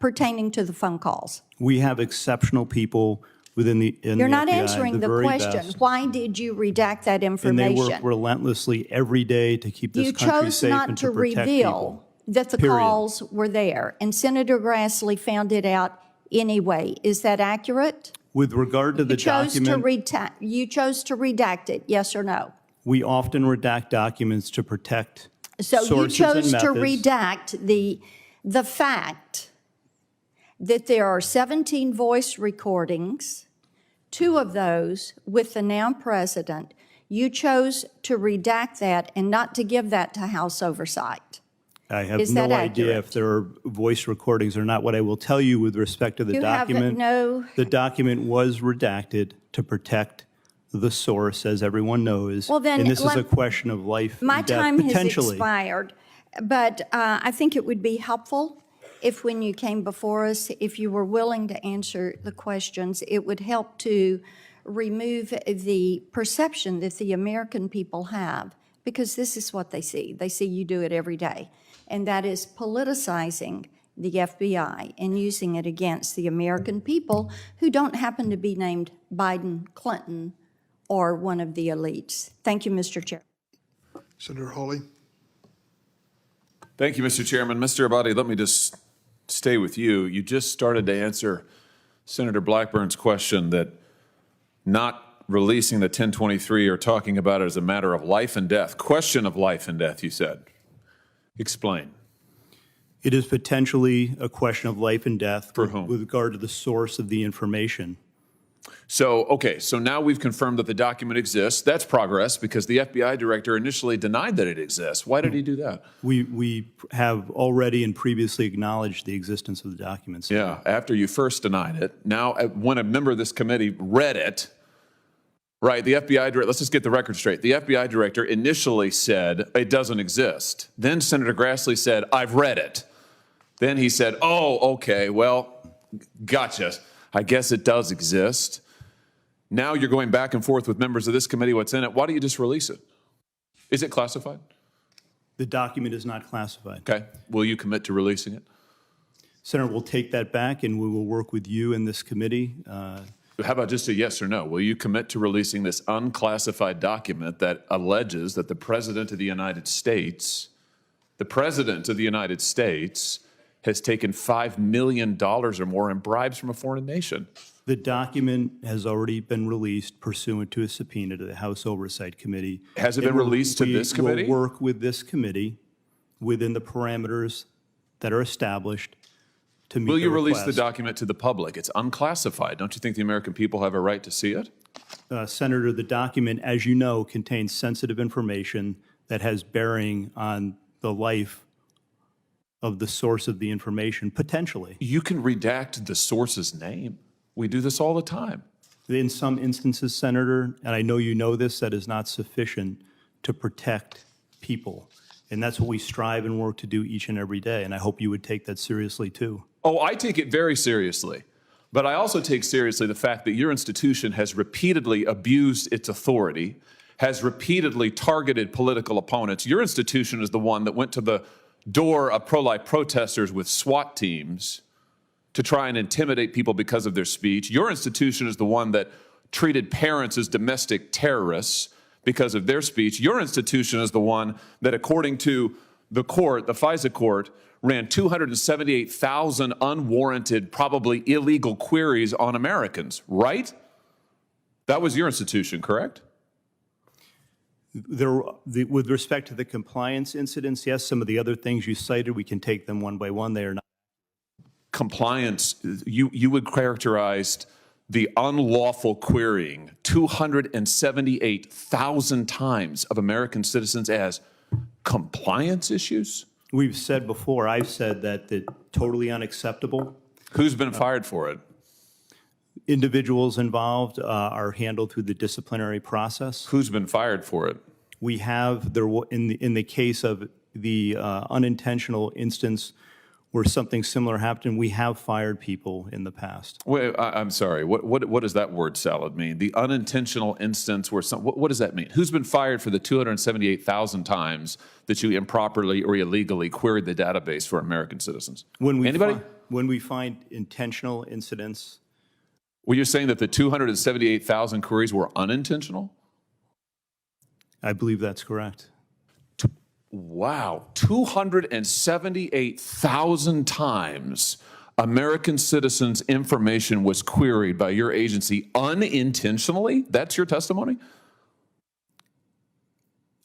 pertaining to the phone calls? We have exceptional people within the in You're the not FBI, answering the very question. best. Why did you redact that And they information? work relentlessly every day to keep this You country chose safe not and to to protect reveal people. that the Period. calls were there, and Senator Grassley found it out anyway. Is that accurate? With regard to the You chose to redact it, yes or no? we often redact documents to protect So you sources and chose to methods. redact the fact that there are 17 voice recordings, 2 of those with the now president. You chose to redact that and not to give that to House Oversight. I have Is no that idea accurate? if there are voice recordings or not. What I will tell you with respect to the You have document, no- the document was redacted to protect the source, as everyone knows. Well, then and this is let- a question of life My and death, time has potentially. expired, but I think it would be helpful if when you came before us, if you were willing to answer the questions, it would help to remove the perception that the American people have, because this is what they see. They see you do it every day, and that is politicizing the FBI and using it against the American people who don't happen to be named Biden, Clinton, or one of the elites. Thank you, Mr. Chair. Senator Hawley? Thank you, Mr. Chairman. Mr. Abadi, let me just stay with you. You just started to answer Senator Blackburn's question that not releasing the 1023 or talking about it as a matter of life and death, question of life and death, you said. Explain. It is potentially a question of life and death For whom? with regard to the source of the information. So, okay, so now we've confirmed that the document exists. That's progress because the FBI director initially denied that it exists. Why did he do that? We have already and previously acknowledged the existence of the documents. Yeah, after you first denied it. Now, when a member of this committee read it, right, the FBI director, let's just get the record straight. The FBI director initially said it doesn't exist. Then Senator Grassley said, I've read it. Then he said, oh, okay, well, gotcha. I guess it does exist. Now you're going back and forth with members of this committee, what's in it. Why don't you just release it? Is it classified? The document is not classified. Okay. Will you commit to releasing it? Senator, we'll take that back and we will work with you and this committee. How about just a yes or no? Will you commit to releasing this unclassified document that alleges that the President of the United States, has taken $5 million or more in bribes from a foreign nation? The document has already been released pursuant to a subpoena to the House Oversight Committee. Has it been released to this committee? We will work with this committee within the parameters that are established to meet Will you the release the request. document to the public? It's unclassified. Don't you think the American people have a right to see it? Senator, the document, as you know, contains sensitive information that has bearing on the life of the source of the information, potentially. You can redact the source's name. We do this all the time. In some instances, Senator, and I know you know this, that is not sufficient to protect people. And that's what we strive and work to do each and every day. And I hope you would take that seriously, too. Oh, I take it very seriously. But I also take seriously the fact that your institution has repeatedly abused its authority, has repeatedly targeted political opponents. Your institution is the one that went to the door of pro-life protesters with SWAT teams to try and intimidate people because of their speech. Your institution is the one that treated parents as domestic terrorists because of their speech. Your institution is the one that, according to the court, the FISA court, ran 278,000 unwarranted, probably illegal queries on Americans, right? That was your institution, correct? With respect to the compliance incidents, yes, some of the other things you cited, we can take them one by one. They are not. Compliance, you would characterize the unlawful querying 278,000 times of American citizens as compliance issues? We've said before, I've said that totally unacceptable. Who's been fired for it? Individuals involved are handled through the disciplinary process. Who's been fired for it? We have, in the case of the unintentional instance where something similar happened, we have fired people in the past. Wait, I'm sorry. What does that word salad mean? The unintentional instance where what does that mean? Who's been fired for the 278,000 times that you improperly or illegally queried the database for American citizens? Anybody? When we find intentional incidents. Well, you're saying that the 278,000 queries were unintentional? I believe that's correct. Wow, 278,000 times American citizens' information was queried by your agency unintentionally? That's your testimony?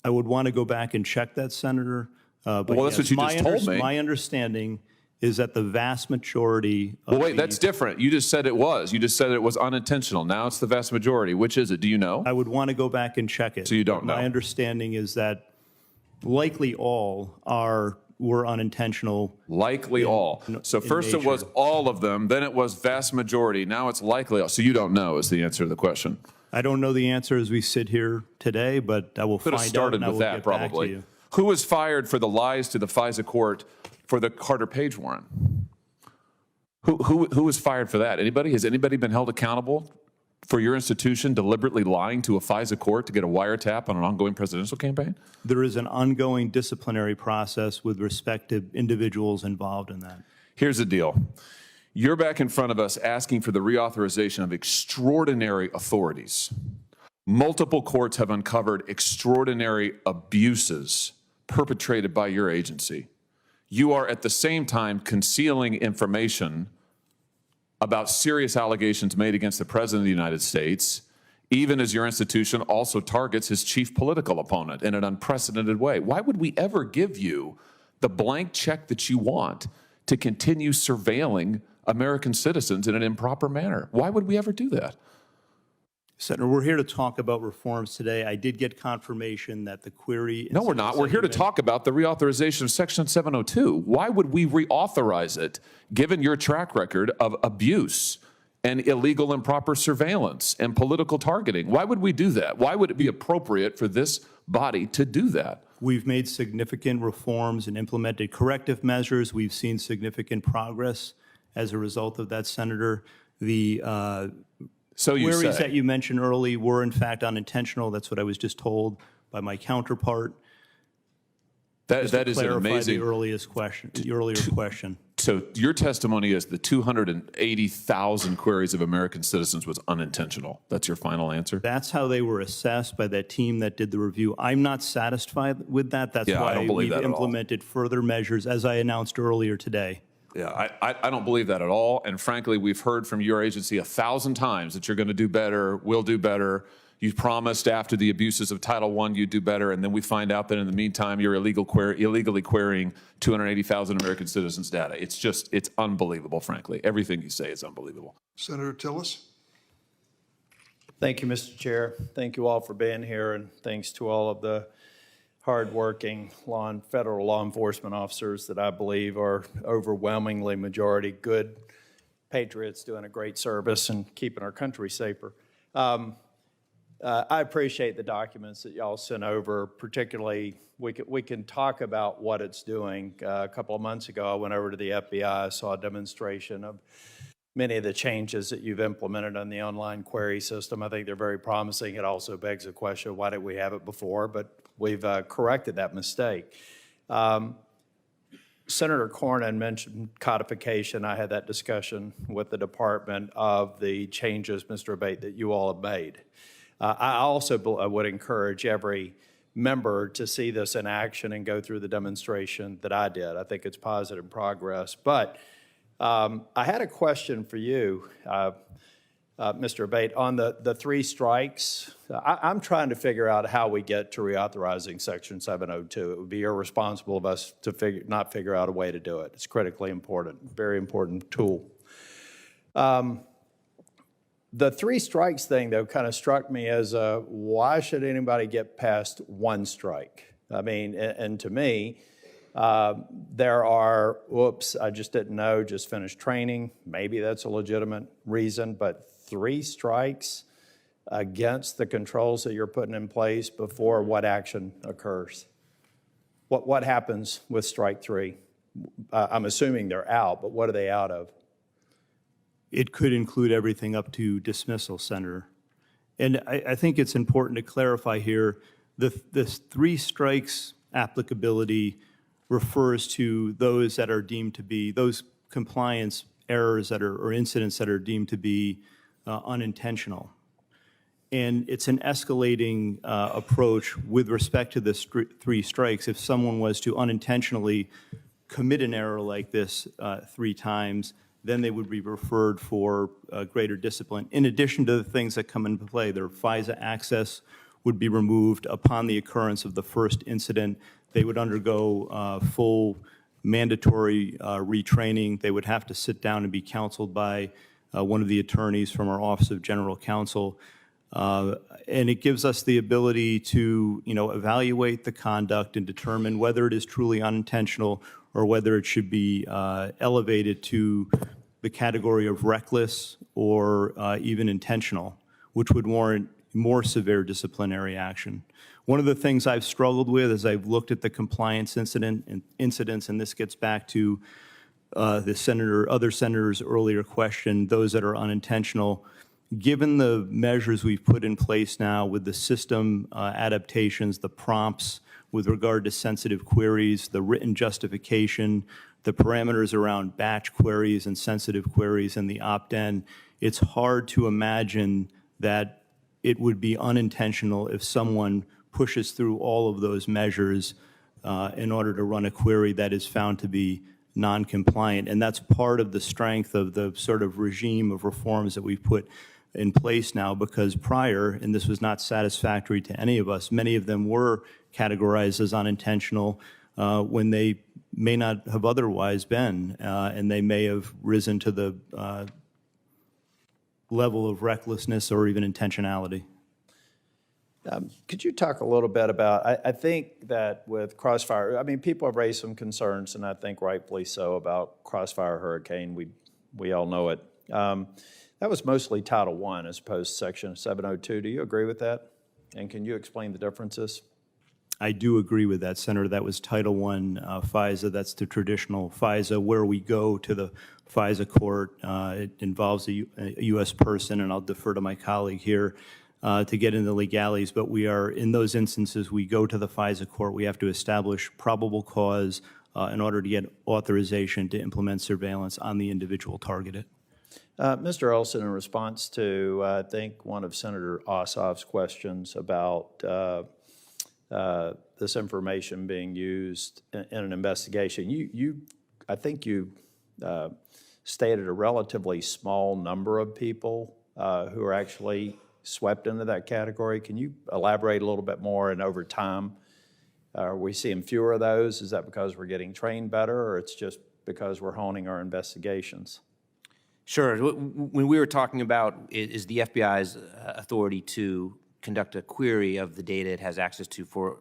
I would want to go back and check that, Senator. But well, that's what you just told me. My understanding is that the vast majority of Well, wait, that's different. You just said it was. You just said it was unintentional. Now it's the vast majority. Which is it? Do you know? I would want to go back and check it. So you don't know? My understanding is that likely all were unintentional. Likely all. So first it was all of them, then it was vast majority. Now it's likely all. So you don't know is the answer to the question. I don't know the answer as we sit here today, but I will find out. Could have started and I with will that get back to probably. you. Who was fired for the lies to the FISA court for the Carter Page warrant? Who was fired for that? Anybody? Has anybody been held accountable for your institution deliberately lying to a FISA court to get a wiretap on an ongoing presidential campaign? There is an ongoing disciplinary process with respect to individuals involved in that. Here's the deal. You're back in front of us asking for the reauthorization of extraordinary authorities. Multiple courts have uncovered extraordinary abuses perpetrated by your agency. You are at the same time concealing information about serious allegations made against the President of the United States, even as your institution also targets his chief political opponent in an unprecedented way. Why would we ever give you the blank check that you want to continue surveilling American citizens in an improper manner? Why would we ever do that? Senator, we're here to talk about reforms today. I did get confirmation that the query... No, we're not. We're here to talk about the reauthorization of Section 702. Why would we reauthorize it, given your track record of abuse and illegal improper surveillance and political targeting? Why would we do that? Why would it be appropriate for this body to do that? We've made significant reforms and implemented corrective measures. We've seen significant progress as a result of that, Senator. The queries that you mentioned early were, in fact, unintentional. That's what I was just told by my counterpart. That is an amazing... The earlier question. So your testimony is the 280,000 queries of American citizens was unintentional. That's your final answer? That's how they were assessed by that team that did the review. I'm not satisfied with that. That's why we've implemented further measures, as I announced earlier today. Yeah, I don't believe that at all. And frankly, we've heard from your agency 1,000 times that you're going to do better, will do better. You promised after the abuses of Title I you'd do better, and then we find out that in the meantime you're illegally querying 280,000 American citizens' data. It's unbelievable, frankly. Everything you say is unbelievable. Senator Tillis. Thank you, Mr. Chair. Thank you all for being here, and thanks to all of the hardworking federal law enforcement officers that I believe are overwhelmingly majority good patriots doing a great service and keeping our country safer. I appreciate the documents that y'all sent over, particularly we can talk about what it's doing. A couple of months ago, I went over to the FBI, saw a demonstration of many of the changes that you've implemented on the online query system. I think they're very promising. It also begs the question, why didn't we have it before? But we've corrected that mistake. Senator Cornyn mentioned codification. I had that discussion with the department of the changes, Mr. Abate, that you all have made. I also would encourage every member to see this in action and go through the demonstration that I did. I think it's positive progress. But I had a question for you, Mr. Abate, on the three strikes. I'm trying to figure out how we get to reauthorizing Section 702. It would be irresponsible of us to not figure out a way to do it. It's critically important, very important tool. The three strikes thing, though, kind of struck me as why should anybody get past one strike? I mean, and to me, there are, whoops, I just didn't know, just finished training. Maybe that's a legitimate reason, but three strikes against the controls that you're putting in place before what action occurs? What happens with strike three? I'm assuming they're out, but what are they out of? It could include everything up to dismissal, Senator. And I think it's important to clarify here, this three strikes applicability refers to those that are deemed to be, those compliance errors that are, or incidents that are deemed to be unintentional. And it's an escalating approach with respect to the three strikes. If someone was to unintentionally commit an error like this 3 times, then they would be referred for greater discipline. In addition to the things that come into play, their FISA access would be removed upon the occurrence of the first incident. They would undergo full mandatory retraining. They would have to sit down and be counseled by one of the attorneys from our Office of General Counsel. And it gives us the ability to, evaluate the conduct and determine whether it is truly unintentional or whether it should be elevated to the category of reckless or even intentional, which would warrant more severe disciplinary action. One of the things I've struggled with as I've looked at the compliance incidents, and this gets back to the other senator's earlier question, those that are unintentional, given the measures we've put in place now with the system adaptations, the prompts with regard to sensitive queries, the written justification, the parameters around batch queries and sensitive queries, and the opt-in, it's hard to imagine that it would be unintentional if someone pushes through all of those measures in order to run a query that is found to be non-compliant. And that's part of the strength of the sort of regime of reforms that we've put in place now, because prior, and this was not satisfactory to any of us, many of them were categorized as unintentional when they may not have otherwise been, and they may have risen to the level of recklessness or even intentionality. Could you talk a little bit about, I think that with Crossfire, I mean, people have raised some concerns, and I think rightfully so, about Crossfire Hurricane. We all know it. That was mostly Title I as opposed to Section 702. Do you agree with that? And can you explain the differences? I do agree with that, Senator. That was Title I FISA. That's the traditional FISA. Where we go to the FISA court, it involves a U.S. person, and I'll defer to my colleague here to get into the legalities. But we are, in those instances, we go to the FISA court. We have to establish probable cause in order to get authorization to implement surveillance on the individual targeted. Mr. Olson, in response to, I think, one of Senator Ossoff's questions about this information being used in an investigation, I think you stated a relatively small number of people who are actually swept into that category. Can you elaborate a little bit more? And over time, are we seeing fewer of those? Is that because we're getting trained better, or it's just because we're honing our investigations? Sure. When we were talking about is the FBI's authority to conduct a query of the data it has access to for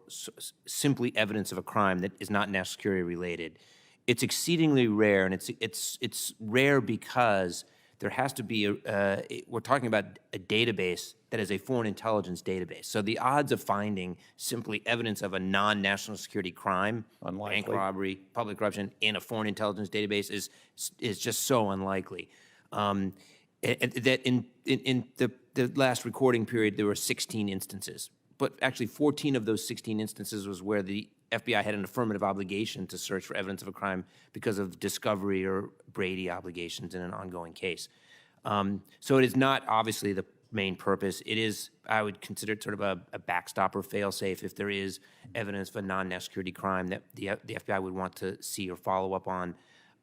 simply evidence of a crime that is not national security related, it's exceedingly rare, and it's rare because there has to be we're talking about a database that is a foreign intelligence database. So the odds of finding simply evidence of a non-national security crime, bank robbery, public corruption, in a foreign intelligence database is just so unlikely. And that in the last recording period, there were 16 instances. But actually, 14 of those 16 instances was where the FBI had an affirmative obligation to search for evidence of a crime because of discovery or Brady obligations in an ongoing case. So it is not obviously the main purpose. It is, I would consider it sort of a backstop or fail-safe if there is evidence of a non-national security crime that the FBI would want to see or follow up on.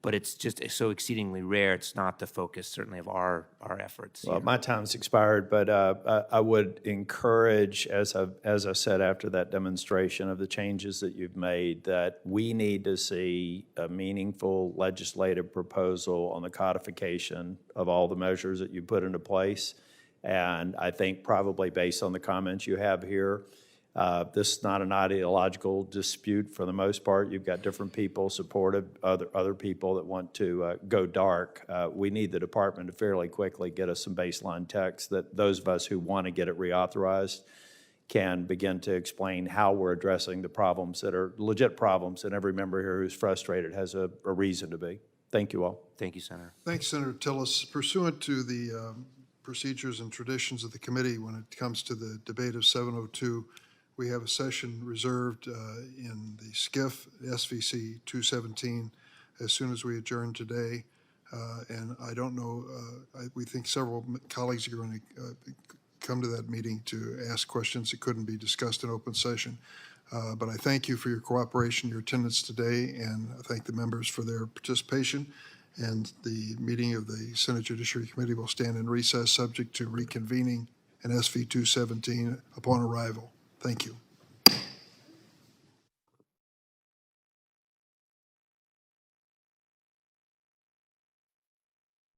But it's just so exceedingly rare, it's not the focus, certainly, of our efforts. Well, my time's expired, but I would encourage, as I said after that demonstration of the changes that you've made, that we need to see a meaningful legislative proposal on the codification of all the measures that you put into place. And I think probably based on the comments you have here, this is not an ideological dispute for the most part. You've got different people supportive, other people that want to go dark. We need the department to fairly quickly get us some baseline text that those of us who want to get it reauthorized can begin to explain how we're addressing the problems that are legit problems, and every member here who's frustrated has a reason to be. Thank you all. Thank you, Senator. Thanks, Senator Tillis. Pursuant to the procedures and traditions of the committee when it comes to the debate of 702, we have a session reserved in the SCIF, SVC 217, as soon as we adjourn today. And I don't know, we think several colleagues are going to come to that meeting to ask questions that couldn't be discussed in open session. But I thank you for your cooperation, your attendance today, and I thank the members for their participation. And the meeting of the Senate Judiciary Committee will stand in recess, subject to reconvening in SV 217 upon arrival. Thank you.